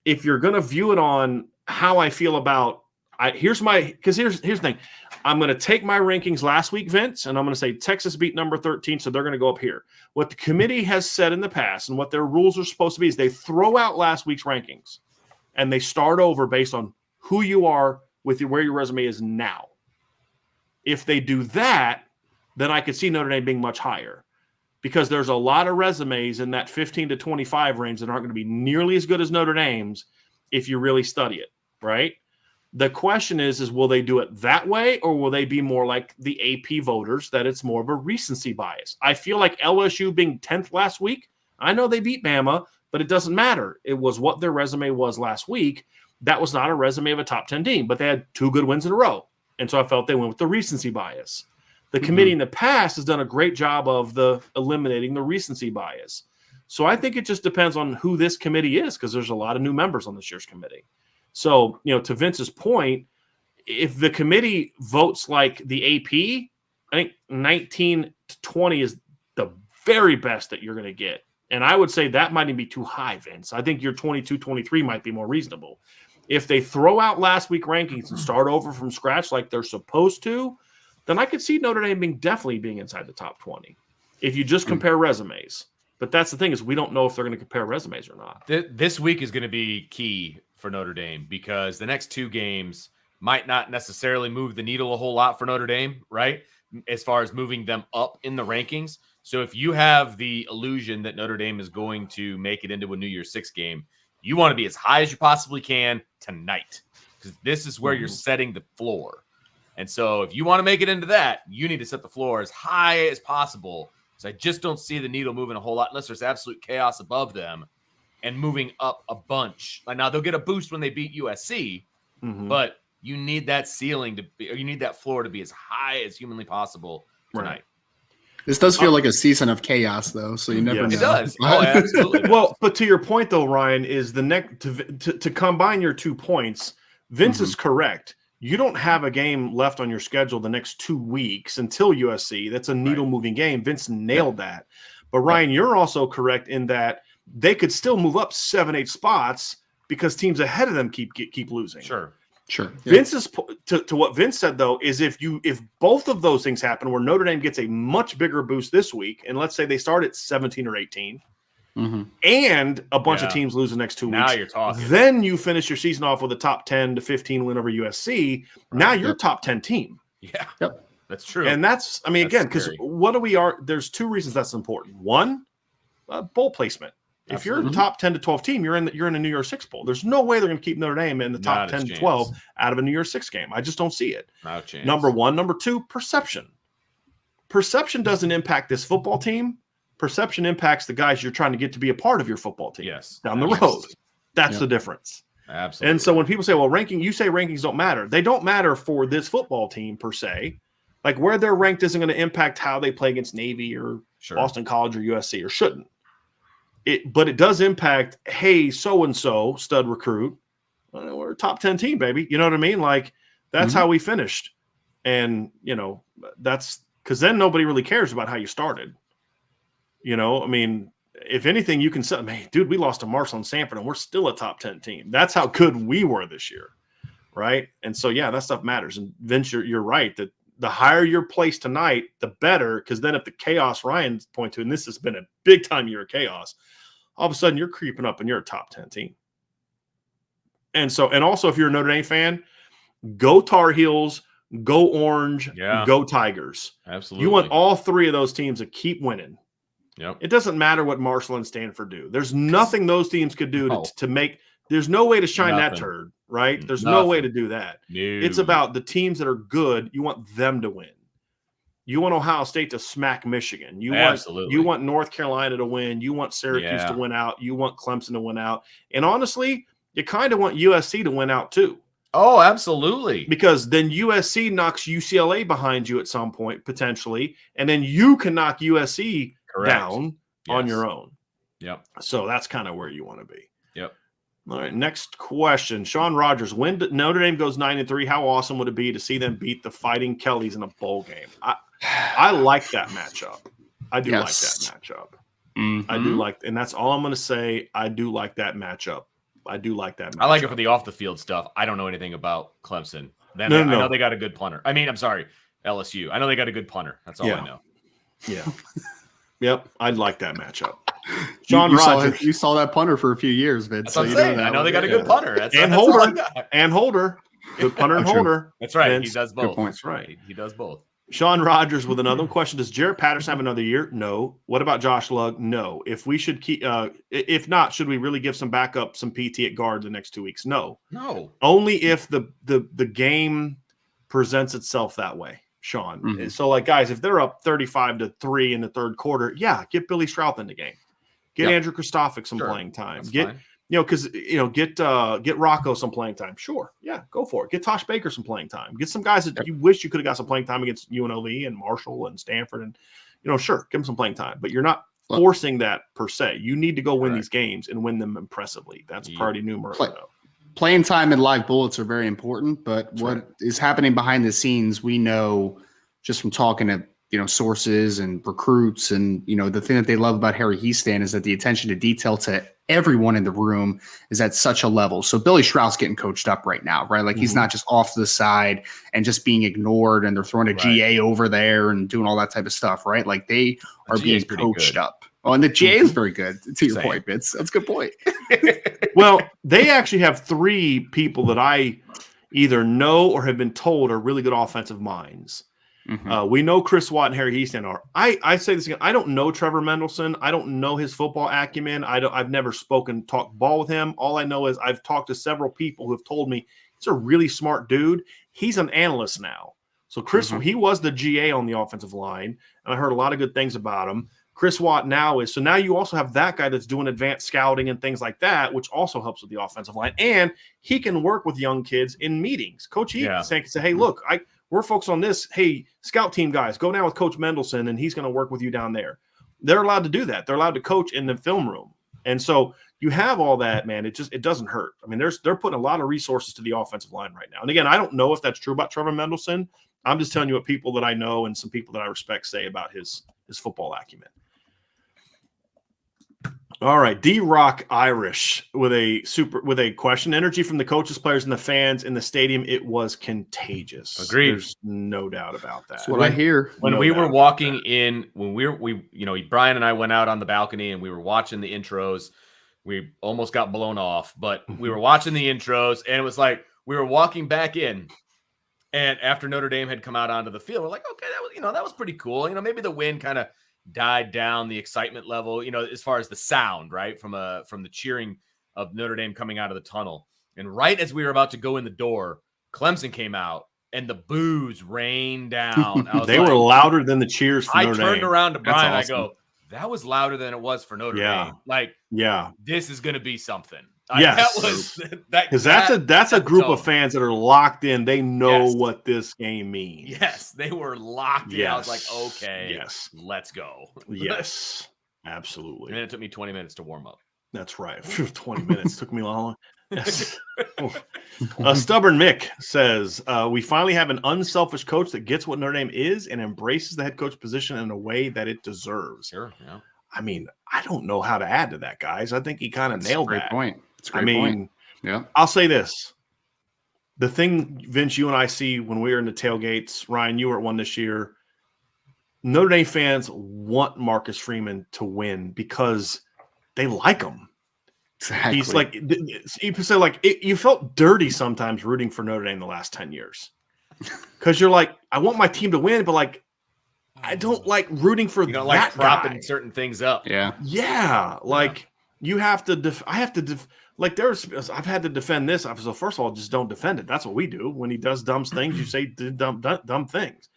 if you're going to view it on how I feel about, here's the thing. I'm going to take my rankings last week, Vince, and I'm going to say Texas beat number 13, so they're going to go up here. What the committee has said in the past and what their rules are supposed to be is they throw out last week's rankings and they start over based on who you are with where your resume is now. If they do that, then I could see Notre Dame being much higher because there's a lot of resumes in that 15 to 25 range that aren't going to be nearly as good as Notre Dame's if you really study it, right? The question is will they do it that way or will they be more like the AP voters that it's more of a recency bias? I feel like LSU being 10th last week, I know they beat Bama, but it doesn't matter. It was what their resume was last week. That was not a resume of a top 10 team, but they had 2 good wins in a row. And so I felt they went with the recency bias. The committee in the past has done a great job of eliminating the recency bias. So I think it just depends on who this committee is because there's a lot of new members on this year's committee. So, to Vince's point, if the committee votes like the AP, I think 19 to 20 is the very best that you're going to get. And I would say that might even be too high, Vince. I think your 22, 23 might be more reasonable. If they throw out last week rankings and start over from scratch like they're supposed to, then I could see Notre Dame definitely being inside the top 20 if you just compare resumes. But that's the thing is we don't know if they're going to compare resumes or not. This week is going to be key for Notre Dame because the next 2 games might not necessarily move the needle a whole lot for Notre Dame, right? As far as moving them up in the rankings. So if you have the illusion that Notre Dame is going to make it into a New Year's 6 game, you want to be as high as you possibly can tonight because this is where you're setting the floor. And so if you want to make it into that, you need to set the floor as high as possible. So I just don't see the needle moving a whole lot unless there's absolute chaos above them and moving up a bunch. Like now they'll get a boost when they beat USC, but you need that ceiling you need that floor to be as high as humanly possible tonight. Right. This does feel like a season of chaos, though. So you never know. It does. Oh, absolutely. Does. Well, but to your point, though, Ryan, is the next to combine your 2 points. Vince is correct. You don't have a game left on your schedule the next 2 weeks until USC. That's a needle-moving game. Vince nailed that. But Ryan, you're also correct in that they could still move up 7-8 spots because teams ahead of them keep losing. Sure. Vince's to what Vince said though is if both of those things happen where Notre Dame gets a much bigger boost this week, and let's say they start at 17 or 18, and a bunch of teams lose the next 2 weeks. Now you're talking. Then you finish your season off with a top 10 to 15 win over USC. Right. Now you're a top 10 team. Yeah. Yep. That's true. And that's, again, because there's 2 reasons that's important. One, bowl placement. If you're a top 10 to 12 team, you're in a New Year's Six bowl. There's no way they're going to keep Notre Dame in the top 10 to 12 out of a New Year's Six game. I just don't see it. No chance. Number one. Number two, perception. Perception doesn't impact this football team. Perception impacts the guys you're trying to get to be a part of your football team down the road. That's the difference. Absolutely. And so when people say, well, you say rankings don't matter. They don't matter for this football team per se. Like where they're ranked isn't going to impact how they play against Navy or Boston College or USC, or shouldn't. But it does impact, hey, so-and-so, stud recruit, we're a top 10 team, baby. You know what I mean? Like, that's how we finished. And, that's because then nobody really cares about how you started. I mean, if anything, you can say, man, dude, we lost to Marshall and Stanford, and we're still a top 10 team. That's how good we were this year, right? And so, yeah, that stuff matters. And Vince, you're right that the higher your place tonight, the better, because then if the chaos Ryan's point to, and this has been a big-time year of chaos, all of a sudden you're creeping up and you're a top 10 team. And also if you're a Notre Dame fan, go Tar Heels, go Orange, go Tigers. Absolutely. You want all three of those teams to keep winning. Yep. It doesn't matter what Marshall and Stanford do. There's nothing those teams could do to make – there's no way to shine that turd, right? There's no way to do that. No. It's about the teams that are good. You want them to win. You want Ohio State to smack Michigan. You want North Carolina to win. You want Syracuse to win out. You want Clemson to win out. And honestly, you kind of want USC to win out too. Oh, absolutely. Because then USC knocks UCLA behind you at some point, potentially, and then you can knock USC down on your own. Yep. So that's kind of where you want to be. Yep. All right, next question. Sean Rogers, when Notre Dame goes 9-3, how awesome would it be to see them beat the Fighting Kellys in a bowl game? I like that matchup. I do like that matchup. Mm-hmm. I do like, and that's all I'm going to say. I do like that matchup. I like it for the off the field stuff. I don't know anything about Clemson. I know they got a good punter. I'm sorry, LSU. I know they got a good punter. That's all I know. Yeah. Yep. I'd like that matchup. Sean Rogers. You saw that punter for a few years, Vince. That's what I'm saying. I know they got a good punter. And Holder. Good punter and Holder. That's right. Vince. He does both. Good point. That's right. He does both. Sean Rogers with another question. Does Jarrett Patterson have another year? No. What about Josh Lugg? No. If we should keep, if not, should we really give some backup, some PT at guard the next 2 weeks? No. Only if the game presents itself that way, Sean. Mm-hmm. So, like, guys, if they're up 35-3 in the third quarter, get Billy Strouth in the game. Get Andrew Kristofic some playing time. Get Rocco some playing time. Sure. Yeah, go for it. Get Tosh Baker some playing time. Get some guys that you wish you could have got some playing time against UNLV and Marshall and Stanford. And, sure, give them some playing time. But you're not forcing that per se. You need to go win these games and win them impressively. That's priority numero uno. Playing time and live bullets are very important. But what is happening behind the scenes, we know just from talking to sources and recruits, and the thing that they love about Harry Heastan is that the attention to detail to everyone in the room is at such a level. So Billy Stroud's getting coached up right now, right? Like he's not just off to the side and just being ignored, and they're throwing a GA over there and doing all that type of stuff, right? Like they are being coached up. Oh, and the GA is very good, to your point, Vince. That's a good point. Well, they actually have three people that I either know or have been told are really good offensive minds. Mm-hmm. We know Chris Watt and Harry Heastan are. I say this again. I don't know Trevor Mendelson. I don't know his football acumen. I've never talked ball with him. All I know is I've talked to several people who have told me he's a really smart dude. He's an analyst now. So Chris, he was the GA on the offensive line, and I heard a lot of good things about him. Chris Watt now is. So now you also have that guy that's doing advanced scouting and things like that, which also helps with the offensive line. And he can work with young kids in meetings. Coach Heastan can say, hey, look, we're focused on this. Hey, scout team guys, go down with Coach Mendelson, and he's going to work with you down there. They're allowed to do that. They're allowed to coach in the film room. And so you have all that, man. It doesn't hurt. I mean, they're putting a lot of resources to the offensive line right now. And again, I don't know if that's true about Trevor Mendelson. I'm just telling you what people that I know and some people that I respect say about his football acumen. All right, D-Rock Irish with a question. Energy from the coaches, players, and the fans in the stadium. It was contagious. Agreed. There's no doubt about that. That's what I hear. When we were walking in, Brian and I went out on the balcony and we were watching the intros. We almost got blown off, but we were watching the intros, and it was like we were walking back in. And after Notre Dame had come out onto the field, we're like, okay, that was pretty cool. Maybe the wind kind of died down the excitement level, as far as the sound, right? From the cheering of Notre Dame coming out of the tunnel. And right as we were about to go in the door, Clemson came out and the boos rained down. They were louder than the cheers for Notre Dame. I turned around to Brian. That's awesome. I go, that was louder than it was for Notre Dame. Like, this is going to be something. Yes, because that's a group of fans that are locked in. They know what this game means. Yes, they were locked in. I was like, okay, let's go. Yes, absolutely. And then it took me 20 minutes to warm up. That's right. 20 minutes took me long. Yes. Stubborn Mick says, we finally have an unselfish coach that gets what Notre Dame is and embraces the head coach position in a way that it deserves. Sure, yeah. I mean, I don't know how to add to that, guys. I think he kind of nailed that. Point. It's a great point. Yeah. I'll say this. The thing, Vince, you and I see when we were in the tailgates, Ryan, you were at one this year, Notre Dame fans want Marcus Freeman to win because they like him. Exactly. He's like, you say like you felt dirty sometimes rooting for Notre Dame the last 10 years because you're like, I want my team to win, but like, I don't like rooting for that like propping guy. Certain things up. Yeah. Like you have to, I've had to defend this. So first of all, just don't defend it. That's what we do. When he does dumb things, you say dumb things.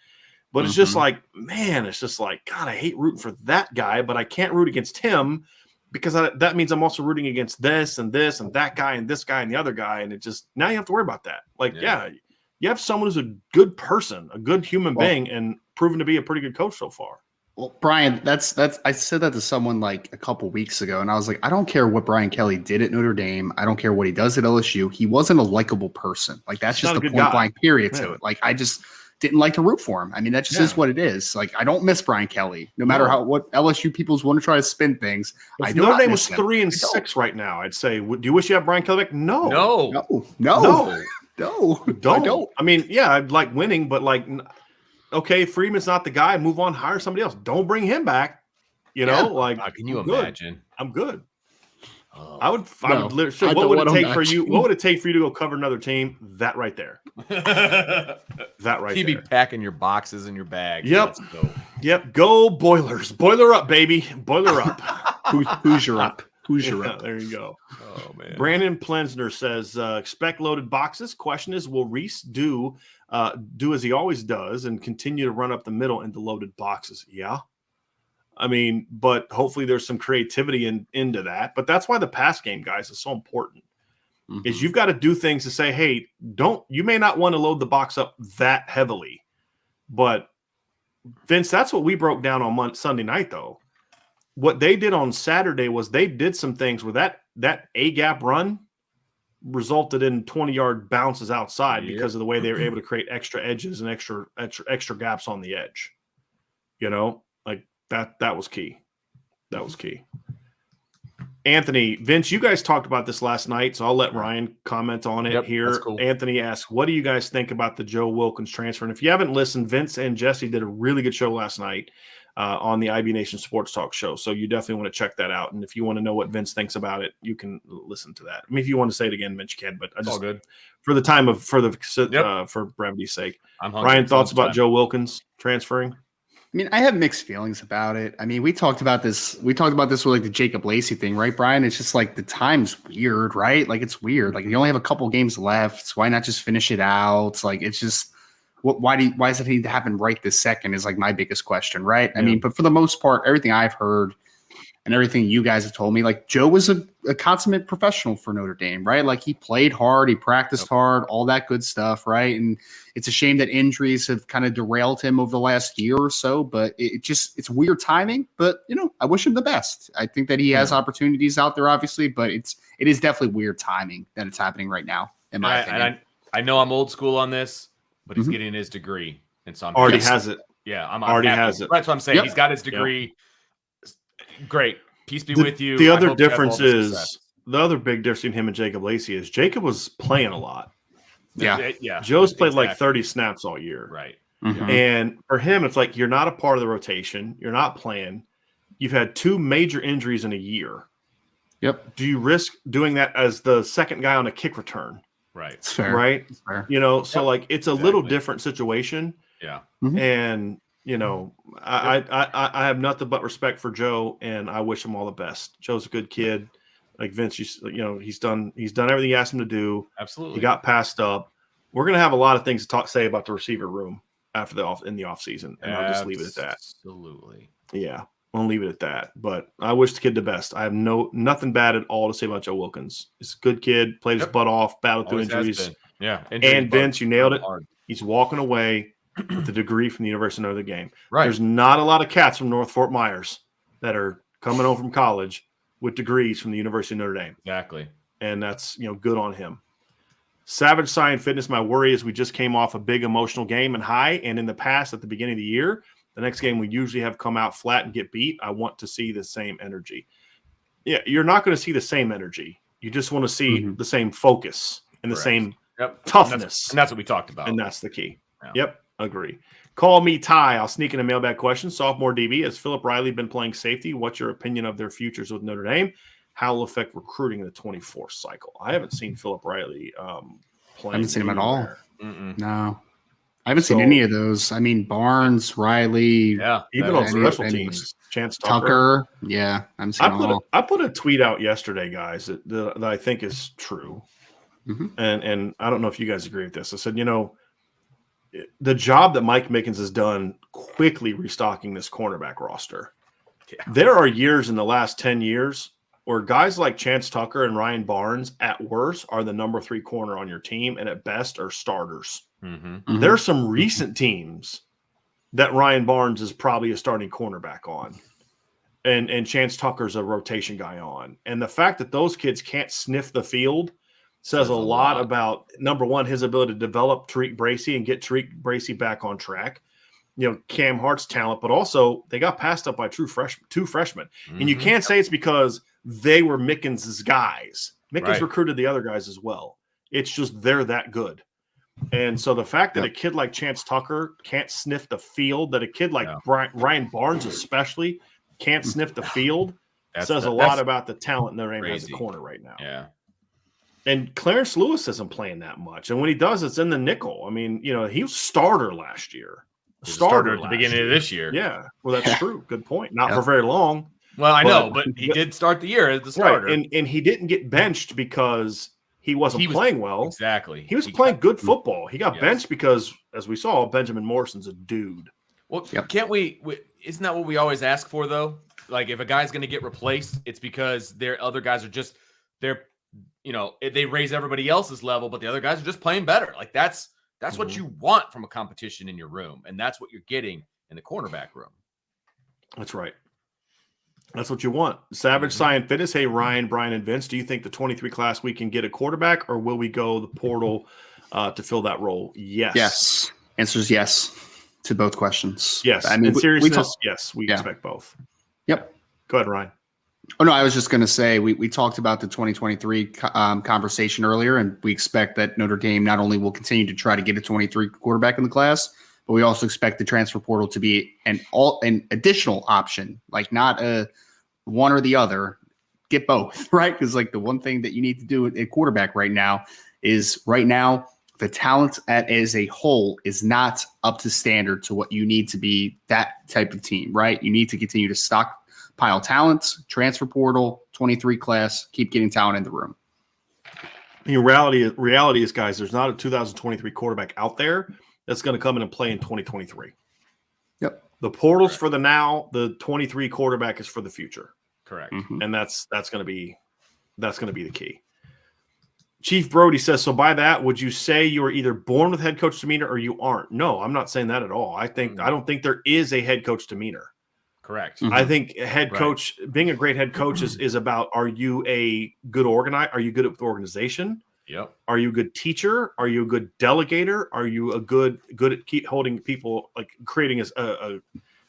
But it's just like, man, it's just like, God, I hate rooting for that guy, but I can't root against him because that means I'm also rooting against this and that guy and this guy and the other guy. And it just, now you have to worry about that. Like, you have someone who's a good person, a good human being, and proven to be a pretty good coach so far. Well, Brian, that's I said that to someone like a couple weeks ago, and I was like, I don't care what Brian Kelly did at Notre Dame. I don't care what he does at LSU. He wasn't a likable person. Like, that's just the point blank period to it. Like, I just didn't like to root for him. I mean, that just is what it is. Like, I don't miss Brian Kelly, no matter what LSU peoples want to try to spin things. If Notre Dame was 3-6 right now, I'd say, do you wish you had Brian Kelly back? No. Don't. I mean, I'd like winning, but like, okay, Freeman's not the guy. Move on, hire somebody else. Don't bring him back. Like, can you imagine? I'm good. I would literally. So what would it take for you? What would it take for you to go cover another team? That right there. You'd be packing your boxes in your bag. Yep. Let's go. Yep. Go Boilers. Boiler up, baby. Boiler up. Who's your up? Who's your up? There you go. Oh man. Brandon Plensner says, expect loaded boxes. Question is, will Reese do as he always does and continue to run up the middle into loaded boxes? Yeah. I mean, but hopefully there's some creativity into that. But that's why the pass game, guys, is so important. Is you've got to do things to say, hey, you may not want to load the box up that heavily. But Vince, that's what we broke down on Sunday night, though. What they did on Saturday was they did some things where that A-gap run resulted in 20-yard bounces outside because of the way they were able to create extra edges and extra gaps on the edge. Like that was key. That was key. Anthony, Vince, you guys talked about this last night, so I'll let Ryan comment on it here. That's cool. Anthony asks, what do you guys think about the Joe Wilkins transfer? And if you haven't listened, Vince and Jesse did a really good show last night on the IB Nation Sports Talk show. So you definitely want to check that out. And if you want to know what Vince thinks about it, you can listen to that. I mean, if you want to say it again, Vince, you can. But I just, all good. For the time for brevity's sake. Ryan, thoughts about Joe Wilkins transferring? I mean, I have mixed feelings about it. I mean, we talked about this with like the Jacob Lacey thing, right, Brian? It's just like the time's weird, right? Like, it's weird. Like, you only have a couple games left. So why not just finish it out? It's like, it's just why does it need to happen right this second is like my biggest question, right? I mean, but for the most part, everything I've heard and everything you guys have told me, like, Joe was a consummate professional for Notre Dame, right? Like, he played hard, he practiced hard, all that good stuff, right? And it's a shame that injuries have kind of derailed him over the last year or so, but it's weird timing. But, I wish him the best. I think that he has opportunities out there, obviously, but it is definitely weird timing that it's happening right now, in my opinion. And I know I'm old school on this, but he's getting his degree. And so already has it. Yeah, I'm already happy. has it. That's what I'm saying. He's got his degree. Great. Peace be with you. The other difference is the other big difference between him and Jacob Lacey is Jacob was playing a lot. Yeah. Joe's played like 30 snaps all year. Right. And for him, it's like you're not a part of the rotation. You're not playing. You've had 2 major injuries in a year. Yep. Do you risk doing that as the second guy on a kick return? Right. It's fair. Right. It's fair. So like it's a little different situation. Yeah. And I have nothing but respect for Joe, and I wish him all the best. Joe's a good kid. Like Vince, he's done everything you asked him to do. Absolutely. He got passed up. We're going to have a lot of things to say about the receiver room in the offseason, and I'll just leave it at that. Absolutely. Yeah, I'll leave it at that. But I wish the kid the best. I have nothing bad at all to say about Joe Wilkins. He's a good kid, played his butt off, battled through injuries. Yeah. And Vince, you nailed it. He's walking away with a degree from the University of Notre Dame. Right. There's not a lot of cats from North Fort Myers that are coming home from college with degrees from the University of Notre Dame. Exactly. And that's, good on him. Savage Science Fitness, my worry is we just came off a big emotional game and high. And in the past, at the beginning of the year, the next game we usually have come out flat and get beat. I want to see the same energy. Yeah, you're not going to see the same energy. You just want to see the same focus and the same toughness. And that's what we talked about. And that's the key. Yeah. Yep, agree. Call me Ty. I'll sneak in a mailbag question. Sophomore DB, has Philip Riley been playing safety? What's your opinion of their futures with Notre Dame? How will affect recruiting in the 24th cycle? I haven't seen Philip Riley play. I haven't seen him at all. Mm-mm. No. I haven't seen any of those. I mean, Barnes, Riley. Yeah. Even on special teams. Chance Tucker. Yeah. I haven't seen them all. I put a tweet out yesterday, guys, that I think is true. Mm-hmm. And I don't know if you guys agree with this. I said, the job that Mike Mickens has done quickly restocking this cornerback roster. Yeah. There are years in the last 10 years where guys like Chance Tucker and Ryan Barnes, at worst, are the number 3 corner on your team, and at best are starters. Mm-hmm. Mm-hmm. There's some recent teams that Ryan Barnes is probably a starting cornerback on, and Chance Tucker's a rotation guy on. And the fact that those kids can't sniff the field says a lot about, number one, his ability to develop Tariq Bracy and get Tariq Bracy back on track. Cam Hart's talent, but also they got passed up by two freshmen. Mm-hmm. And you can't say it's because they were Mickens' guys. Mickens recruited the other guys as well. It's just they're that good. And so the fact that a kid like Chance Tucker can't sniff the field, that a kid like Ryan Barnes especially can't sniff the field, says a lot about the talent Notre Dame has a corner right now. Yeah. And Clarence Lewis isn't playing that much. And when he does, it's in the nickel. I mean, he was starter last year. Starter at the beginning of this year. Yeah. Well, that's true. Good point. Not for very long. Well, I know, but he did start the year as the starter. Right. And he didn't get benched because he wasn't playing well. Exactly. He was playing good football. He got benched because, as we saw, Benjamin Morrison's a dude. Well, can't we – isn't that what we always ask for, though? Like, if a guy's going to get replaced, it's because their other guys are just – they raise everybody else's level, but the other guys are just playing better. Like, that's what you want from a competition in your room, and that's what you're getting in the cornerback room. That's right. That's what you want. Savage Science Fitness. Hey, Ryan, Brian, and Vince, do you think the 23 class we can get a quarterback, or will we go the portal to fill that role? Yes. Yes. Answer is yes to both questions. Yes. I mean, in seriousness, yes, we expect both. Yep. Go ahead, Ryan. Oh, no, I was just going to say we talked about the 2023 conversation earlier, and we expect that Notre Dame not only will continue to try to get a 23 quarterback in the class, but we also expect the transfer portal to be an additional option, like not a one or the other. Get both, right? Because like the one thing that you need to do at quarterback right now is the talent as a whole is not up to standard to what you need to be that type of team, right? You need to continue to stockpile talent, transfer portal, 23 class, keep getting talent in the room. The reality is, guys, there's not a 2023 quarterback out there that's going to come in and play in 2023. Yep. The portal's for the now. The 23 quarterback is for the future. Correct. Mm-hmm. And that's going to be the key. Chief Brody says, so by that, would you say you are either born with head coach demeanor or you aren't? No, I'm not saying that at all. I don't think there is a head coach demeanor. Correct. I think head coach, being a great head coach is about, are you a good organizer? Are you good at the organization? Yep. Are you a good teacher? Are you a good delegator? Are you a good at keep holding people, like creating an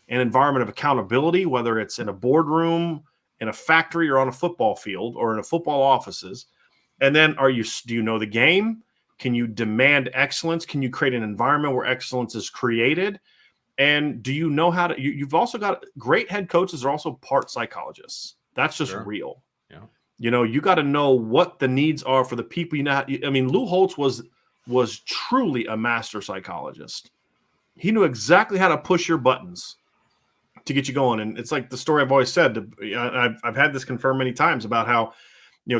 environment of accountability, whether it's in a boardroom, in a factory, or on a football field, or in a football offices? And then do you know the game? Can you demand excellence? Can you create an environment where excellence is created? And do you know how to, you've also got great head coaches are also part psychologists. That's just real. Yeah. You got to know what the needs are for the people. Lou Holtz was truly a master psychologist. He knew exactly how to push your buttons to get you going. And it's like the story I've always said. I've had this confirmed many times about how,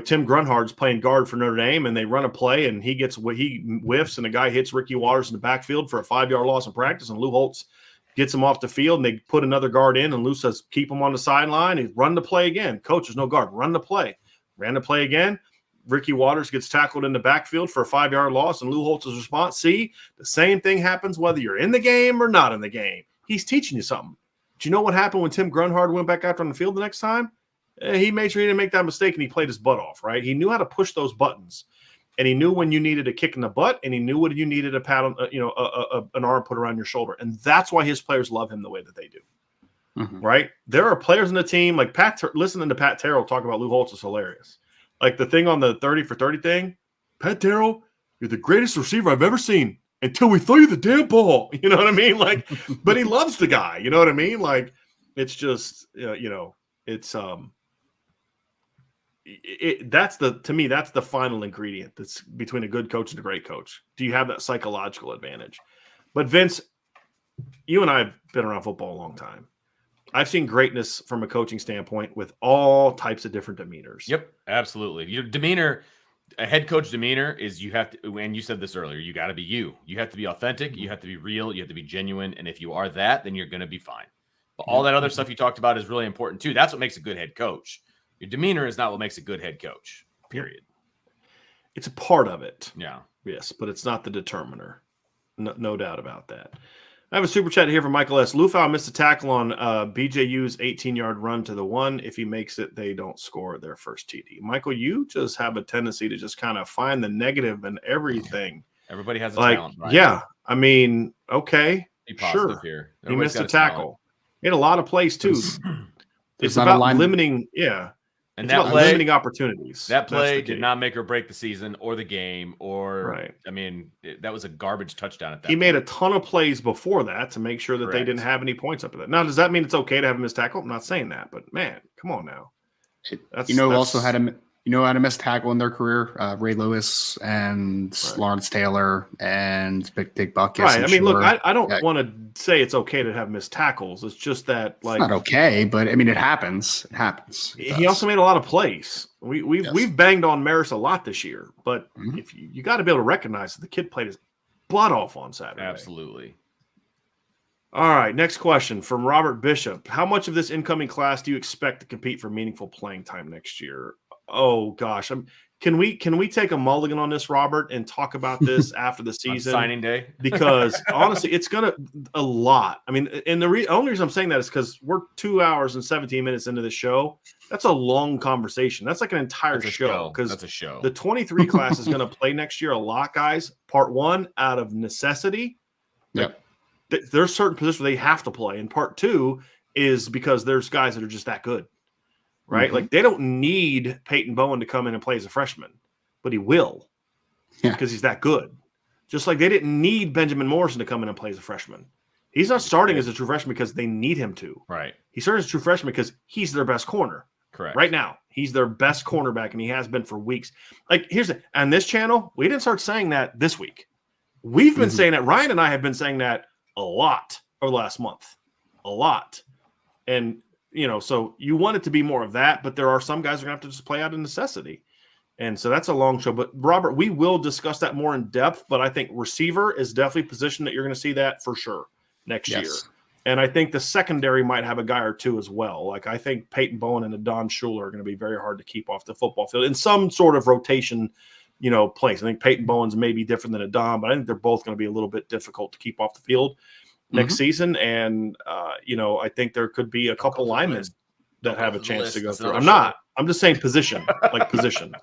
Tim Grunhard's playing guard for Notre Dame, and they run a play, and he whiffs, and the guy hits Ricky Waters in the backfield for a 5-yard loss in practice, and Lou Holtz gets him off the field, and they put another guard in, and Lou says, keep him on the sideline. He run the play again. Coach, there's no guard. Run the play. Ran the play again. Ricky Waters gets tackled in the backfield for a 5-yard loss, and Lou Holtz's response, see, the same thing happens whether you're in the game or not in the game. He's teaching you something. Do you know what happened when Tim Grunhard went back out on the field the next time? He made sure he didn't make that mistake, and he played his butt off, right? He knew how to push those buttons, and he knew when you needed a kick in the butt, and he knew when you needed a pat on, an arm put around your shoulder, and that's why his players love him the way that they do, right? There are players in the team like listening to Pat Terrell talk about Lou Holtz is hilarious. Like the thing on the 30 for 30 thing, Pat Terrell, you're the greatest receiver I've ever seen until we throw you the damn ball. You know what I mean? Like, but he loves the guy. You know what I mean? Like, it's just, it's to me, that's the final ingredient that's between a good coach and a great coach. Do you have that psychological advantage? But Vince, you and I have been around football a long time. I've seen greatness from a coaching standpoint with all types of different demeanors. Yep, absolutely. Your demeanor, a head coach demeanor is you have to, and you said this earlier, you got to be you. You have to be authentic. You have to be real. You have to be genuine. And if you are that, then you're going to be fine. But all that other stuff you talked about is really important too. That's what makes a good head coach. Your demeanor is not what makes a good head coach, period. It's a part of it. Yeah. Yes, but it's not the determiner. No doubt about that. I have a super chat here from Michael S. Lufau missed a tackle on BJU's 18-yard run to the one. If he makes it, they don't score their first TD. Michael, you just have a tendency to just kind of find the negative in everything. Everybody has a talent, right? Yeah. I mean, okay. Be positive sure. here. He missed a tackle. He had a lot of plays, too. It's not about limiting, and it's that about play, limiting opportunities. That play did not make or break the season or the game, or right. I mean, that was a garbage touchdown at that. He made a ton of plays before that to make sure that they didn't have any points up to that. Now, does that mean it's okay to have a missed tackle? I'm not saying that, but man, come on now. Also had had a missed tackle in their career. Ray Lewis and Lawrence Taylor and Big Dick Bucket. Right. I mean, look, I don't want to say it's okay to have missed tackles. It's just that, like, it's not okay, but I mean, it happens. It happens. He also made a lot of plays. We've banged on Maris a lot this year, but if you got to be able to recognize that the kid played his butt off on Saturday. Absolutely. All right, next question from Robert Bishop. How much of this incoming class do you expect to compete for meaningful playing time next year? Oh gosh, can we take a mulligan on this, Robert, and talk about this after the season signing day? Because honestly, it's gonna a lot. I mean, and the only reason I'm saying that is because we're 2 hours and 17 minutes into the show. That's a long conversation. That's like an entire show. Because that's a show. The 23 class is going to play next year a lot, guys. Part one, out of necessity. Yep. There's certain positions where they have to play, and part two is because there's guys that are just that good. Right? Like, they don't need Peyton Bowen to come in and play as a freshman, but he will because he's that good. Just like they didn't need Benjamin Morrison to come in and play as a freshman. He's not starting as a true freshman because they need him to. Right. He started as a true freshman because he's their best corner. Correct. Right now, he's their best cornerback, and he has been for weeks. Like, on this channel, we didn't start saying that this week. We've been saying that. Ryan and I have been saying that a lot over the last month. A lot. And so you want it to be more of that, but there are some guys who are going to have to just play out of necessity. And so that's a long show. But, Robert, we will discuss that more in depth, but I think receiver is definitely a position that you're going to see that for sure next year. And I think the secondary might have a guy or two as well. Like, I think Peyton Bowen and Adon Schuler are going to be very hard to keep off the football field in some sort of rotation, place. I think Peyton Bowen's maybe different than Adon, but I think they're both going to be a little bit difficult to keep off the field next season. And, I think there could be a couple linemen that have a chance to go through. I'm just saying position, like position.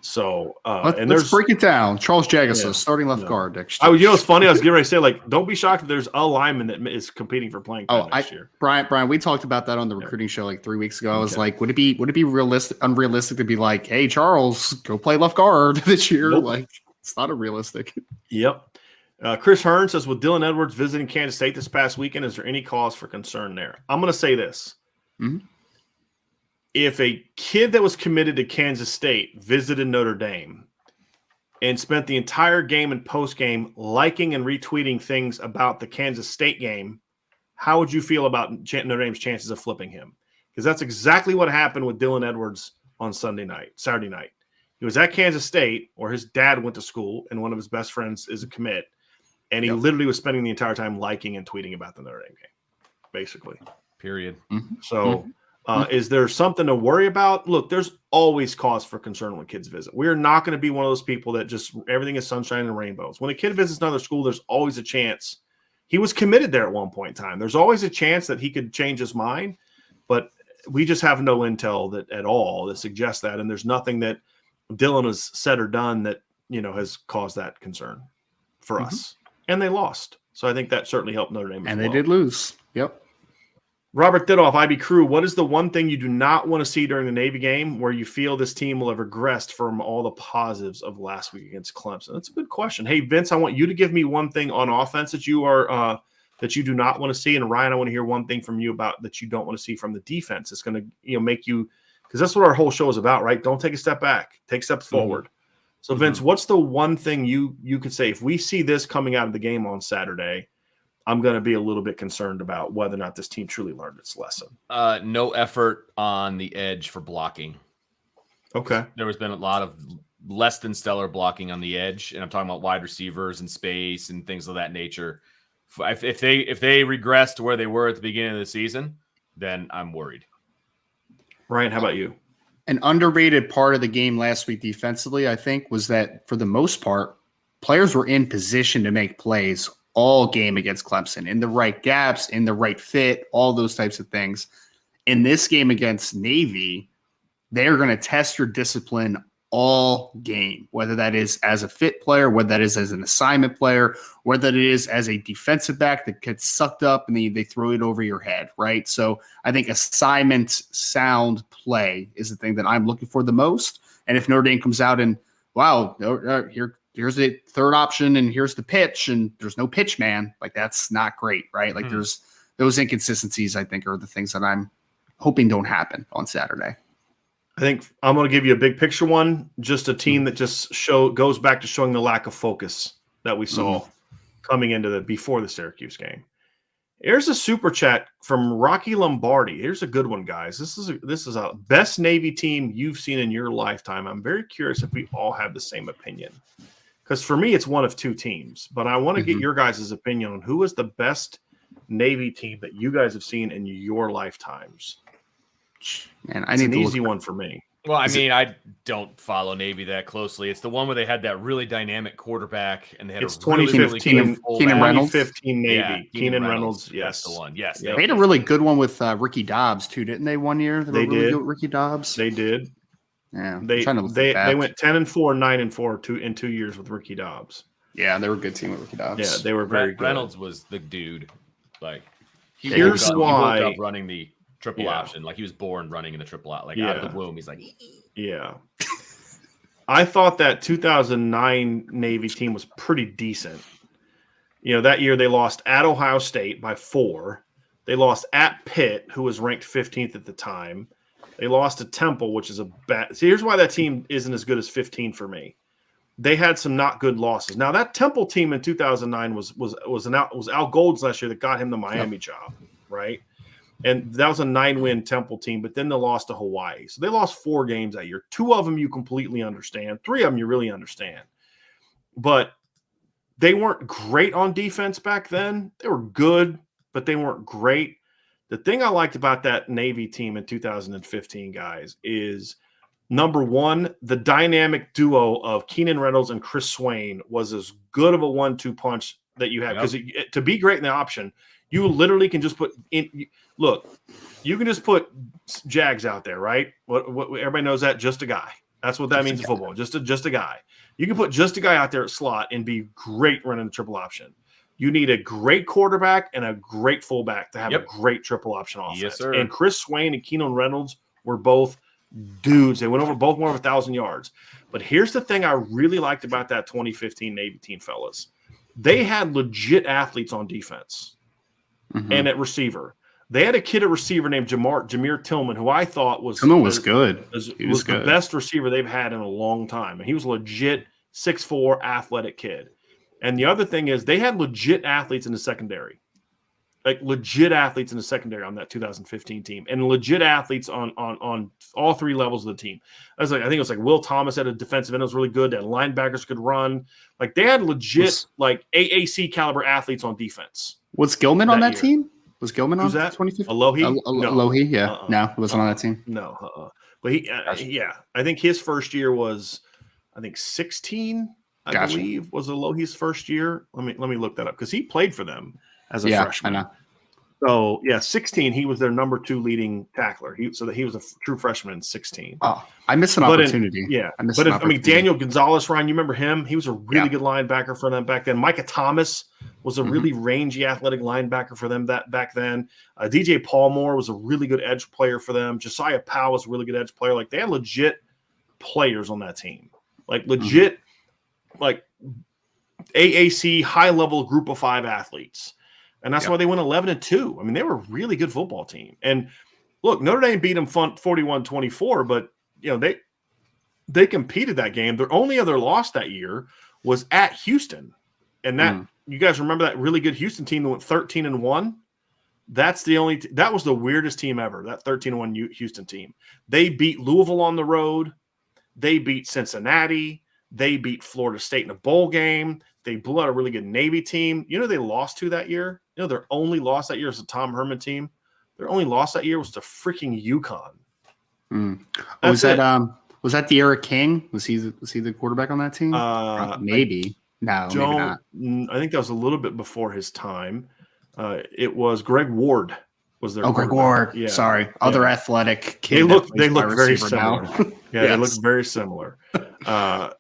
So, let's break it down. Charles Jagusah, starting left guard next year. It's funny. I was getting ready to say, like, don't be shocked if there's a lineman that is competing for playing time next year. Brian, we talked about that on the recruiting show like 3 weeks ago. I was like, would it be unrealistic to be like, hey, Charles, go play left guard this year? Nope. Like, it's not unrealistic. Yep. Chris Hearn says, with Dylan Edwards visiting Kansas State this past weekend, is there any cause for concern there? I'm going to say this. If a kid that was committed to Kansas State visited Notre Dame, and spent the entire game and post game liking and retweeting things about the Kansas State game, how would you feel about Notre Dame's chances of flipping him? Because that's exactly what happened with Dylan Edwards on Saturday night. He was at Kansas State, where his dad went to school, and one of his best friends is a commit. And he literally was spending the entire time liking and tweeting about the Notre Dame game, basically. Period. So is there something to worry about? Look, there's always cause for concern when kids visit. We're not going to be one of those people that just everything is sunshine and rainbows. When a kid visits another school, there's always a chance. He was committed there at one point in time. There's always a chance that he could change his mind, but we just have no intel that at all that suggests that. And there's nothing that Dylan has said or done that, has caused that concern for us. And they lost. So I think that certainly helped Notre Dame. And they did lose. Yep. Robert Thidoff, IB Crew, what is the one thing you do not want to see during the Navy game where you feel this team will have regressed from all the positives of last week against Clemson? That's a good question. Hey, Vince, I want you to give me one thing on offense that you are that you do not want to see. And Ryan, I want to hear one thing from you about that you don't want to see from the defense. It's going to make you – because that's what our whole show is about, right? Don't take a step back. Take steps forward. So, Vince, what's the one thing you could say if we see this coming out of the game on Saturday – I'm going to be a little bit concerned about whether or not this team truly learned its lesson. No effort on the edge for blocking. Okay. There has been a lot of less than stellar blocking on the edge, and I'm talking about wide receivers and space and things of that nature. If they regress to where they were at the beginning of the season, then I'm worried. Ryan, how about you? An underrated part of the game last week defensively, I think, was that for the most part, players were in position to make plays all game against Clemson, in the right gaps, in the right fit, all those types of things. In this game against Navy, they're going to test your discipline all game, whether that is as a fit player, whether that is as an assignment player, whether it is as a defensive back that gets sucked up and they throw it over your head, right? So I think assignment sound play is the thing that I'm looking for the most. And if Notre Dame comes out and, wow, here's the third option and here's the pitch and there's no pitch man, like that's not great, right? Like there's those inconsistencies, I think, are the things that I'm hoping don't happen on Saturday. I think I'm going to give you a big picture one, just a team that just goes back to showing the lack of focus that we saw coming into before the Syracuse game. Here's a super chat from Rocky Lombardi. Here's a good one, guys. This is a best Navy team you've seen in your lifetime. I'm very curious if we all have the same opinion. Because for me, it's one of two teams. But I want to get your guys' opinion on who is the best Navy team that you guys have seen in your lifetimes. Man, it's an easy one for me. Well, I don't follow Navy that closely. It's the one where they had that really dynamic quarterback, and they had 2015 Keenan Reynolds. 2015 Navy. Yeah, Keenan Reynolds. Yes, that's the one. Yes, they had a really good one with Ricky Dobbs too, didn't they? 1 year they did. Really good with Ricky Dobbs. They did. Yeah, they went 10-4, 9-4 in 2 years with Ricky Dobbs. Yeah, they were a good team with Ricky Dobbs. Yeah, they were very good. Reynolds was the dude. Like here's why he woke up running the triple option, like he was born running in the triple out, out of the womb. He's like, yeah. I thought that 2009 Navy team was pretty decent. That year they lost at Ohio State by 4. They lost at Pitt, who was ranked 15th at the time. They lost to Temple, which is a bad. See, here's why that team isn't as good as 15 for me. They had some not good losses. Now that Temple team in 2009 was Al Gold's last year that got him the Miami job, right? And that was a 9-win Temple team, but then they lost to Hawaii. So they lost 4 games that year. 2 of them you completely understand. 3 of them you really understand. But they weren't great on defense back then. They were good, but they weren't great. The thing I liked about that Navy team in 2015, guys, is number one, the dynamic duo of Keenan Reynolds and Chris Swain was as good of a 1-2 punch that you had. Because to be great in the option, you literally can just put in. Look, you can just put Jags out there, right? What everybody knows that just a guy. That's what that means in football. Just a guy. You can put just a guy out there at slot and be great running the triple option. You need a great quarterback and a great fullback to have a great triple option offense. Yes, sir. And Chris Swain and Keenan Reynolds were both dudes. They went over both more of 1,000 yards. But here's the thing I really liked about that 2015 Navy team, fellas. They had legit athletes on defense and at receiver. They had a kid at receiver named Jameer Tillman, who I thought was good. Was the best receiver they've had in a long time. And he was legit 6'4", athletic kid. And the other thing is they had legit athletes in the secondary. Like legit athletes in the secondary on that 2015 team, and legit athletes on all three levels of the team. I think it was like Will Thomas at a defensive end was really good. That linebackers could run. Like they had legit like AAC caliber athletes on defense. Was Gilman on that team? Was Gilman on that? 2015? Alohi? No. Alohi, yeah. No, he wasn't on that team. No. But he, I think his first year was, 16. I believe was Alohi's first year. Let me look that up because he played for them as a freshman. I know. So 16, he was their number 2 leading tackler. He was a true freshman in 16. Oh, I missed an opportunity. Daniel Gonzalez, Ryan, you remember him? He was a really good linebacker for them back then. Micah Thomas was a really rangy, athletic linebacker for them back then. DJ Paulmore was a really good edge player for them. Josiah Powell was a really good edge player. Like they had legit players on that team, like legit, like AAC high level group of 5 athletes. And that's why they went 11-2. I mean, they were a really good football team. And look, Notre Dame beat them 41-24, but they competed that game. Their only other loss that year was at Houston. And that you guys remember that really good Houston team that went 13-1? That's the only that was the weirdest team ever, that 13-1 Houston team. They beat Louisville on the road. They beat Cincinnati. They beat Florida State in a bowl game. They blew out a really good Navy team. You know they lost to that year? You know their only loss that year was the Tom Herman team. Their only loss that year was to freaking UConn. Was that the Eric King? Was he the quarterback on that team? Maybe. Maybe not. I think that was a little bit before his time. It was Greg Ward was their Greg Ward. Yeah. Sorry. Other athletic kid. They look very similar. They look very similar. But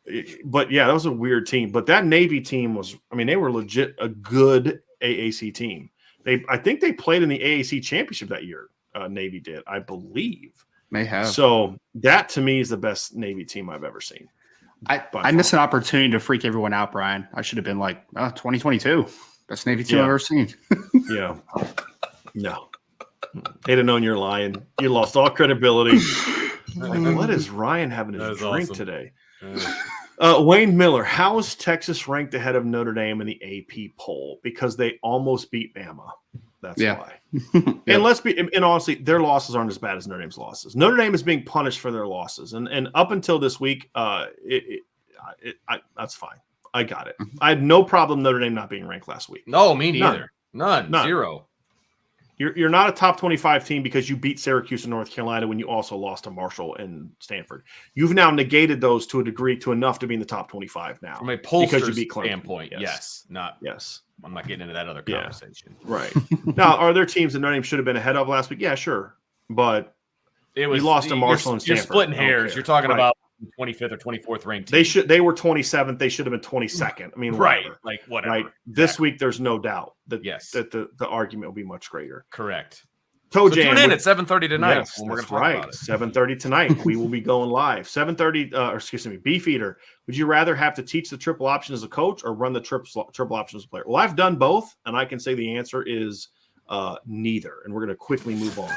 yeah, that was a weird team. But that Navy team was, they were legit a good AAC team. I think they played in the AAC championship that year. Navy did, I believe. May have. So that to me is the best Navy team I've ever seen. I missed an opportunity to freak everyone out, Brian. I should have been like, 2022. Best Navy team I've ever seen. Yeah. No. They'd have known you're lying. You lost all credibility. What is Ryan having to drink today? Wayne Miller, how is Texas ranked ahead of Notre Dame in the AP poll? Because they almost beat Bama. That's why. And honestly, their losses aren't as bad as Notre Dame's losses. Notre Dame is being punished for their losses, and up until this week, that's fine. I got it. I had no problem Notre Dame not being ranked last week. No, me neither. None. Zero. You're not a top 25 team because you beat Syracuse and North Carolina when you also lost to Marshall and Stanford. You've now negated those to a degree to enough to be in the top 25 now. From a pollster standpoint, yes. I'm not getting into that other conversation. Right. Now, are there teams that Notre Dame should have been ahead of last week? Yeah, sure. But we lost to Marshall and Stanford. You're splitting hairs. You're talking about 25th or 24th ranked team. They were 27th. They should have been 22nd. Whatever. Like whatever. Right. This week, there's no doubt that the argument will be much greager. Correct. Tune in at 7:30 tonight. Yes, that's right. 7:30 tonight. We will be going live. 7:30. Beefeater. Would you rather have to teach the triple option as a coach or run the triple option as a player? Well, I've done both, and I can say the answer is neither. And we're going to quickly move on.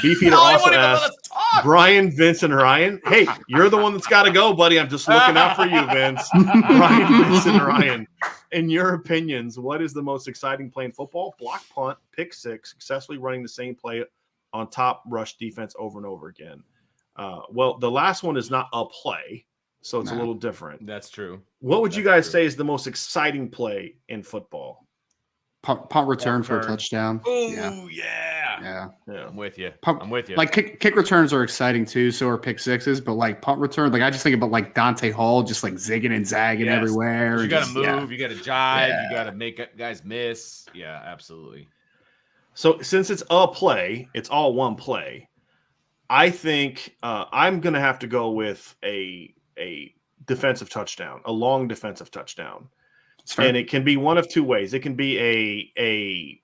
Beefeater also asked Brian, Vince, and Ryan. Hey, you're the one that's got to go, buddy. I'm just looking out for you, Vince. Brian, Vince, and Ryan. In your opinions, what is the most exciting play in football? Block punt, pick six, successfully running the same play on top rush defense over and over again. Well, the last one is not a play, so it's a little different. That's true. What would you guys say is the most exciting play in football? Punt return for a touchdown. Oh, yeah. I'm with you. Like kick returns are exciting too, so are pick sixes, but like punt return, like I just think about like Dante Hall just like zigging and zagging everywhere. You got to move, you got to jive, you got to make guys miss. Yeah, absolutely. So since it's a play, it's all one play. I think I'm going to have to go with a defensive touchdown, a long defensive touchdown. And it can be one of two ways. It can be a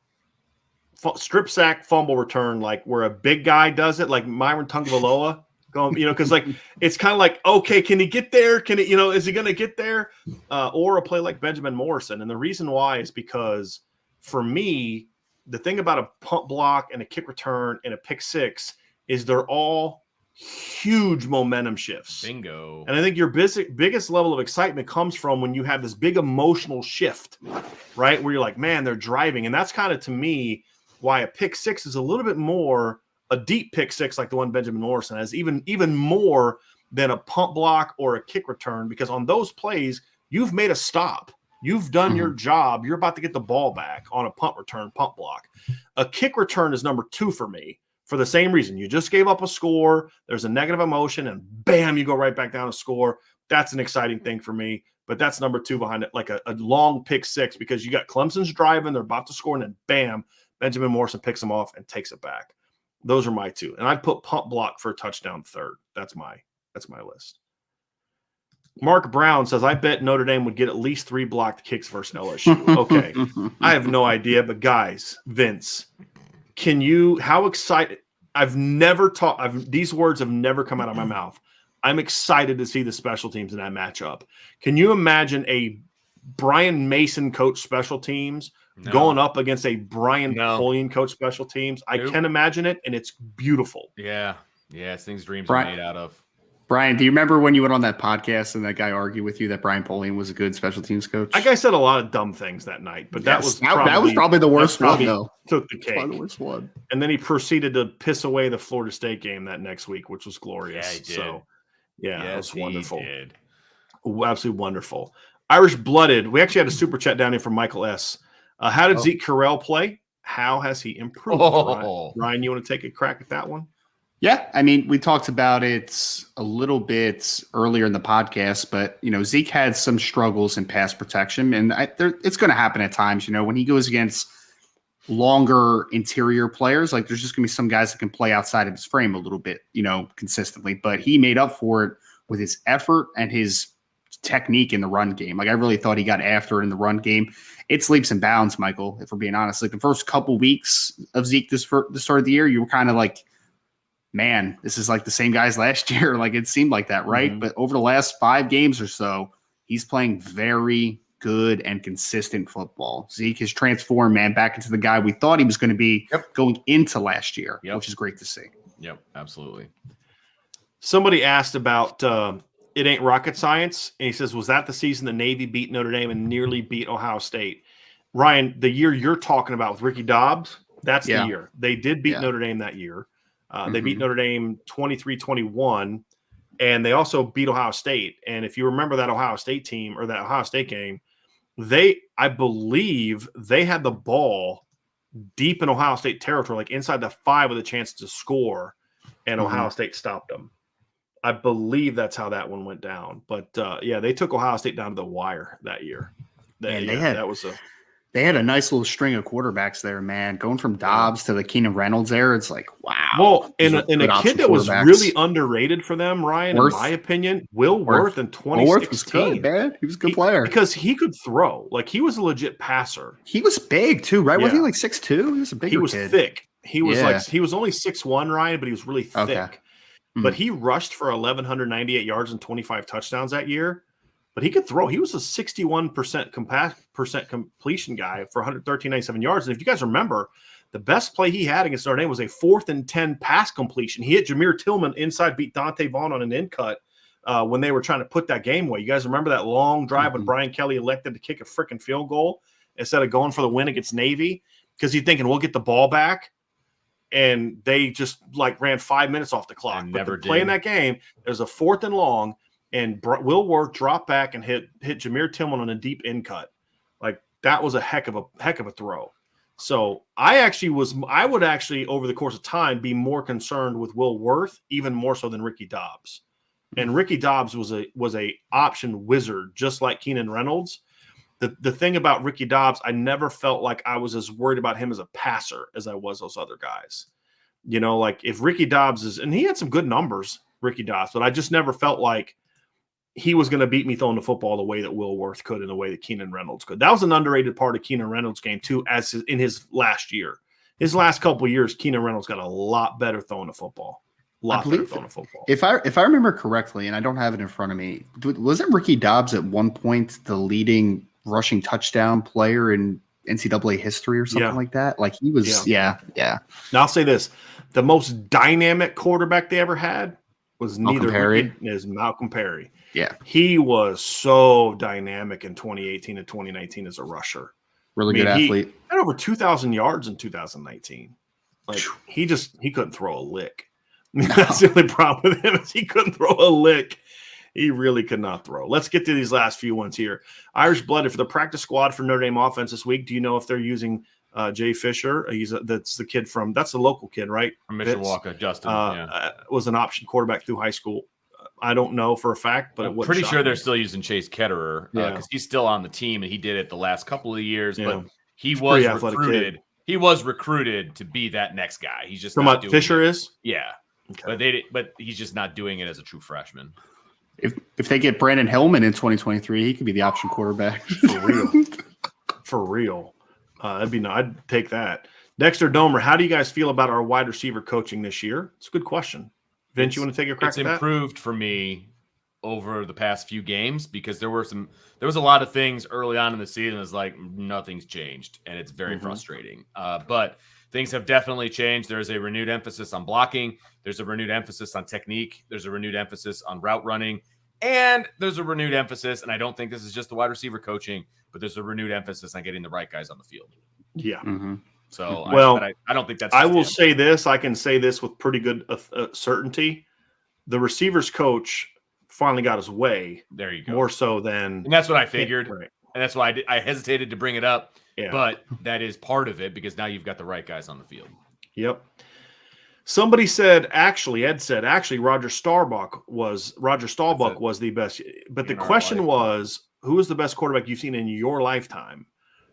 strip sack fumble return, like where a big guy does it, like Myron Tungvaloa, because like it's kind of like, okay, can he get there? Can it, is he going to get there? Or a play like Benjamin Morrison. And the reason why is because for me, the thing about a punt block and a kick return and a pick six is they're all huge momentum shifts. Bingo. And I think your biggest level of excitement comes from when you have this big emotional shift, right? Where you're like, man, they're driving. And that's kind of, to me, why a pick six is a little bit more a deep pick six like the one Benjamin Morrison has, even more than a punt block or a kick return, because on those plays, you've made a stop. You've done your job. You're about to get the ball back on a punt return, punt block. A kick return is number 2 for me for the same reason. You just gave up a score. There's a negative emotion, and bam, you go right back down to score. That's an exciting thing for me. But that's number 2 behind it, like a long pick six, because you got Clemson's driving. They're about to score, and then bam, Benjamin Morrison picks them off and takes it back. Those are my 2. And I'd put punt block for a touchdown third. That's my list. Mark Brown says, I bet Notre Dame would get at least 3 blocked kicks versus LSU. Okay. I have no idea, but guys, Vince, how excited? These words have never come out of my mouth. I'm excited to see the special teams in that matchup. Can you imagine a Brian Mason coach special teams going up against a Brian Napoleon coach special teams? I can imagine it, and it's beautiful. Yeah. Yeah, it's things dreams are made out of. Brian, do you remember when you went on that podcast and that guy argued with you that Brian Polian was a good special teams coach? That guy said a lot of dumb things that night, but that was probably the worst one, though. Took the cake. Probably the worst one. And then he proceeded to piss away the Florida State game that next week, which was glorious. Yeah, he did. So, yeah, it was wonderful. He did. Absolutely wonderful. Irish Blooded. We actually had a super chat down here from Michael S. How did Zeke Carrell play? How has he improved? Ryan, you want to take a crack at that one? Yeah, I mean, we talked about it a little bit earlier in the podcast, but, Zeke had some struggles in pass protection, and it's going to happen at times. When he goes against longer interior players, like there's just going to be some guys that can play outside of his frame a little bit, consistently, but he made up for it with his effort and his technique in the run game. Like, I really thought he got after it in the run game. It's leaps and bounds, Michael, if we're being honest. Like, the first couple weeks of Zeke the start of the year, you were kind of like, man, this is like the same guys last year. Like, it seemed like that, right? Mm-hmm. But over the last 5 games or so, he's playing very good and consistent football. Zeke has transformed, man, back into the guy we thought he was going to be going into last year, which is great to see. Yep, absolutely. Somebody asked about it ain't rocket science, and he says, was that the season that Navy beat Notre Dame and nearly beat Ohio State? Ryan, the year you're talking about with Ricky Dobbs, that's the year. They did beat Notre Dame that year. They beat Notre Dame 23-21, and they also beat Ohio State. And if you remember that Ohio State team or that Ohio State game, I believe they had the ball deep in Ohio State territory, like inside the 5 with a chance to score, and Ohio State stopped them. I believe that's how that one went down. But, they took Ohio State down to the wire that year. They had a nice little string of quarterbacks there, man. Going from Dobbs to the Keenan Reynolds there, it's like, wow. Well, and a kid that was really underrated for them, Ryan, in my opinion, Will Worth in 2016. Worth was good, man. He was a good player. Because he could throw. Like, he was a legit passer. He was big, too, right? Wasn't he like 6'2"? He was a big kid. He was thick. He was he was only 6'1", Ryan, but he was really thick. Okay. But he rushed for 1,198 yards and 25 touchdowns that year. But he could throw. He was a 61% completion guy for 113.97 yards. And if you guys remember, the best play he had against Notre Dame was a 4th and 10 pass completion. He hit Jameer Tillman inside, beat Dante Vaughn on an in cut when they were trying to put that game away. You guys remember that long drive when Brian Kelly elected to kick a freaking field goal instead of going for the win against Navy? Because he's thinking, we'll get the ball back. And they just ran 5 minutes off the clock. But the play in that game, there's a 4th and long, and Will Worth dropped back and hit Jameer Tillman on a deep in cut. Like, that was a heck of a throw. So I would actually over the course of time be more concerned with Will Worth, even more so than Ricky Dobbs. And Ricky Dobbs was a option wizard, just like Keenan Reynolds. The thing about Ricky Dobbs, I never felt like I was as worried about him as a passer as I was those other guys. Like if Ricky Dobbs and he had some good numbers, Ricky Dobbs, but I just never felt like he was going to beat me throwing the football the way that Will Worth could and the way that Keenan Reynolds could. That was an underrated part of Keenan Reynolds' game too, in his last year. His last couple of years, Keenan Reynolds got a lot better throwing the football. If I remember correctly, and I don't have it in front of me, wasn't Ricky Dobbs at one point the leading rushing touchdown player in NCAA history or something like that? Like he was, yeah. Now I'll say this: the most dynamic quarterback they ever had was neither as Malcolm Perry. Yeah. He was so dynamic in 2018 and 2019 as a rusher. Really good athlete. He had over 2,000 yards in 2019. Like he couldn't throw a lick. I mean, that's the only problem with him is he couldn't throw a lick. He really could not throw. Let's get to these last few ones here. Irish blooded for the practice squad for Notre Dame offense this week. Do you know if they're using Jay Fisher? That's the kid that's the local kid, right? From Mishawaka, Justin. Was an option quarterback through high school. I don't know for a fact, but I'm pretty sure they're still using Chase Ketterer because he's still on the team and he did it the last couple of years. But he was recruited. He was recruited to be that next guy. He's just from not what Fisher is. Yeah, okay. But he's just not doing it as a true freshman. If they get Brandon Hillman in 2023, he could be the option quarterback for real. For real, I'd take that. Dexter Domer, how do you guys feel about our wide receiver coaching this year? It's a good question. Vince, you want to take a crack at that? It's improved for me over the past few games because there was a lot of things early on in the season. It's like nothing's changed, and it's very frustrating. But things have definitely changed. There's a renewed emphasis on blocking. There's a renewed emphasis on technique. There's a renewed emphasis on route running. And there's a renewed emphasis, and I don't think this is just the wide receiver coaching, but there's a renewed emphasis on getting the right guys on the field. Yeah. Mm-hmm. So, I don't think that's. I will say this. I can say this with pretty good certainty. The receivers coach finally got his way. There you go. More so than, and that's what I figured, right. And that's why I hesitated to bring it up. Yeah. But that is part of it because now you've got the right guys on the field. Yep. Somebody said, Ed said, Roger Staubach was the best. But the question was, who was the best quarterback you've seen in your lifetime?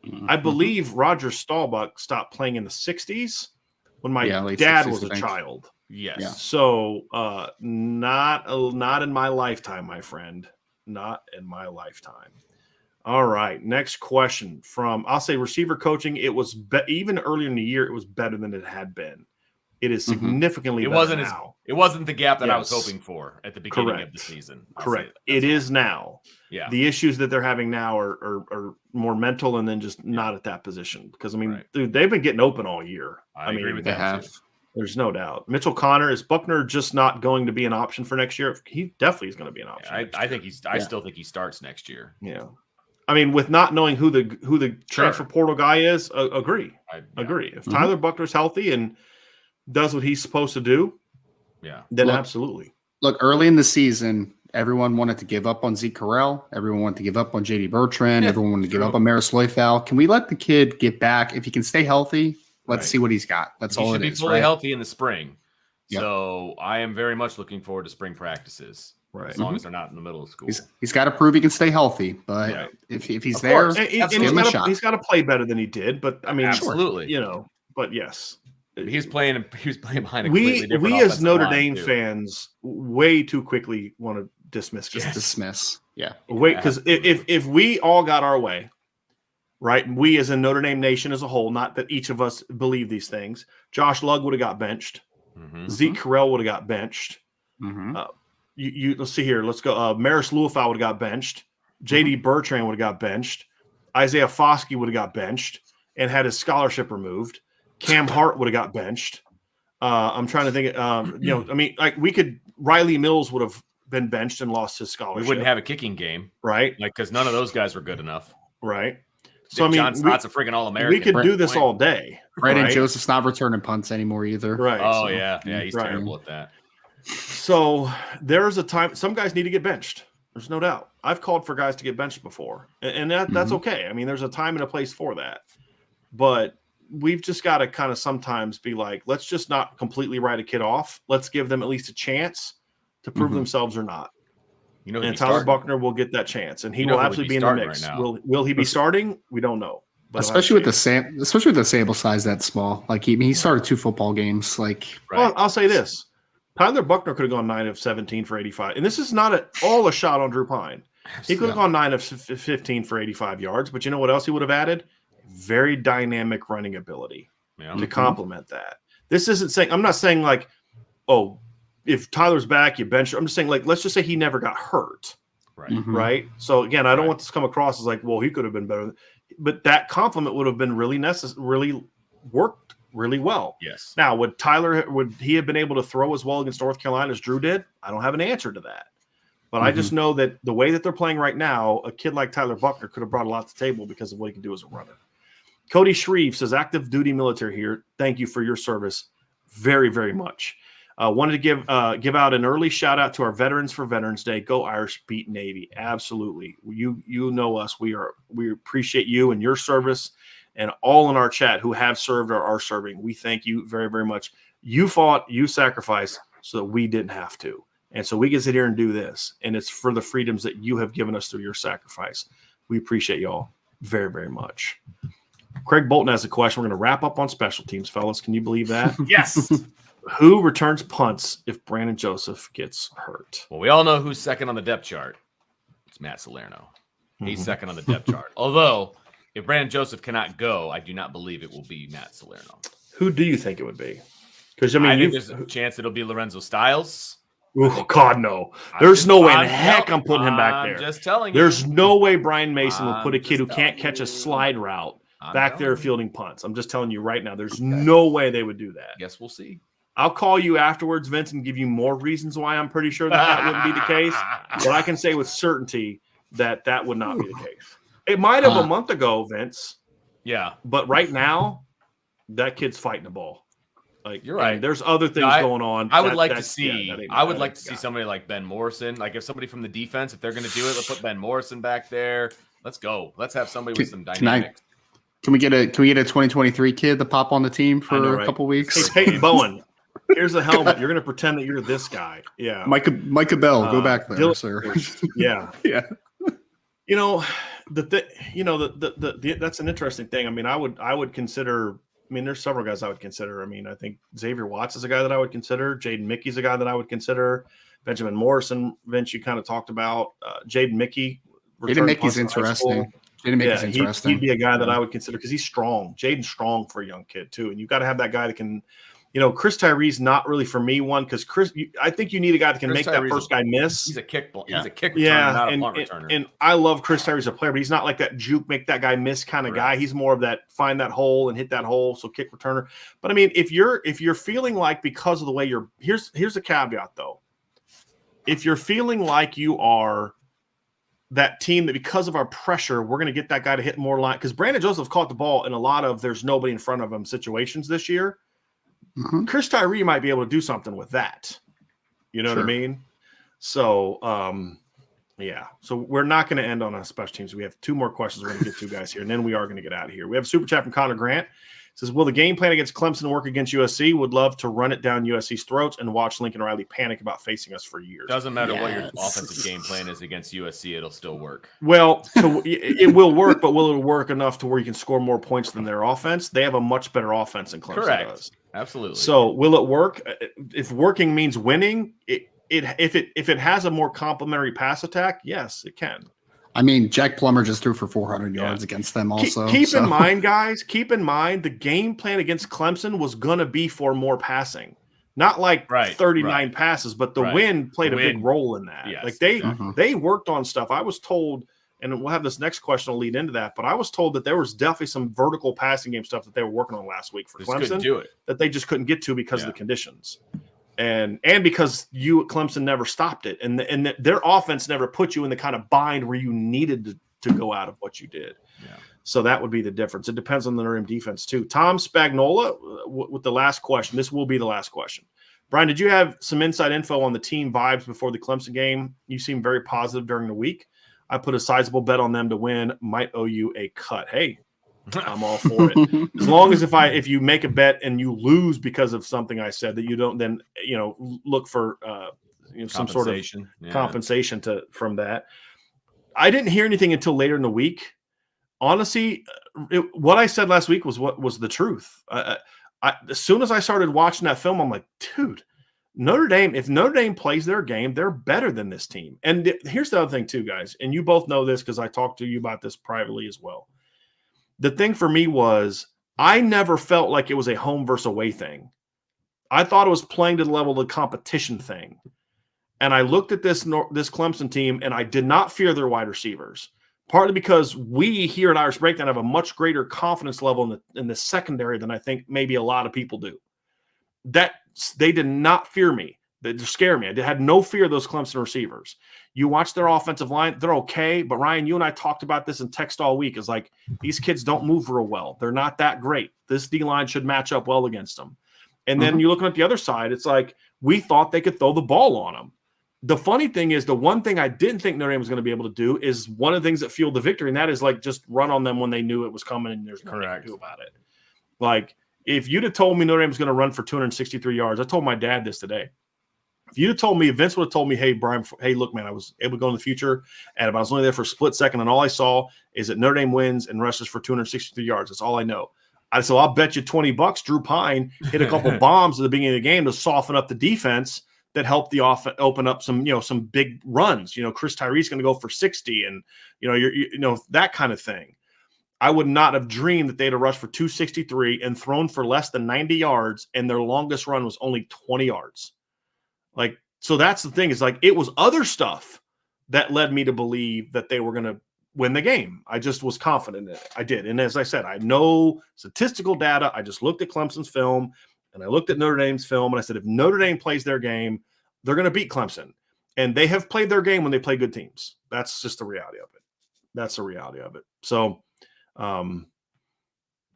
Mm-hmm. I believe Roger Staubach stopped playing in the 60s when my dad was a child. Yes. Yeah. So not in my lifetime, my friend. Not in my lifetime. All right. Next question I'll say receiver coaching. It was even earlier in the year, it was better than it had been. It is significantly better now. It wasn't the gap that I was hoping for at the beginning of the season. Correct. It is now. Yeah. The issues that they're having now are more mental and then just not at that position. Because, dude, they've been getting open all year. I agree with that. Too. There's no doubt. Mitchell Connor, is Buckner just not going to be an option for next year? He definitely is going to be an option. I still think he starts next year. Yeah. With not knowing who the transfer portal guy is, agree. Agree. If Tyler Buckner's healthy and does what he's supposed to do, then absolutely. Look, early in the season, everyone wanted to give up on Zeke Correll. Everyone wanted to give up on J.D. Bertrand. Everyone wanted to give up on Maris Loifau. Can we let the kid get back? If he can stay healthy, let's see what he's got. That's all it is. He should be fully healthy in the spring. Yep. So I am very much looking forward to spring practices. Right. As long as they're not in the middle of school. He's got to prove he can stay healthy. But if he's there, give him a shot. He's got to play better than he did. But absolutely. But yes. He was playing behind a completely different we as Notre Dame fans way too quickly want to dismiss. Dismiss. Yeah. Wait, because if we all got our way, right? We as a Notre Dame nation as a whole, not that each of us believe these things. Josh Lugg would have got benched. Mm-hmm. Zeke Correll would have got benched. Mm-hmm. Let's see here. Let's go. Maris Loifau would have got benched. J.D. Bertrand would have got benched. Isaiah Foskey would have got benched and had his scholarship removed. Cam Hart would have got benched. I'm trying to think. We could. Riley Mills would have been benched and lost his scholarship. We wouldn't have a kicking game, right? Because none of those guys were good enough, right? So John Stott's a freaking All-American. We could do this all day. Brandon Joseph's not returning punts anymore either. Right. Oh yeah, he's terrible at that. So there's a time. Some guys need to get benched. There's no doubt. I've called for guys to get benched before, and that's okay. There's a time and a place for that, but we've just got to kind of sometimes be like, let's just not completely write a kid off. Let's give them at least a chance to prove themselves or not. And Tyler Buckner will get that chance, and he will absolutely be in the mix. Right, will he be starting? We don't know. Especially with the sample size that small. Like he started 2 football games. Well, I'll say this: Tyler Buckner could have gone 9 of 17 for 85, and this is not at all a shot on Drew Pine. He could have gone 9 of 15 for 85 yards, but you know what else he would have added? Very dynamic running ability to complement that. This isn't saying, I'm not saying like, oh, if Tyler's back, you bench. I'm just saying, like, let's just say he never got hurt. Right. Mm-hmm. Right. So again, I don't want this to come across as like, well, he could have been better, but that compliment would have been really necessary, really worked really well. Yes. Now, would he have been able to throw as well against North Carolina as Drew did? I don't have an answer to that. But I just know that the way that they're playing right now, a kid like Tyler Buckner could have brought a lot to the table because of what he can do as a runner. Cody Shreve says, active duty military here. Thank you for your service very, very much. Wanted to give out an early shout out to our veterans for Veterans Day. Go Irish, beat Navy. Absolutely. You know us. We appreciate you and your service, and all in our chat who have served or are serving. We thank you very, very much. You fought, you sacrificed so that we didn't have to. And so we can sit here and do this, and it's for the freedoms that you have given us through your sacrifice. We appreciate y'all very, very much. Craig Bolton has a question. We're going to wrap up on special teams, fellas. Can you believe that? Yes. Who returns punts if Brandon Joseph gets hurt? Well, we all know who's second on the depth chart. It's Matt Salerno. He's second on the depth chart. Although, if Brandon Joseph cannot go, I do not believe it will be Matt Salerno. Who do you think it would be? Because I think there's a chance it'll be Lorenzo Styles. Oh, God, no. There's no way in heck I'm putting him back there. I'm just telling you. There's no way Brian Mason will put a kid who can't catch a slide route back there fielding punts. I'm just telling you right now. There's no way they would do that. Guess we'll see. I'll call you afterwards, Vince, and give you more reasons why I'm pretty sure that wouldn't be the case. But I can say with certainty that would not be the case. It might have a month ago, Vince. Yeah. But right now, that kid's fighting the ball. Like, you're right. There's other things going on. I would like to see somebody like Ben Morrison. Like, if somebody from the defense, if they're going to do it, let's put Ben Morrison back there. Let's go. Let's have somebody with some dynamics. Can we get a 2023 kid to pop on the team for a couple weeks? Hey, Peyton Bowen, here's a helmet. You're going to pretend that you're this guy. Yeah. Micah Bell, go back there, sir. Yeah. Yeah. You know, that's an interesting thing. I mean, I would consider. I mean, there's several guys I would consider. I mean, I think Xavier Watts is a guy that I would consider. Jaden Mickey's a guy that I would consider. Benjamin Morrison, Vince, you kind of talked about. Jaden Mickey. Jaden Mickey's interesting. Jaden Mickey's interesting. He'd be a guy that I would consider because he's strong. Jaden's strong for a young kid, too. And you've got to have that guy that can, Chris Tyree's not really for me one because I think you need a guy that can make that first guy miss. He's a kick returner, not a punt returner. And I love Chris Tyree as a player, but he's not like that juke, make that guy miss kind of guy. He's more of that find that hole and hit that hole, so kick returner. But I mean, if you're feeling like because of the way here's the caveat though. If you're feeling like you are that team that because of our pressure, we're going to get that guy to hit more line because Brandon Joseph caught the ball in a lot of there's nobody in front of him situations this year. Mm-hmm. Chris Tyree might be able to do something with that. You know what I mean? So, yeah. So we're not going to end on a special teams. We have two more questions we're going to get to, guys, here, and then we are going to get out of here. We have a super chat from Connor Grant. It says, will the game plan against Clemson work against USC? Would love to run it down USC's throats and watch Lincoln Riley panic about facing us for years. Doesn't matter what your offensive game plan is against USC, it'll still work. Well, it will work, but will it work enough to where you can score more points than their offense? They have a much better offense than Clemson does. Absolutely. So will it work? If working means winning, if it has a more complimentary pass attack, yes, it can. I mean, Jack Plummer just threw for 400 yards against them also. Keep in mind, guys, the game plan against Clemson was going to be for more passing. Not like 39 passes, but the wind played a big role in that. Yes, they worked on stuff. I was told, and we'll have this next question will lead into that, but I was told that there was definitely some vertical passing game stuff that they were working on last week for Clemson that they just couldn't get to because of the conditions. And because Clemson never stopped it, and their offense never put you in the kind of bind where you needed to go out of what you did. Yeah. So that would be the difference. It depends on the Notre Dame defense too. Tom Spagnola with the last question. This will be the last question. Brian, did you have some inside info on the team vibes before the Clemson game? You seem very positive during the week. I put a sizable bet on them to win. Might owe you a cut. Hey, I'm all for it. As long as if you make a bet and you lose because of something I said, that you don't then look for some sort of compensation from that. I didn't hear anything until later in the week. Honestly, what I said last week was what was the truth. As soon as I started watching that film, I'm like, dude, Notre Dame, if Notre Dame plays their game, they're better than this team. And here's the other thing too, guys, and you both know this because I talked to you about this privately as well. The thing for me was I never felt like it was a home versus away thing. I thought it was playing to the level of the competition thing. And I looked at this Clemson team, and I did not fear their wide receivers. partly because we here at Irish Breakdown have a much greater confidence level in the secondary than I think maybe a lot of people do. That they did not fear me. They scare me. I had no fear of those Clemson receivers. You watch their offensive line, they're okay. But Ryan, you and I talked about this in text all week. Is like, these kids don't move real well. They're not that great. This D-line should match up well against them. And then you're looking at the other side, it's like we thought they could throw the ball on them. The funny thing is, the one thing I didn't think Notre Dame was going to be able to do is one of the things that fueled the victory, and that is like just run on them when they knew it was coming and there's nothing to do about it. Like, if you'd have told me Notre Dame was going to run for 263 yards, I told my dad this today. If you'd have told me, Vince would have told me, hey, Brian, hey, look, man, I was able to go in the future, and if I was only there for a split second, and all I saw is that Notre Dame wins and rushes for 263 yards. That's all I know. I said, I'll bet you $20 Drew Pine hit a couple bombs at the beginning of the game to soften up the defense that helped the offense open up some big runs. Chris Tyree's going to go for 60 and, that kind of thing. I would not have dreamed that they'd have rushed for 263 and thrown for less than 90 yards, and their longest run was only 20 yards. Like, so that's the thing, is like, it was other stuff that led me to believe that they were going to win the game. I just was confident in it. I did. And as I said, I know statistical data. I just looked at Clemson's film and I looked at Notre Dame's film, and I said, if Notre Dame plays their game, they're going to beat Clemson. And they have played their game when they play good teams. That's just the reality of it. That's the reality of it. So,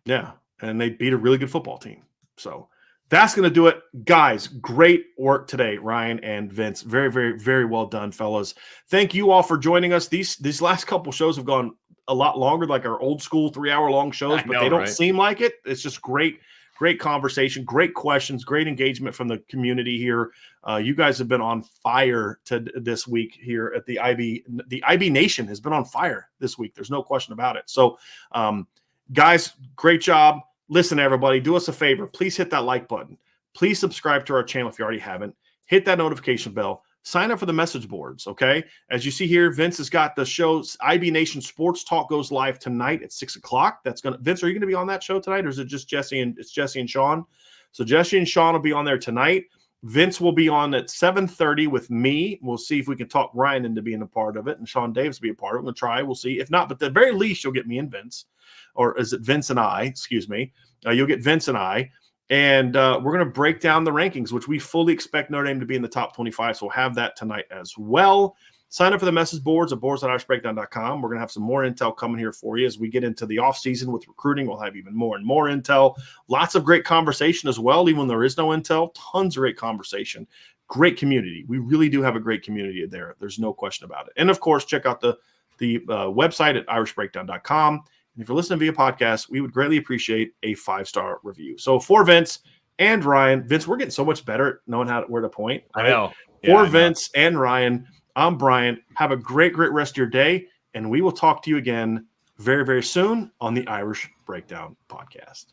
yeah. And they beat a really good football team. So that's going to do it. Guys, great work today, Ryan and Vince. Very, very, very well done, fellas. Thank you all for joining us. These last couple shows have gone a lot longer, like our old school 3-hour-long shows, but they don't seem like it. It's just great conversation, great questions, great engagement from the community here. You guys have been on fire this week here at the IB. The IB Nation has been on fire this week. There's no question about it. So, guys, great job. Listen, everybody, do us a favor. Please hit that like button. Please subscribe to our channel if you already haven't. Hit that notification bell. Sign up for the message boards, okay? As you see here, Vince has got the shows. IB Nation Sports Talk goes live tonight at 6 o'clock. Vince, are you going to be on that show tonight, or is it just Jesse and Sean? So Jesse and Sean will be on there tonight. Vince will be on at 7:30 with me. We'll see if we can talk Ryan into being a part of it, and Sean Davis will be a part of it. We'll try. We'll see. If not, but at the very least, you'll get me and Vince. Or is it Vince and I? Excuse me. You'll get Vince and I. And we're going to break down the rankings, which we fully expect Notre Dame to be in the top 25. So we'll have that tonight as well. Sign up for the message boards at boards.irishbreakdown.com. We're going to have some more intel coming here for you as we get into the offseason with recruiting. We'll have even more and more intel. Lots of great conversation as well, even when there is no intel. Tons of great conversation. Great community. We really do have a great community there. There's no question about it. And, of course, check out the website at irishbreakdown.com. And if you're listening via podcast, we would greatly appreciate a 5-star review. So for Vince and Ryan, Vince, we're getting so much better at knowing where to point. Right? I know. For Vince and Ryan, I'm Brian. Have a great rest of your day, and we will talk to you again very, very soon on the Irish Breakdown podcast.